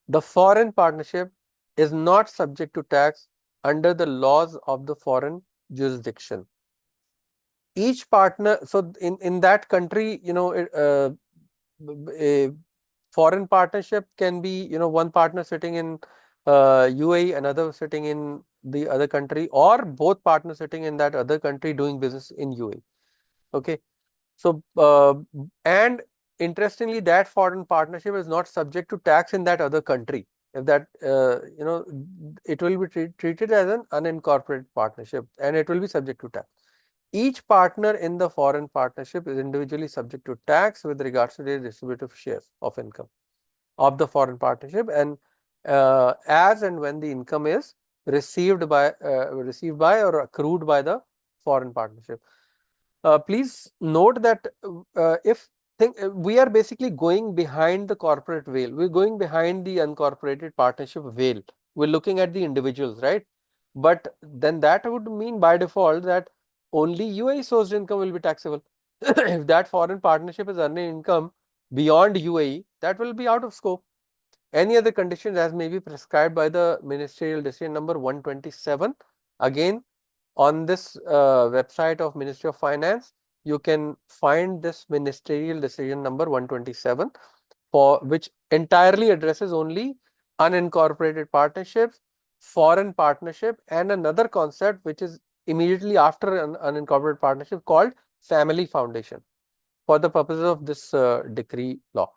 The foreign partnership is not subject to tax under the laws of the foreign jurisdiction. Each partner, so in that country, a foreign partnership can be, one partner sitting in UAE, another sitting in the other country, or both partners sitting in that other country doing business in UAE. Okay. So, and interestingly, that foreign partnership is not subject to tax in that other country. If that, it will be treated as an unincorporated partnership, and it will be subject to tax. Each partner in the foreign partnership is individually subject to tax with regards to their distributive shares of income of the foreign partnership, and as and when the income is received by or accrued by the foreign partnership. Please note that if we are basically going behind the corporate veil. We're going behind the uncorporated partnership veil. We're looking at the individuals, right? But then that would mean by default that only UAE sourced income will be taxable. If that foreign partnership is earning income beyond UAE, that will be out of scope. Any other conditions as may be prescribed by the ministerial decision number 127. Again, on this website of Ministry of Finance, you can find this ministerial decision number 127 for which entirely addresses only unincorporated partnerships, foreign partnership, and another concept which is immediately after an unincorporated partnership called family foundation for the purposes of this decree law.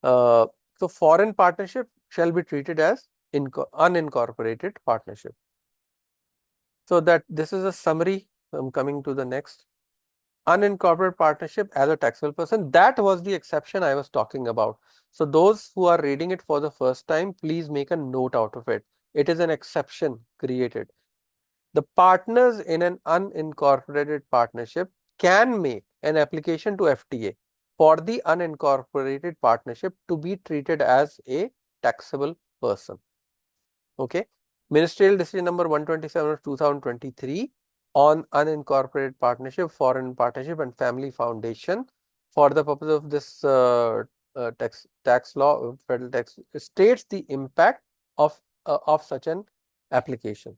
So foreign partnership shall be treated as unincorporated partnership. So that this is a summary. I'm coming to the next. Unincorporated partnership as a taxable person. That was the exception I was talking about. So those who are reading it for the first time, please make a note out of it. It is an exception created. The partners in an unincorporated partnership can make an application to FTA for the unincorporated partnership to be treated as a taxable person. Okay. Ministerial decision number 127 of 2023 on unincorporated partnership, foreign partnership, and family foundation for the purpose of this tax law, federal tax states the impact of such an application.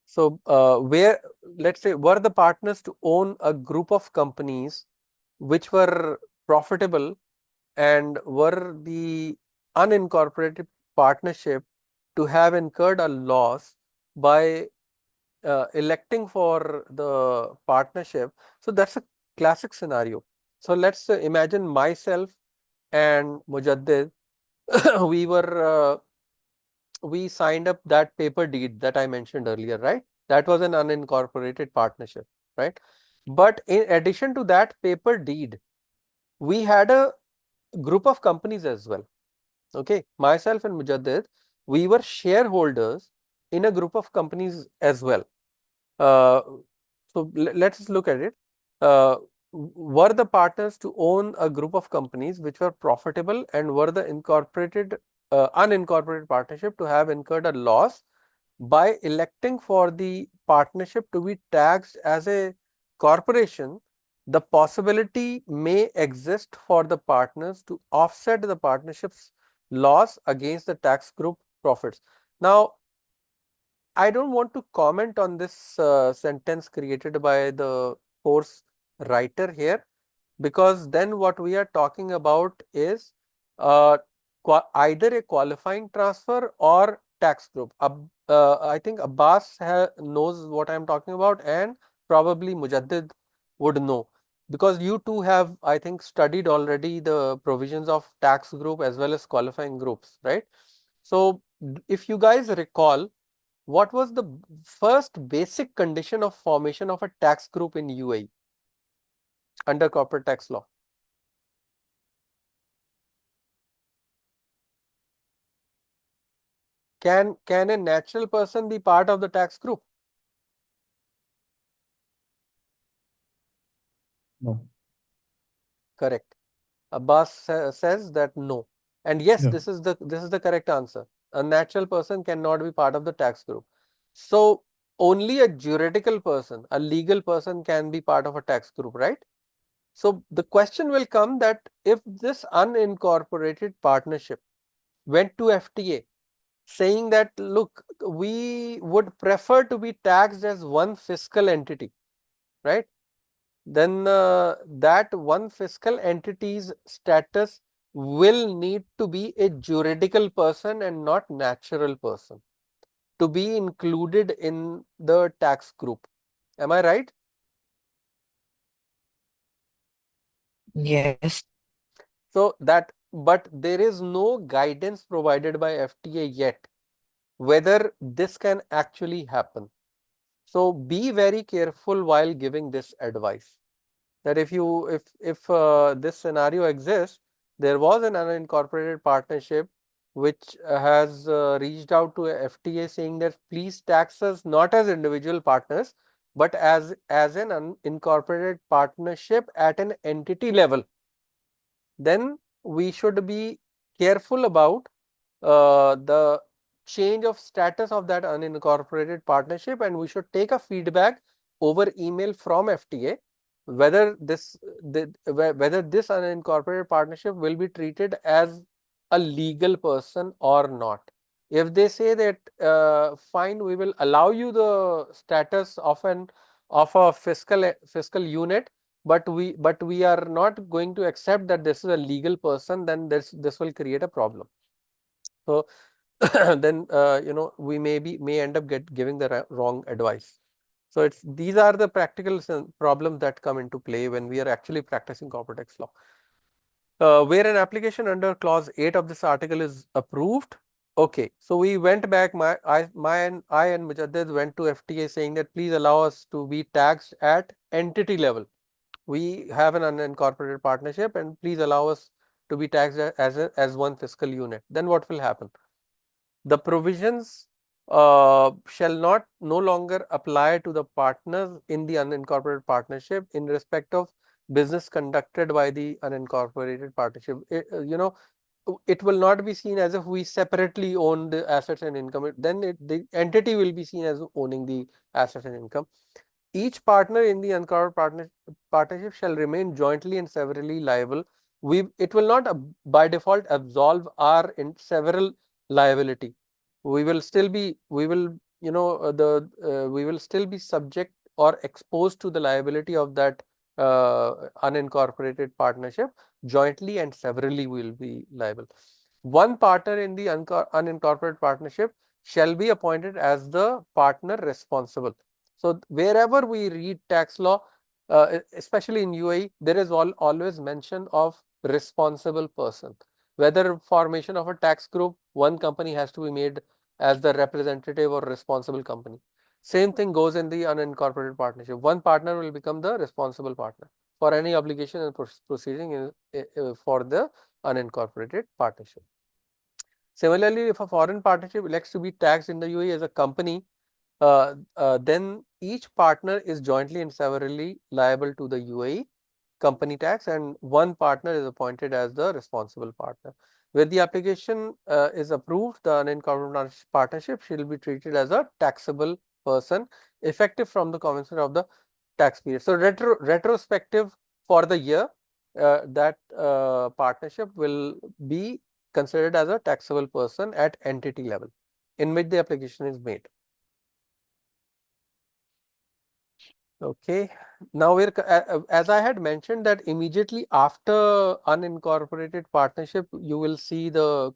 So, where let's say were the partners to own a group of companies which were profitable and were the unincorporated partnership to have incurred a loss by electing for the partnership. So that's a classic scenario. So let's imagine myself and Mujaddid, we signed up that paper deed that I mentioned earlier, right? That was an unincorporated partnership, right? But in addition to that paper deed, we had a group of companies as well. Okay, myself and Mujaddid, we were shareholders in a group of companies as well. Uh, so let's look at it. Were the partners to own a group of companies which were profitable and were the unincorporated partnership to have incurred a loss by electing for the partnership to be taxed as a corporation? The possibility may exist for the partners to offset the partnership's loss against the tax group profits. Now, I don't want to comment on this sentence created by the course writer here, because then what we are talking about is uh, either a qualifying transfer or tax group. I think Abbas knows what I'm talking about, and probably Mujaddid would know, because you two have, I think, studied already the provisions of tax group as well as qualifying groups, right? So if you guys recall, what was the first basic condition of formation of a tax group in UAE under corporate tax law? Can a natural person be part of the tax group? No. Correct. Abbas says that no. And yes, Yeah. this is the correct answer. A natural person cannot be part of the tax group. So only a juridical person, a legal person can be part of a tax group, right? So the question will come that if this unincorporated partnership went to FTA saying that, look, we would prefer to be taxed as one fiscal entity, right? Then that one fiscal entity's status will need to be a juridical person and not natural person to be included in the tax group. Am I right? Yes. So that, but there is no guidance provided by FTA yet whether this can actually happen. So be very careful while giving this advice, that if this scenario exists, there was an unincorporated partnership which has reached out to a FTA saying that please tax us not as individual partners, but as an unincorporated partnership at an entity level, then we should be careful about the change of status of that unincorporated partnership, and we should take a feedback over email from FTA whether this unincorporated partnership will be treated as a legal person or not. If they say that fine, we will allow you the status of a fiscal unit, but we are not going to accept that this is a legal person, then this will create a problem. So then we may end up giving the wrong advice. So these are the practical problems that come into play when we are actually practicing corporate tax law. Where an application under clause 8 of this article is approved. Okay, so we went back. I and Mujaddid went to FTA saying that please allow us to be taxed at entity level. We have an unincorporated partnership, and please allow us to be taxed as one fiscal unit. Then what will happen? The provisions shall no longer apply to the partners in the unincorporated partnership in respect of business conducted by the unincorporated partnership. It will not be seen as if we separately own the assets and income. Then the entity will be seen as owning the assets and income. Each partner in the unincorporated partnership shall remain jointly and severally liable. It will not by default absolve our several liability. We will still be we will still be subject or exposed to the liability of that unincorporated partnership. Jointly and severally we will be liable. One partner in the unincorporated partnership shall be appointed as the partner responsible. So wherever we read tax law, especially in UAE, there is always mention of responsible person. Whether formation of a tax group, one company has to be made as the representative or responsible company. Same thing goes in the unincorporated partnership. One partner will become the responsible partner for any obligation and proceeding for the unincorporated partnership. Similarly, if a foreign partnership elects to be taxed in the UAE as a company, then each partner is jointly and severally liable to the UAE company tax, and one partner is appointed as the responsible partner. Where the application is approved, the unincorporated partnership shall be treated as a taxable person effective from the commencement of the tax period. So retrospective for the year, that partnership will be considered as a taxable person at entity level in which the application is made. Okay, now as I had mentioned that immediately after unincorporated partnership, you will see the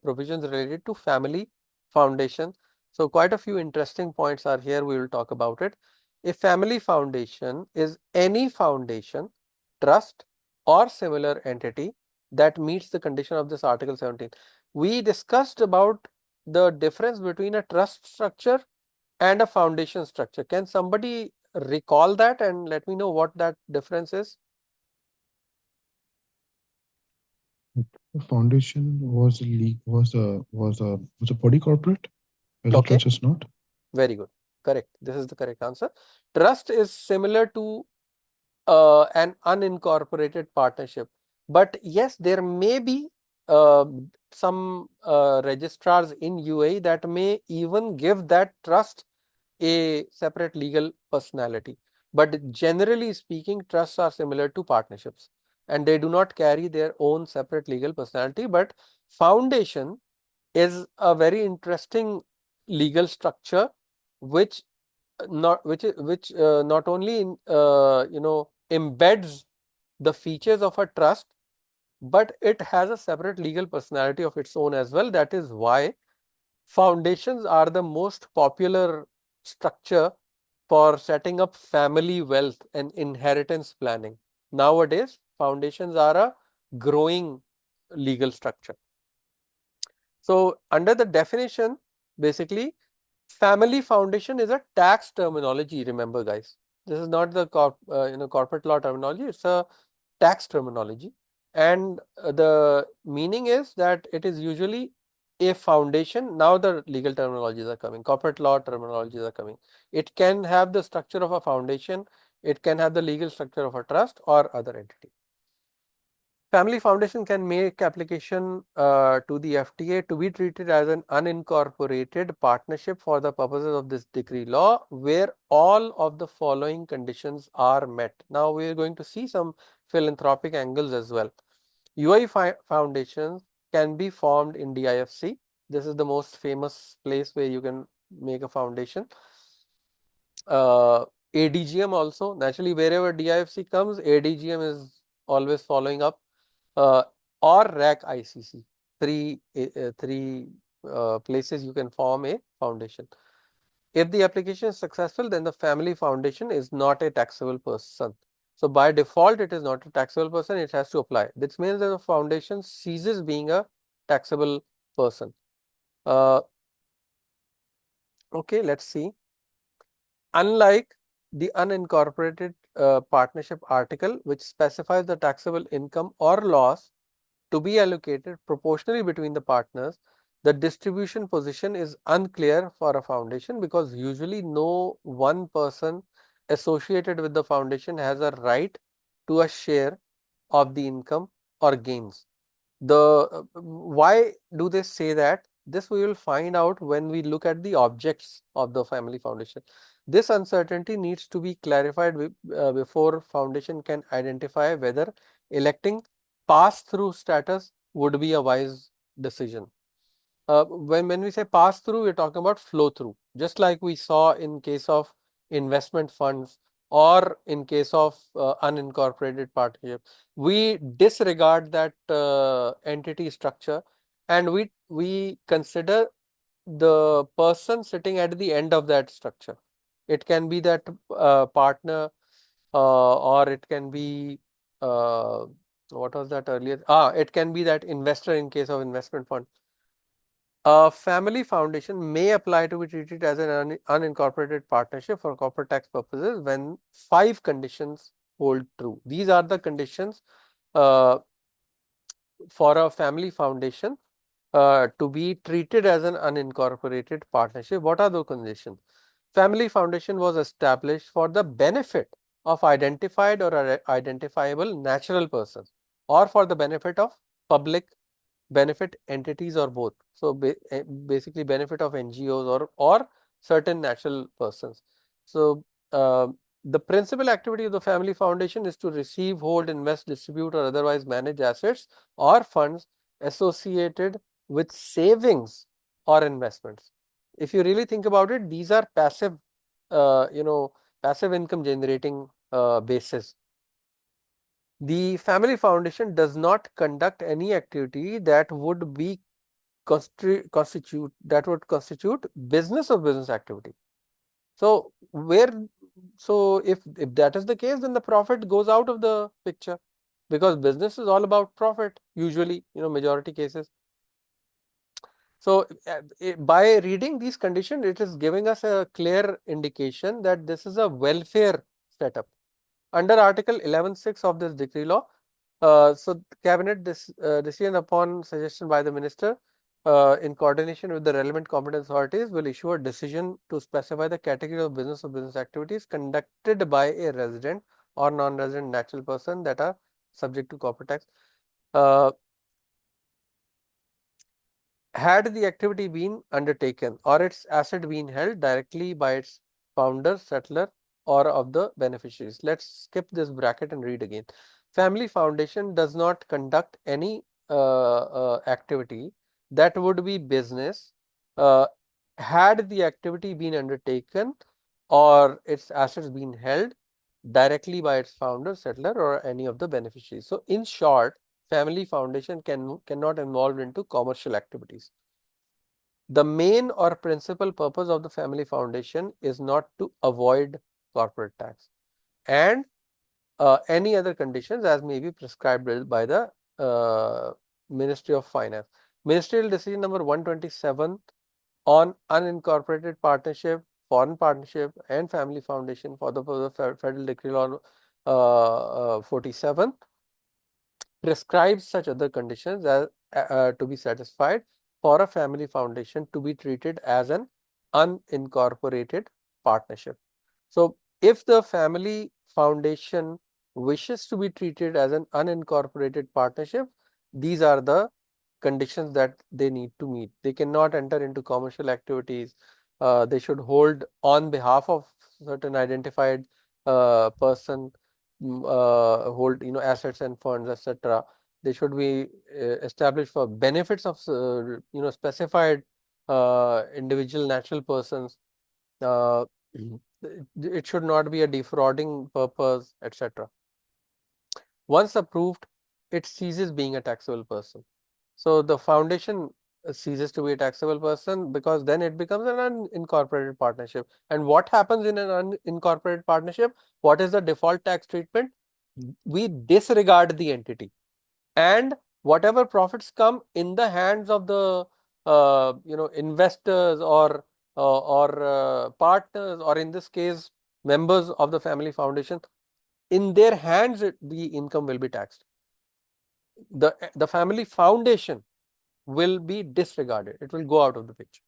provisions related to family foundation. So quite a few interesting points are here. We will talk about it. A family foundation is any foundation, trust, or similar entity that meets the condition of this Article 17. We discussed about the difference between a trust structure and a foundation structure. Can somebody recall that and let me know what that difference is? The foundation was a league was a body corporate, as a Okay, trust is not. very good. Correct. This is the correct answer. Trust is similar to an unincorporated partnership, but yes, there may be some registrars in UAE that may even give that trust a separate legal personality. But generally speaking, trusts are similar to partnerships and they do not carry their own separate legal personality. But foundation is a very interesting legal structure which not only embeds the features of a trust, but it has a separate legal personality of its own as well. That is why foundations are the most popular structure for setting up family wealth and inheritance planning. Nowadays, foundations are a growing legal structure. So under the definition, basically, family foundation is a tax terminology. Remember, guys, this is not the corporate law terminology. It's a tax terminology, and the meaning is that it is usually a foundation, now the legal terminologies are coming, corporate law terminologies are coming. It can have the structure of a foundation, it can have the legal structure of a trust or other entity. Family foundation can make application to the FTA to be treated as an unincorporated partnership for the purposes of this decree law, where all of the following conditions are met. Now we are going to see some philanthropic angles as well. UAE foundations can be formed in DIFC. This is the most famous place where you can make a foundation. ADGM also, naturally wherever DIFC comes, ADGM is always following up, or RAC ICC, three places you can form a foundation. If the application is successful, then the family foundation is not a taxable person. So by default, it is not a taxable person, it has to apply. This means that the foundation ceases being a taxable person. Okay, let's see. Unlike the unincorporated partnership article, which specifies the taxable income or loss to be allocated proportionally between the partners, the distribution position is unclear for a foundation because usually no one person associated with the foundation has a right to a share of the income or gains. Why do they say that? This we will find out when we look at the objects of the family foundation. This uncertainty needs to be clarified before foundation can identify whether electing pass-through status would be a wise decision. When we say pass-through, we're talking about flow-through, just like we saw in case of investment funds or in case of unincorporated partnership. We disregard that entity structure and we consider the person sitting at the end of that structure. It can be that partner or it can be what was that earlier? It can be that investor in case of investment fund. A family foundation may apply to be treated as an unincorporated partnership for corporate tax purposes when 5 conditions hold true. These are the conditions for a family foundation to be treated as an unincorporated partnership. What are those conditions? Family foundation was established for the benefit of identified or identifiable natural persons or for the benefit of public benefit entities or both. So basically benefit of NGOs or certain natural persons. So the principal activity of the family foundation is to receive, hold, invest, distribute or otherwise manage assets or funds associated with savings or investments. If you really think about it, these are passive, passive income generating basis. The family foundation does not conduct any activity that would be constitute business or business activity. So if that is the case, then the profit goes out of the picture because business is all about profit usually, majority cases. So by reading these conditions, it is giving us a clear indication that this is a welfare setup. Under Article 11(6) of this decree law, so cabinet decision upon suggestion by the minister in coordination with the relevant competent authorities will issue a decision to specify the category of business or business activities conducted by a resident or non-resident natural person that are subject to corporate tax. Had the activity been undertaken or its asset been held directly by its founder, settler, or of the beneficiaries. Let's skip this bracket and read again. Family foundation does not conduct any activity that would be business had the activity been undertaken or its assets been held directly by its founder, settler, or any of the beneficiaries. So in short, family foundation cannot involve into commercial activities. The main or principal purpose of the family foundation is not to avoid corporate tax and any other conditions as may be prescribed by the Ministry of Finance. Ministerial decision number 127 on unincorporated partnership, foreign partnership and family foundation for the Federal Decree Law 47 prescribes such other conditions as to be satisfied for a family foundation to be treated as an unincorporated partnership. So if the family foundation wishes to be treated as an unincorporated partnership, these are the conditions that they need to meet. They cannot enter into commercial activities. They should hold on behalf of certain identified person, hold assets and funds, etc. They should be established for benefits of specified individual natural persons. Uh, it should not be a defrauding purpose, etc. Once approved, it ceases being a taxable person. So the foundation ceases to be a taxable person because then it becomes an unincorporated partnership. And what happens in an unincorporated partnership? What is the default tax treatment? We disregard the entity, and whatever profits come in the hands of the investors or partners, or in this case members of the family foundation, in their hands the income will be taxed. The family foundation will be disregarded. It will go out of the picture.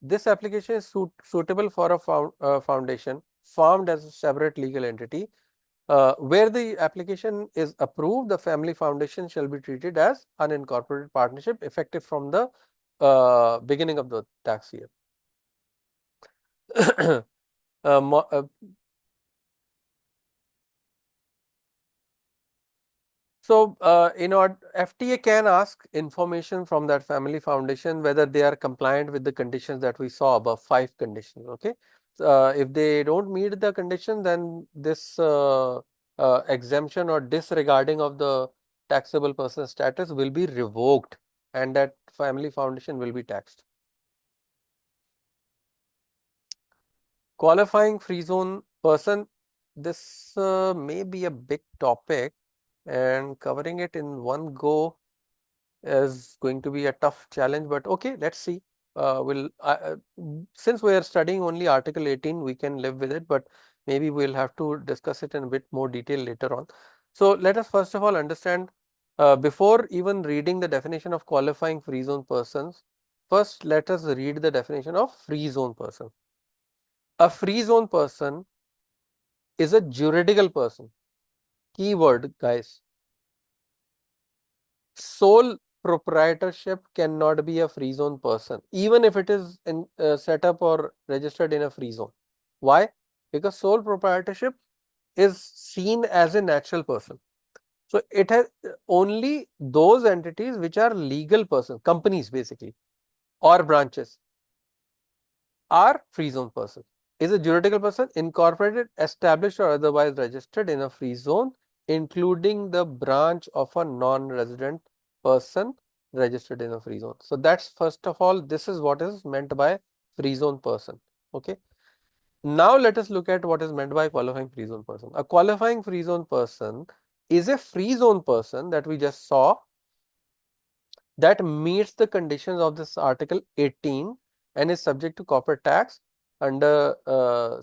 This application is suitable for a foundation formed as a separate legal entity. Where the application is approved, the family foundation shall be treated as unincorporated partnership effective from the beginning of the tax year. So, FTA can ask information from that family foundation whether they are compliant with the conditions that we saw above, 5 conditions. Okay, if they don't meet the condition, then this exemption or disregarding of the taxable person status will be revoked, and that family foundation will be taxed. Qualifying free zone person, this may be a big topic, and covering it in one go is going to be a tough challenge, but okay, let's see. Since we are studying only Article 18, we can live with it, but maybe we'll have to discuss it in a bit more detail later on. So let us first of all understand, before even reading the definition of qualifying free zone persons, first let us read the definition of free zone person. A free zone person is a juridical person. Keyword, guys. Sole proprietorship cannot be a free zone person, even if it is set up or registered in a free zone. Why? Because sole proprietorship is seen as a natural person. So it has only those entities which are legal persons, companies basically, or branches, are free zone person. Is a juridical person incorporated, established, or otherwise registered in a free zone, including the branch of a non-resident person registered in a free zone. So that's first of all, this is what is meant by free zone person. Okay. Now let us look at what is meant by qualifying free zone person. A qualifying free zone person is a free zone person that we just saw that meets the conditions of this Article 18 and is subject to corporate tax under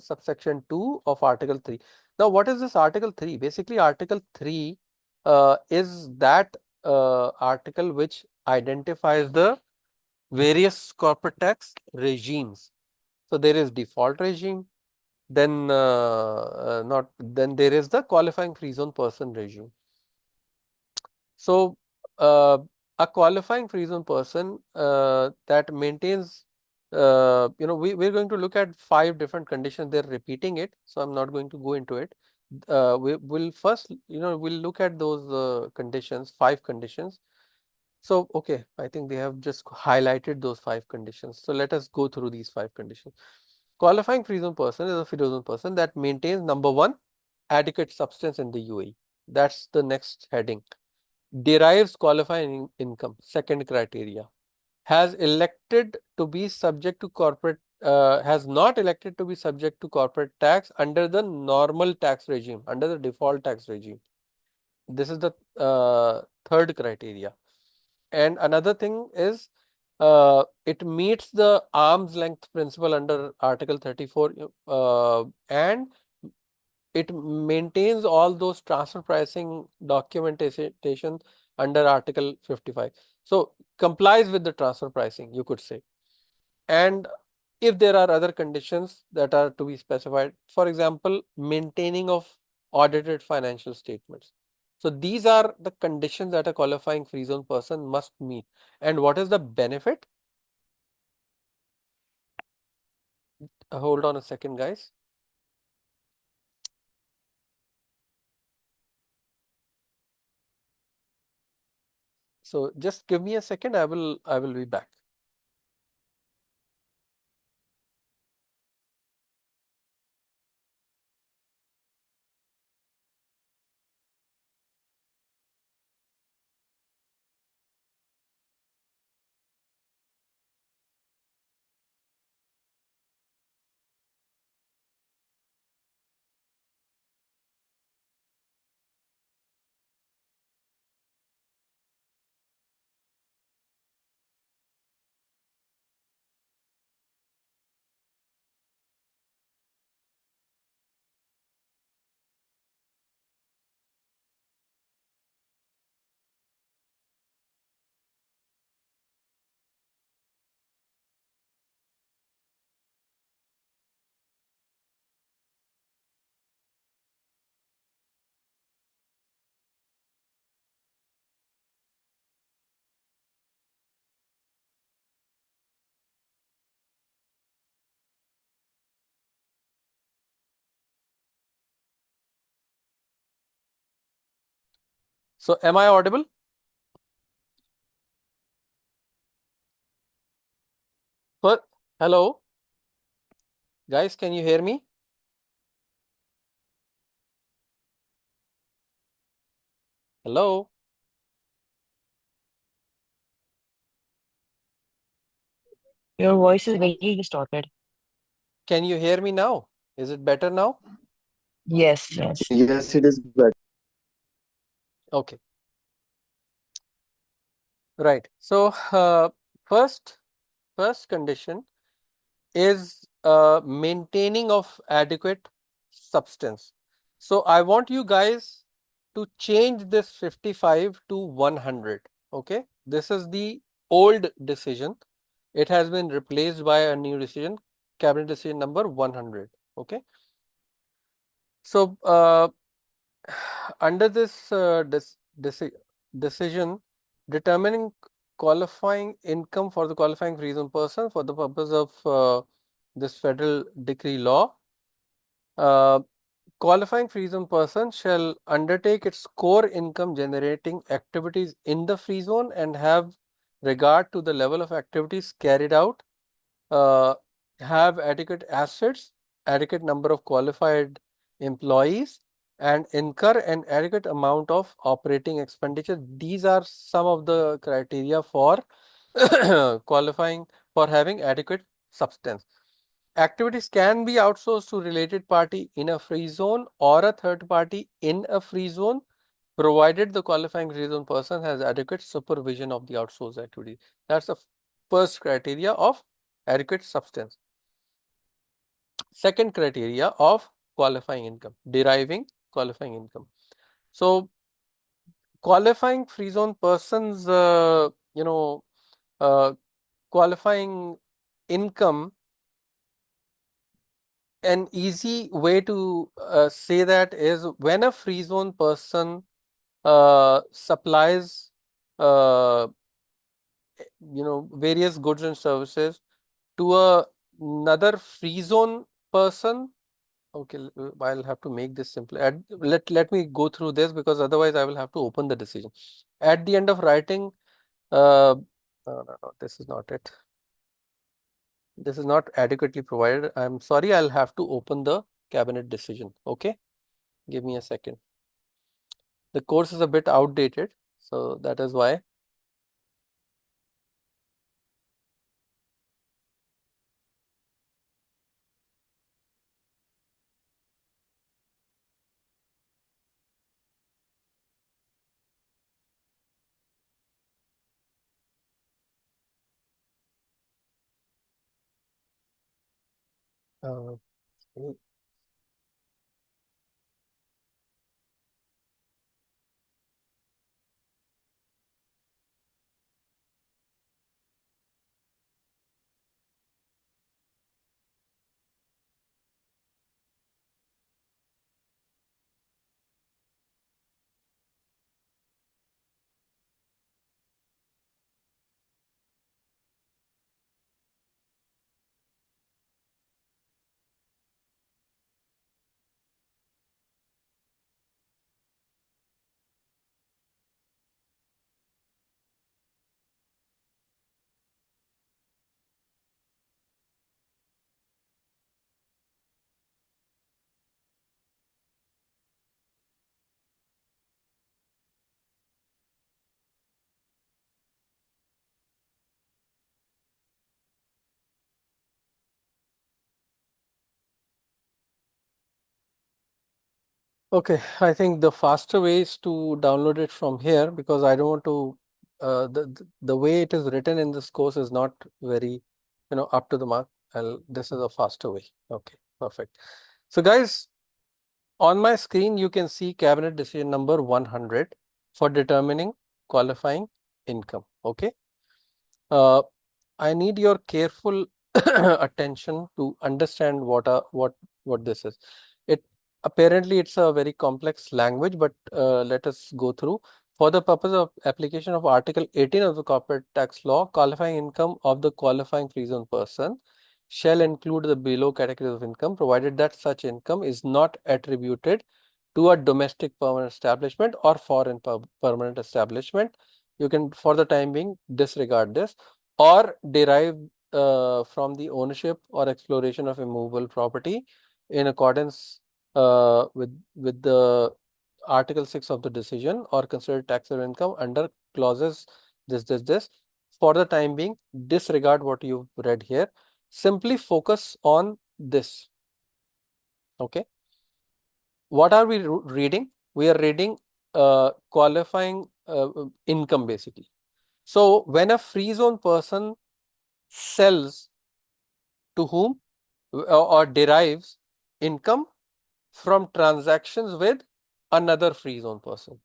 subsection 2 of Article 3. Now, what is this Article 3? Basically, Article 3 is that article which identifies the various corporate tax regimes. So, there is default regime, then then there is the qualifying free zone person regime. So, a qualifying free zone person that maintains, we're going to look at 5 different conditions. They're repeating it, so I'm not going to go into it. We will first, we'll look at those conditions, 5 conditions. So, okay, I think they have just highlighted those 5 conditions. So, let us go through these 5 conditions. Qualifying free zone person is a free zone person that maintains, number 1, adequate substance in the UAE. That's the next heading. Derives qualifying income, second criteria. Has elected to be subject to corporate, has not elected to be subject to corporate tax under the normal tax regime, under the default tax regime. This is the third criteria. And another thing is, it meets the arm's length principle under Article 34, and it maintains all those transfer pricing documentation under Article 55. So complies with the transfer pricing, you could say. And if there are other conditions that are to be specified, for example, maintaining of audited financial statements. So these are the conditions that a qualifying free zone person must meet. And what is the benefit? Hold on a second, guys. So just give me a second. I will be back. So am I audible? But hello, guys, can you hear me? Hello. Your voice is very distorted. Can you hear me now? Is it better now? Yes, yes. Yes, it is better. Okay, right. So first condition is maintaining of adequate substance. So I want you guys to change this 55 to 100. Okay, this is the old decision. It has been replaced by a new decision, cabinet decision number 100. Okay, so under this decision, determining qualifying income for the qualifying free zone person for the purpose of this federal decree law, qualifying free zone person shall undertake its core income generating activities in the free zone and have regard to the level of activities carried out, have adequate assets, adequate number of qualified employees, and incur an adequate amount of operating expenditure. These are some of the criteria for qualifying for having adequate substance. Activities can be outsourced to related party in a free zone or a third party in a free zone, provided the qualifying free zone person has adequate supervision of the outsourced activity. That's the first criteria of adequate substance. Second criteria of qualifying income, deriving qualifying income. So qualifying free zone persons, qualifying income, an easy way to say that is when a free zone person supplies various goods and services to another free zone person. Okay, I'll have to make this simple. Let me go through this because otherwise I will have to open the decision. At the end of writing, no, this is not it. This is not adequately provided. I'm sorry, I'll have to open the cabinet decision. Okay, give me a second. The course is a bit outdated, so that is why. Uh, Okay, I think the faster way is to download it from here, because I don't want to, the way it is written in this course is not very, up to the mark. This is a faster way. Okay, perfect. So guys, on my screen, you can see cabinet decision number 100 for determining qualifying income. Okay. I need your careful attention to understand what this is. It apparently it's a very complex language, but let us go through. For the purpose of application of Article 18 of the Corporate Tax Law, qualifying income of the qualifying free zone person shall include the below categories of income, provided that such income is not attributed to a domestic permanent establishment or foreign permanent establishment. You can, for the time being, disregard this, or derive from the ownership or exploration of immovable property in accordance with the Article 6 of the decision, or considered taxable income under clauses this. For the time being, disregard what you've read here. Simply focus on this. Okay. What are we reading? We are reading qualifying income basically. So when a free zone person sells to whom or derives income from transactions with another free zone person.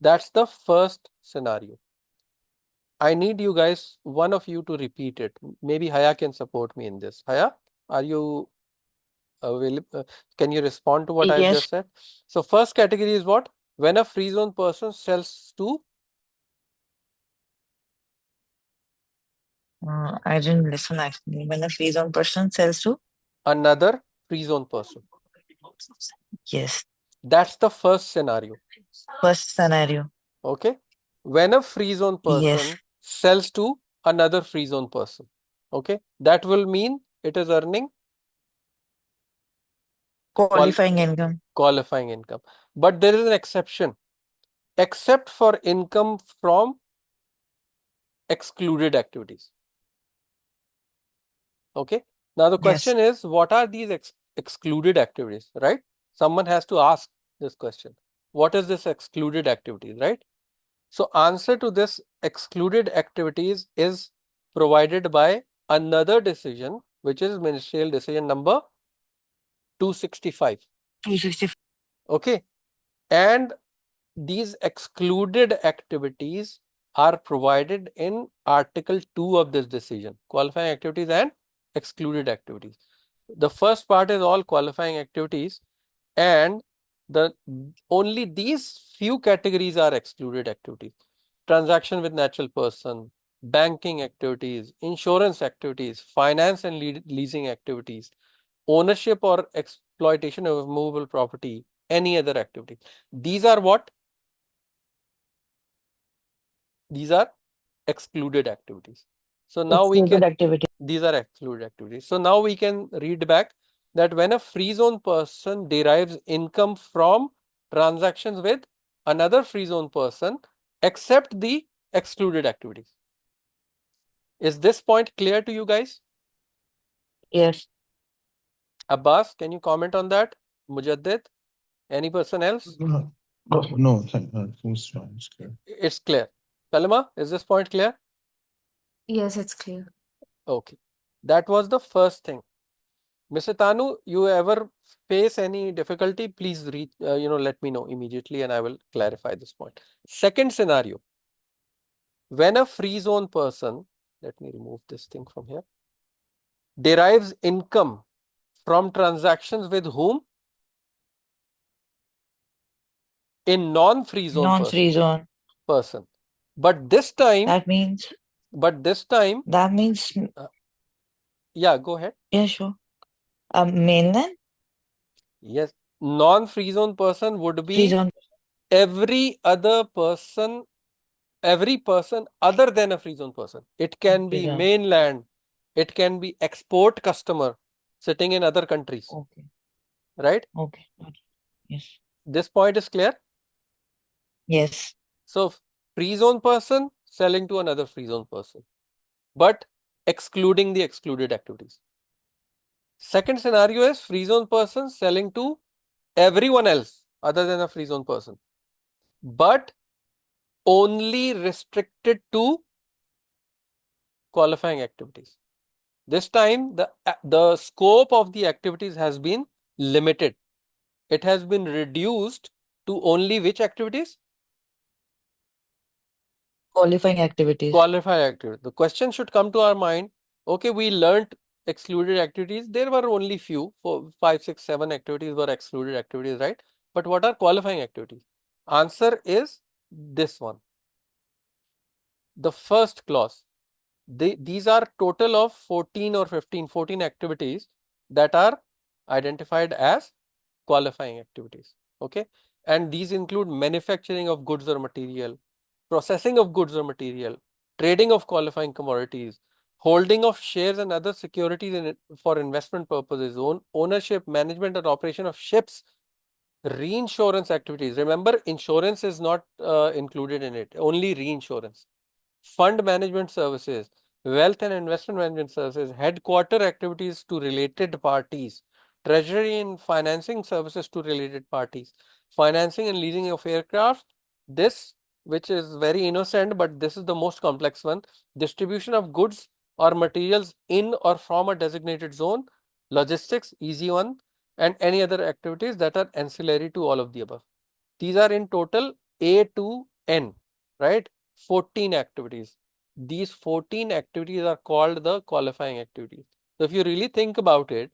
That's the first scenario. I need you guys, one of you, to repeat it. Maybe Haya can support me in this. Haya, are you available? Can you respond to what I've Yes. just said? So first category is what? When a free zone person sells to I didn't listen actually. When a free zone person sells to? another free zone person. Yes. That's the first scenario. First scenario. Okay. When a free zone person Yes. sells to another free zone person, okay, that will mean it is earning Qualifying income. qualifying income. But there is an exception, except for income from excluded activities. Okay. Now the question is, what are these excluded activities, right? Someone has to ask this question. What is this excluded activities, right? So answer to this excluded activities is provided by another decision, which is ministerial decision number 265. 265. Okay. And these excluded activities are provided in Article 2 of this decision, qualifying activities and excluded activities. The first part is all qualifying activities, and only these few categories are excluded activities. Transaction with natural person, banking activities, insurance activities, finance and leasing activities, ownership or exploitation of movable property, any other activity. These are what? These are excluded activities. So now we can, these are excluded activities. So now we can read back that when a free zone person derives income from transactions with another free zone person, except the excluded activities. Is this point clear to you guys? Yes. Abbas, can you comment on that? Mujaddid, any person else? No, no, it's fine. It's clear. It's clear. Kalima, is this point clear? Yes, it's clear. Okay. That was the first thing. Mr. Tanu, you ever face any difficulty, please let me know immediately and I will clarify this point. Second scenario, when a free zone person, let me remove this thing from here, derives income from transactions with whom? In non-free zone Non-free zone. person. But this time, That means, yeah, go ahead. yeah, sure. Mainland? Yes, non-free zone person would Free be zone. every person other than a free zone person. It can be mainland, it can be export customer sitting in other countries. Okay. Right? Okay. Yes. This point is clear? Yes. So free zone person selling to another free zone person, but excluding the excluded activities. Second scenario is free zone person selling to everyone else other than a free zone person, but only restricted to qualifying activities. This time, the scope of the activities has been limited. It has been reduced to only which activities? Qualifying activities. Qualifying activities. The question should come to our mind. Okay, we learnt excluded activities. There were only few, 4, 5, 6, 7 activities were excluded activities, right? But what are qualifying activities? Answer is this one. The first clause. These are total of 14 or 14 activities that are identified as qualifying activities. Okay, and these include manufacturing of goods or material, processing of goods or material, trading of qualifying commodities, holding of shares and other securities for investment purposes, ownership, management and operation of ships, reinsurance activities. Remember, insurance is not included in it, only reinsurance. Fund management services, wealth and investment management services, headquarter activities to related parties, treasury and financing services to related parties, financing and leasing of aircraft. This, which is very innocent, but this is the most complex one. Distribution of goods or materials in or from a designated zone, logistics, easy one, and any other activities that are ancillary to all of the above. These are in total A to N, right? 14 activities. These 14 activities are called the qualifying activities. So if you really think about it,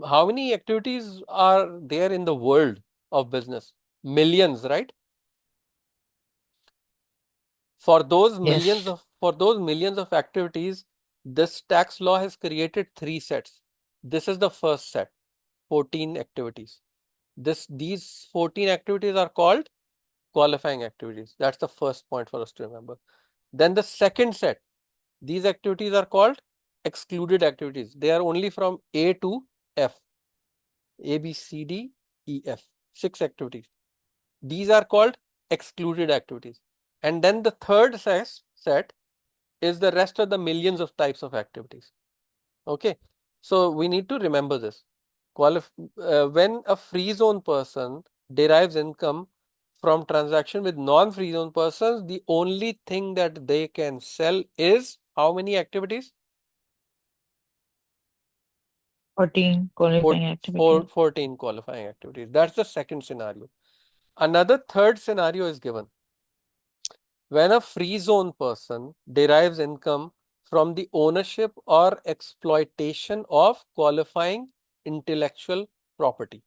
how many activities are there in the world of business? Millions, right? For those millions of activities, this tax law has created 3 sets. This is the first set, 14 activities. These 14 activities are called qualifying activities. That's the first point for us to remember. Then the second set, these activities are called excluded activities. They are only from A to F. A, B, C, D, E, F. 6 activities. These are called excluded activities. And then the third set is the rest of the millions of types of activities. Okay. So we need to remember this. When a free zone person derives income from transaction with non-free zone persons, the only thing that they can sell is how many activities? 14 qualifying activities. 14 qualifying activities. That's the second scenario. Another third scenario is given. When a free zone person derives income from the ownership or exploitation of qualifying intellectual property.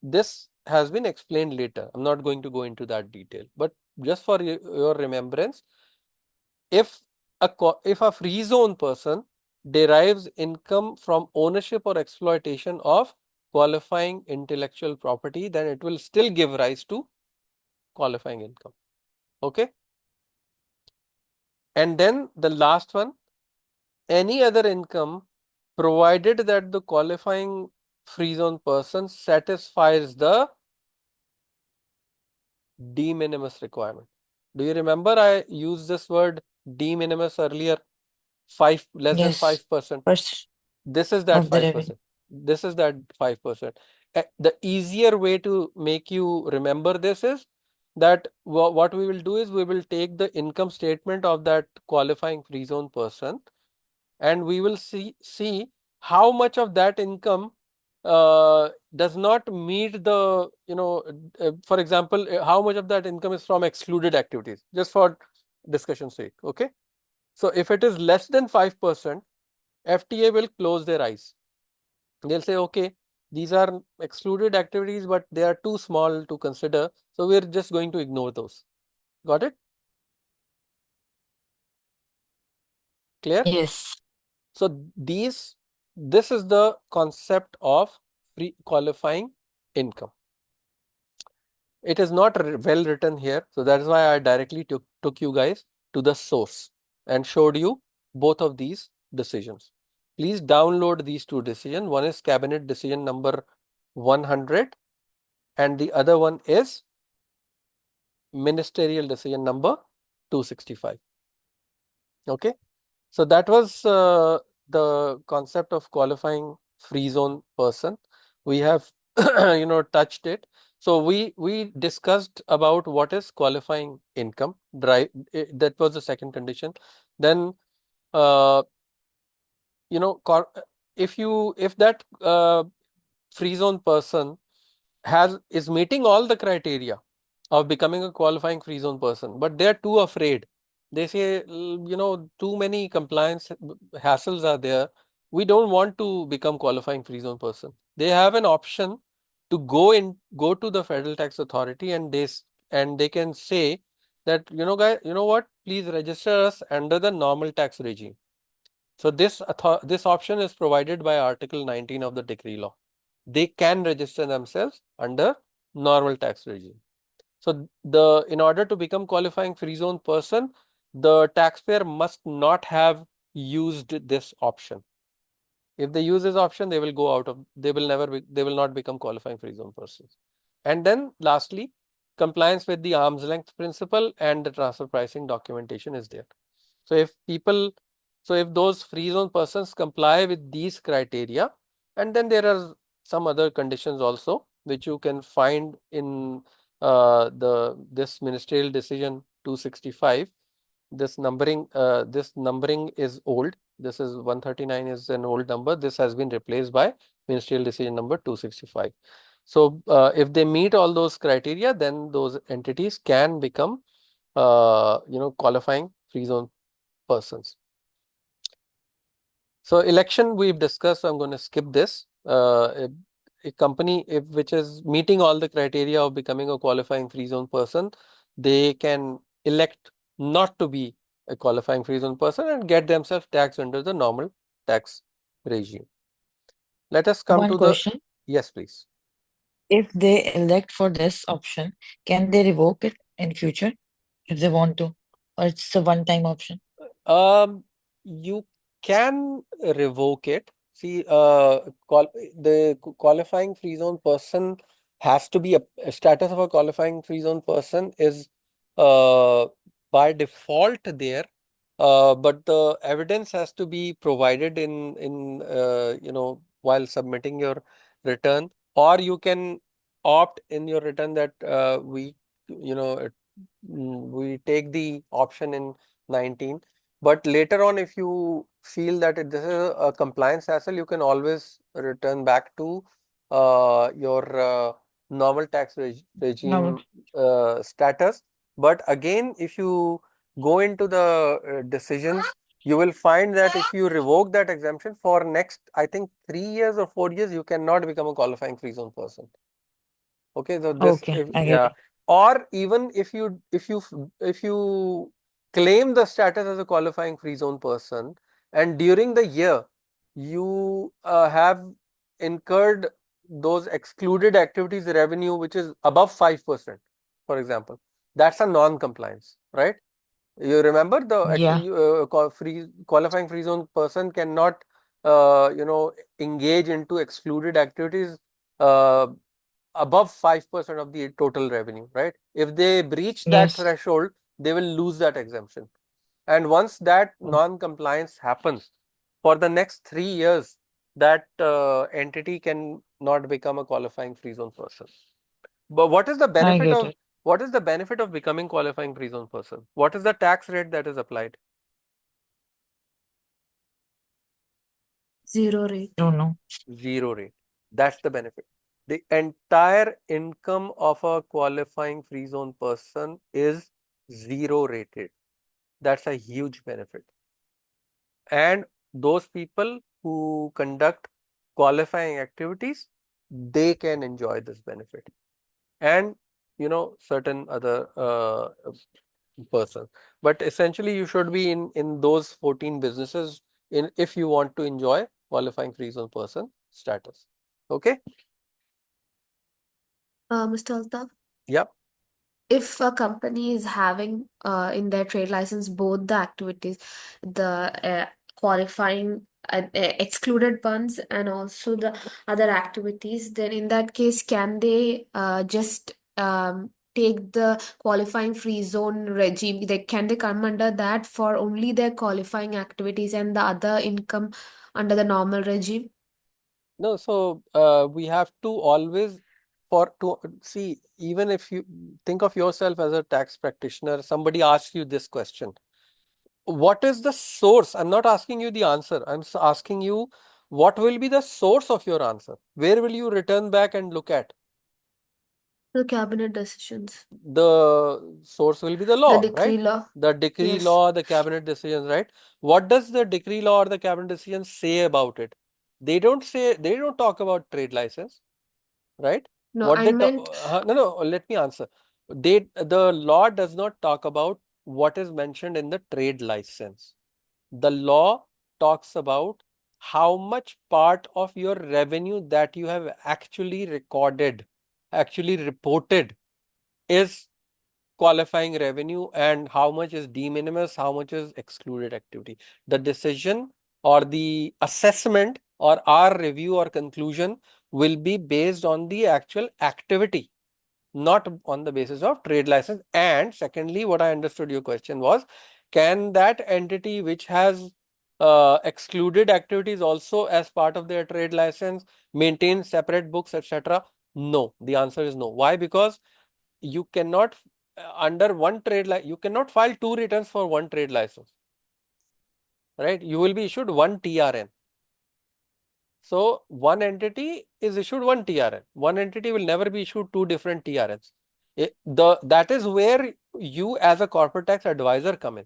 This has been explained later. I'm not going to go into that detail, but just for your remembrance, if a free zone person derives income from ownership or exploitation of qualifying intellectual property, then it will still give rise to qualifying income. Okay. And then the last one, any other income, provided that the qualifying free zone person satisfies the de minimis requirement. Do you remember I used this word de minimis earlier? Less than Yes. 5%. First This is that of the revenue. 5%. This is that 5%. The easier way to make you remember this is that what we will do is we will take the income statement of that qualifying free zone person, and we will see how much of that income does not meet the, for example, how much of that income is from excluded activities, just for discussion's sake. Okay. So if it is less than 5%, FTA will close their eyes. They'll say, okay, these are excluded activities, but they are too small to consider. So we're just going to ignore those. Got it? Clear? Yes. So this is the concept of free qualifying income. It is not well written here. So that is why I directly took you guys to the source and showed you both of these decisions. Please download these two decisions. One is cabinet decision number 100 and the other one is ministerial decision number 265. Okay. So that was the concept of qualifying free zone person. we have touched it. So we discussed about what is qualifying income. That was the second condition. Then uh, if that free zone person is meeting all the criteria of becoming a qualifying free zone person, but they're too afraid. They say, too many compliance hassles are there. We don't want to become qualifying free zone person. They have an option to go to the Federal Tax Authority, and they can say that, guys, you know what, please register us under the normal tax regime. So this option is provided by Article 19 of the decree law. They can register themselves under normal tax regime. So in order to become qualifying free zone person, the taxpayer must not have used this option. If they use this option, they will not become qualifying free zone persons. And then lastly, compliance with the arm's length principle and the transfer pricing documentation is there. So if those free zone persons comply with these criteria, and then there are some other conditions also which you can find in this ministerial decision 265. This numbering is old. This is 139 is an old number. This has been replaced by ministerial decision number 265. So if they meet all those criteria, then those entities can become qualifying free zone persons. So election we've discussed, so I'm going to skip this. A company which is meeting all the criteria of becoming a qualifying free zone person, they can elect not to be a qualifying free zone person and get themselves taxed under the normal tax regime. Let us come One to the, question. yes, please. If they elect for this option, can they revoke it in future if they want to? Or it's a one-time option? You can revoke it. See, qualifying free zone person has to be a status of a qualifying free zone person is uh, by default there, but the evidence has to be provided in while submitting your return, or you can opt in your return that we take the option in 19. But later on, if you feel that this is a compliance hassle, you can always return back to your normal tax regime status. But again, if you go into the decisions, you will find that if you revoke that exemption for next, I think 3 years or 4 years, you cannot become a qualifying free zone person. Okay, so Okay, I get it. or even if you claim the status as a qualifying free zone person, and during the year you have incurred those excluded activities revenue which is above 5%, for example, that's a non-compliance, right? You remember Yeah. qualifying free zone person cannot engage into excluded activities uh, above 5% of the total revenue, right? If they breach that Yes. threshold, they will lose that exemption. And once that non-compliance happens, for the next 3 years, that entity can not become a qualifying free zone person. But what is the I benefit get of it. becoming qualifying free zone person? What is the tax rate that is applied? Zero rate. Don't know. Zero rate. That's the benefit. The entire income of a qualifying free zone person is zero rated. That's a huge benefit. And those people who conduct qualifying activities, they can enjoy this benefit. And certain other person. But essentially, you should be in those 14 businesses if you want to enjoy qualifying free zone person status. Okay. Mr. Altaf, Yep. if a company is having in their trade license both the activities, the qualifying excluded ones and also the other activities, then in that case, can they just take the qualifying free zone regime? Can they come under that for only their qualifying activities and the other income under the normal regime? No, so we have to always see, even if you think of yourself as a tax practitioner, somebody asks you this question. What is the source? I'm not asking you the answer. I'm asking you what will be the source of your answer? Where will you return back and look at? The cabinet decisions. The source will be the The law, decree right? law. The decree Yes. law, the cabinet decisions, right? What does the decree law or the cabinet decision say about it? They don't talk about trade license, right? No, What I they talk, meant no, let me answer. The law does not talk about what is mentioned in the trade license. The law talks about how much part of your revenue that you have actually recorded, actually reported, is qualifying revenue and how much is de minimis, how much is excluded activity. The decision or the assessment or our review or conclusion will be based on the actual activity, not on the basis of trade license. And secondly, what I understood your question was, can that entity which has excluded activities also as part of their trade license maintain separate books, etc.? No, the answer is no. Why? Because you cannot under one trade you cannot file two returns for one trade license, right? You will be issued one TRN. So one entity is issued one TRN. One entity will never be issued two different TRNs. That is where you as a corporate tax advisor come in.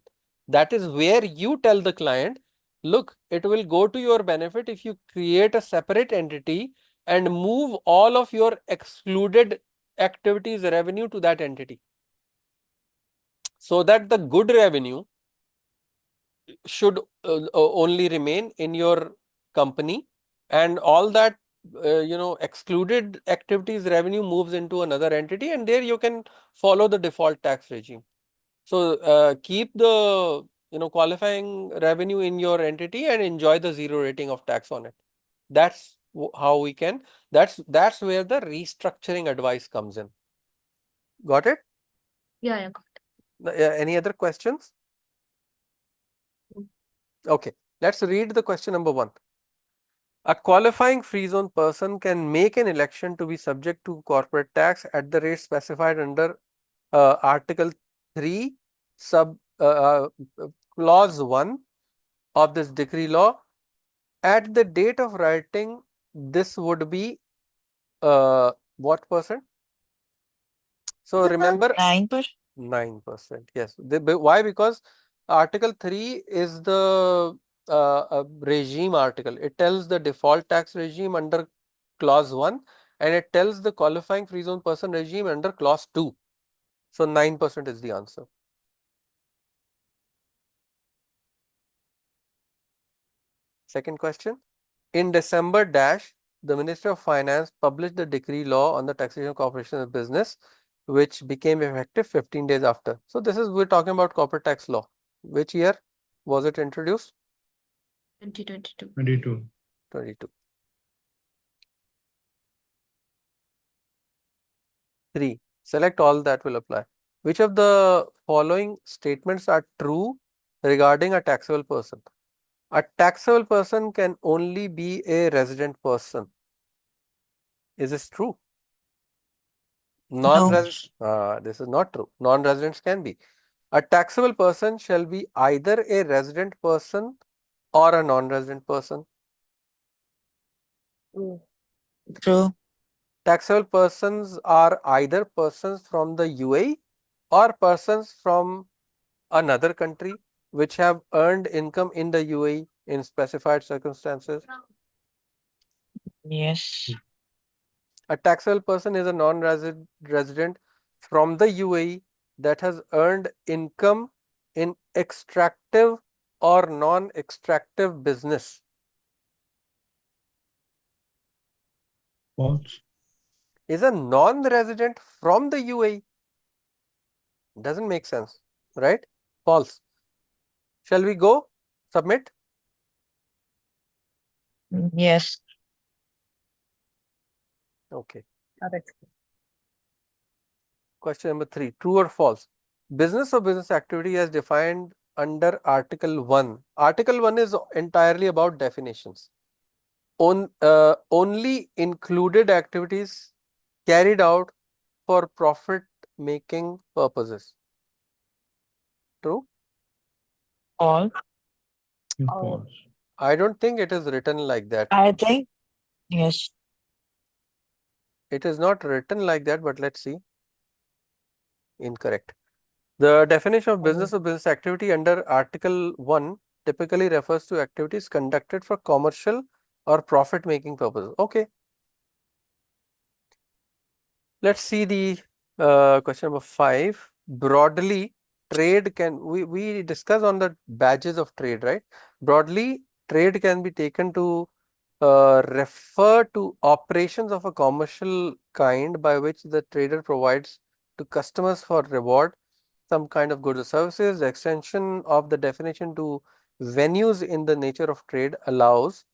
That is where you tell the client, look, it will go to your benefit if you create a separate entity and move all of your excluded activities revenue to that entity, so that the good revenue should only remain in your company, and all that excluded activities revenue moves into another entity, and there you can follow the default tax regime. So keep the qualifying revenue in your entity and enjoy the zero rating of tax on it. That's how we can. That's where the restructuring advice comes in. Got it? yeah. Any other questions? Okay, let's read the question number 1. A qualifying free zone person can make an election to be subject to corporate tax at the rate specified under Article 3, sub clause 1 of this decree law. At the date of writing, this would be what percent? So remember, 9%. 9%. Yes. Why? Because Article 3 is the regime article. It tells the default tax regime under clause 1, and it tells the qualifying free zone person regime under clause 2. So 9% is the answer. Second question. In December the Ministry of Finance published the decree law on the taxation of corporation and business, which became effective 15 days after. So we're talking about corporate tax law. Which year was it introduced? 2022. 22. 3. Select all that will apply. Which of the following statements are true regarding a taxable person? A taxable person can only be a resident person. Is this true? No. This is not true. Non-residents can be. A taxable person shall be either a resident person or a non-resident person. True. Taxable persons are either persons from the UAE or persons from another country which have earned income in the UAE in specified circumstances. Yes. A taxable person is a non-resident from the UAE that has earned income in extractive or non-extractive business. False. Is a non-resident from the UAE. Doesn't make sense, right? False. Shall we go? Submit? Yes. Okay. Correct. Question number 3. True or false? Business or business activity as defined under Article 1. Article 1 is entirely about definitions. only included activities carried out for profit making purposes. True? False. False. I don't think it is written like that. I think yes. It is not written like that, but let's see. Incorrect. The definition of business or business activity under Article 1 typically refers to activities conducted for commercial or profit making purposes. Okay. Let's see the question number 5. Broadly, trade can, we discuss on the badges of trade, right? Broadly, trade can be taken to refer to operations of a commercial kind by which the trader provides to customers for reward some kind of goods or services. The extension of the definition to venues in the nature of trade allows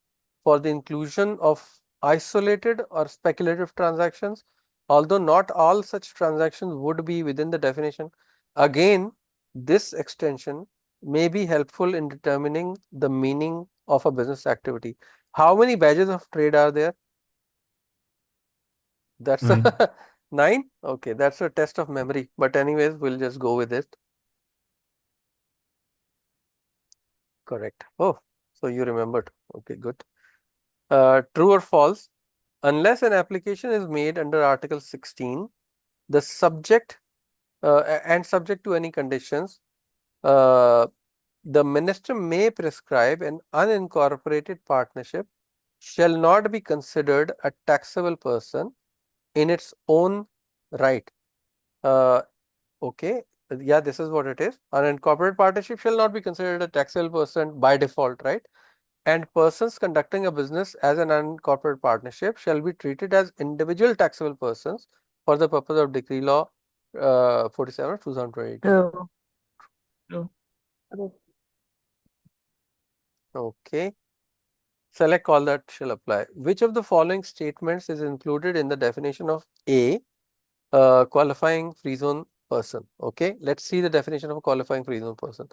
for the inclusion of isolated or speculative transactions, although not all such transactions would be within the definition. Again, this extension may be helpful in determining the meaning of a business activity. How many badges of trade are there? That's 9. 9. Okay, that's a test of memory. But anyways, we'll just go with it. Correct. Oh, so you remembered. Okay, good. True or false? Unless an application is made under Article 16, the subject and subject to any conditions, the minister may prescribe an unincorporated partnership shall not be considered a taxable person in its own right. Okay, yeah, this is what it is. Unincorporated partnership shall not be considered a taxable person by default, right? And persons conducting a business as an unincorporated partnership shall be treated as individual taxable persons for the purpose of Decree Law 47 of 2022. True. True. Okay. Select all that shall apply. Which of the following statements is included in the definition of A, qualifying free zone person? Okay, let's see the definition of a qualifying free zone person.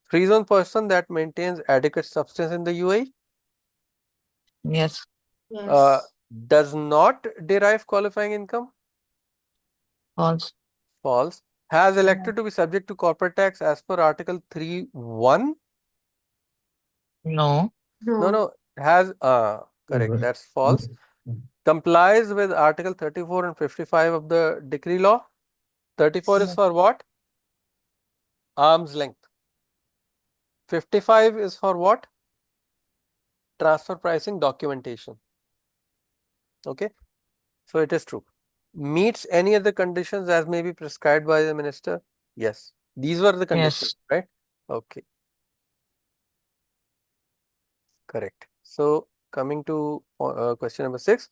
Free zone person that maintains adequate substance in the UAE, Yes. does not derive qualifying income, False. false, has elected to be subject to corporate tax as per Article 3(1). No. No, has correct, Right. that's false. Complies with Article 34 and 55 of the Decree Law. 34 is for what? Arm's length. 55 is for what? Transfer pricing documentation. Okay, so it is true. Meets any other conditions as may be prescribed by the minister? Yes, these were the conditions, Yes. right? Okay, correct. So coming to question number 6.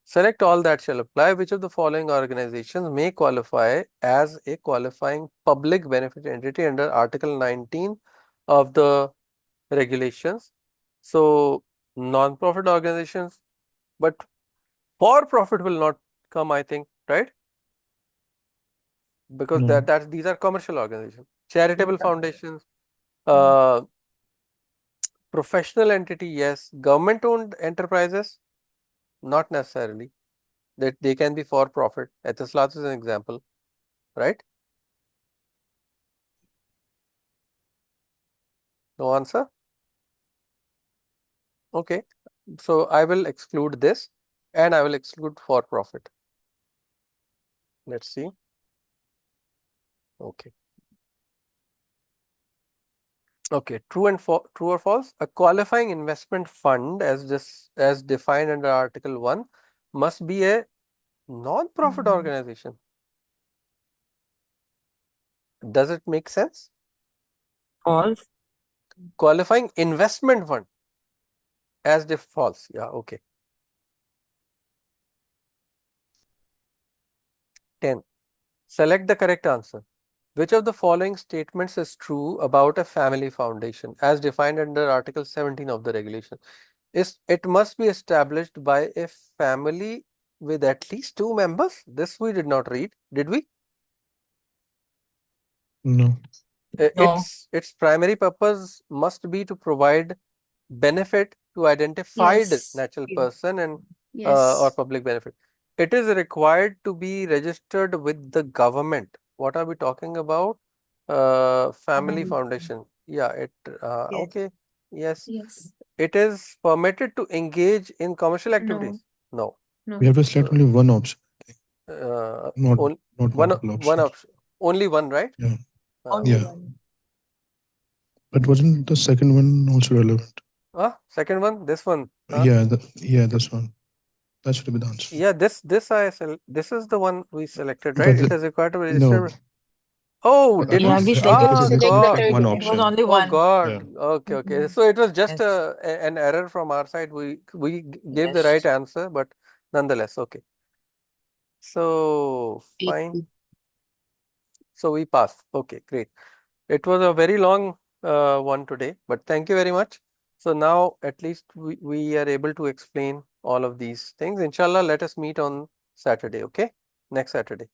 Select all that shall apply. Which of the following organizations may qualify as a qualifying public benefit entity under Article 19 of the regulations? So, non-profit organizations, but for profit will not come, I think, right? Because No. these are commercial organizations. Charitable foundations, uh, professional entity, yes. Government-owned enterprises, not necessarily. That they can be for profit. Etisalat is an example, right? No answer? Okay. So I will exclude this and I will exclude for profit. Let's see. Okay. Okay, true or false? A qualifying investment fund as defined under Article 1 must be a non-profit organization. Does it make sense? False. Qualifying investment fund as false. Yeah, okay. 10. Select the correct answer. Which of the following statements is true about a family foundation as defined under Article 17 of the regulation? It must be established by a family with at least 2 members. This we did not read, did we? No. No. Its primary purpose must be to provide benefit to identified Yes. natural Yeah. person and or Yes. public benefit. It is required to be registered with the government. What are we talking about? Family foundation. Yeah, Yes. okay. Yes. Yes. It is permitted to engage in commercial No. activities. No. No. We have to select So only one option, not on not multiple one options. option, only one, right? Yeah, Only yeah. one. But wasn't the second one also relevant? Second one, this one. Yeah, this one. That should be the answer. Yeah, this this is the one we selected, right? But It is required to no, register. Oh, did Yeah, we? we I thought Ah, we selected just God. pick one it was option. only Oh one. God. Yeah. Okay, okay. Mhm. So it was just Yes. an error from our side. We gave the Yes. right answer, but nonetheless, okay. So fine. So we passed. Okay, great. It was a very long one today, but thank you very much. So now at least we are able to explain all of these things. Inshallah, let us meet on Saturday, okay? Next Saturday.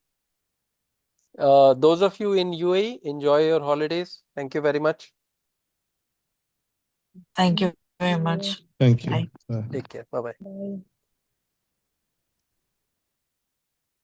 Those of you in UAE, enjoy your holidays. Thank you very much. Thank you very much. Thank you. Bye. Bye. Take care. Bye bye. Bye.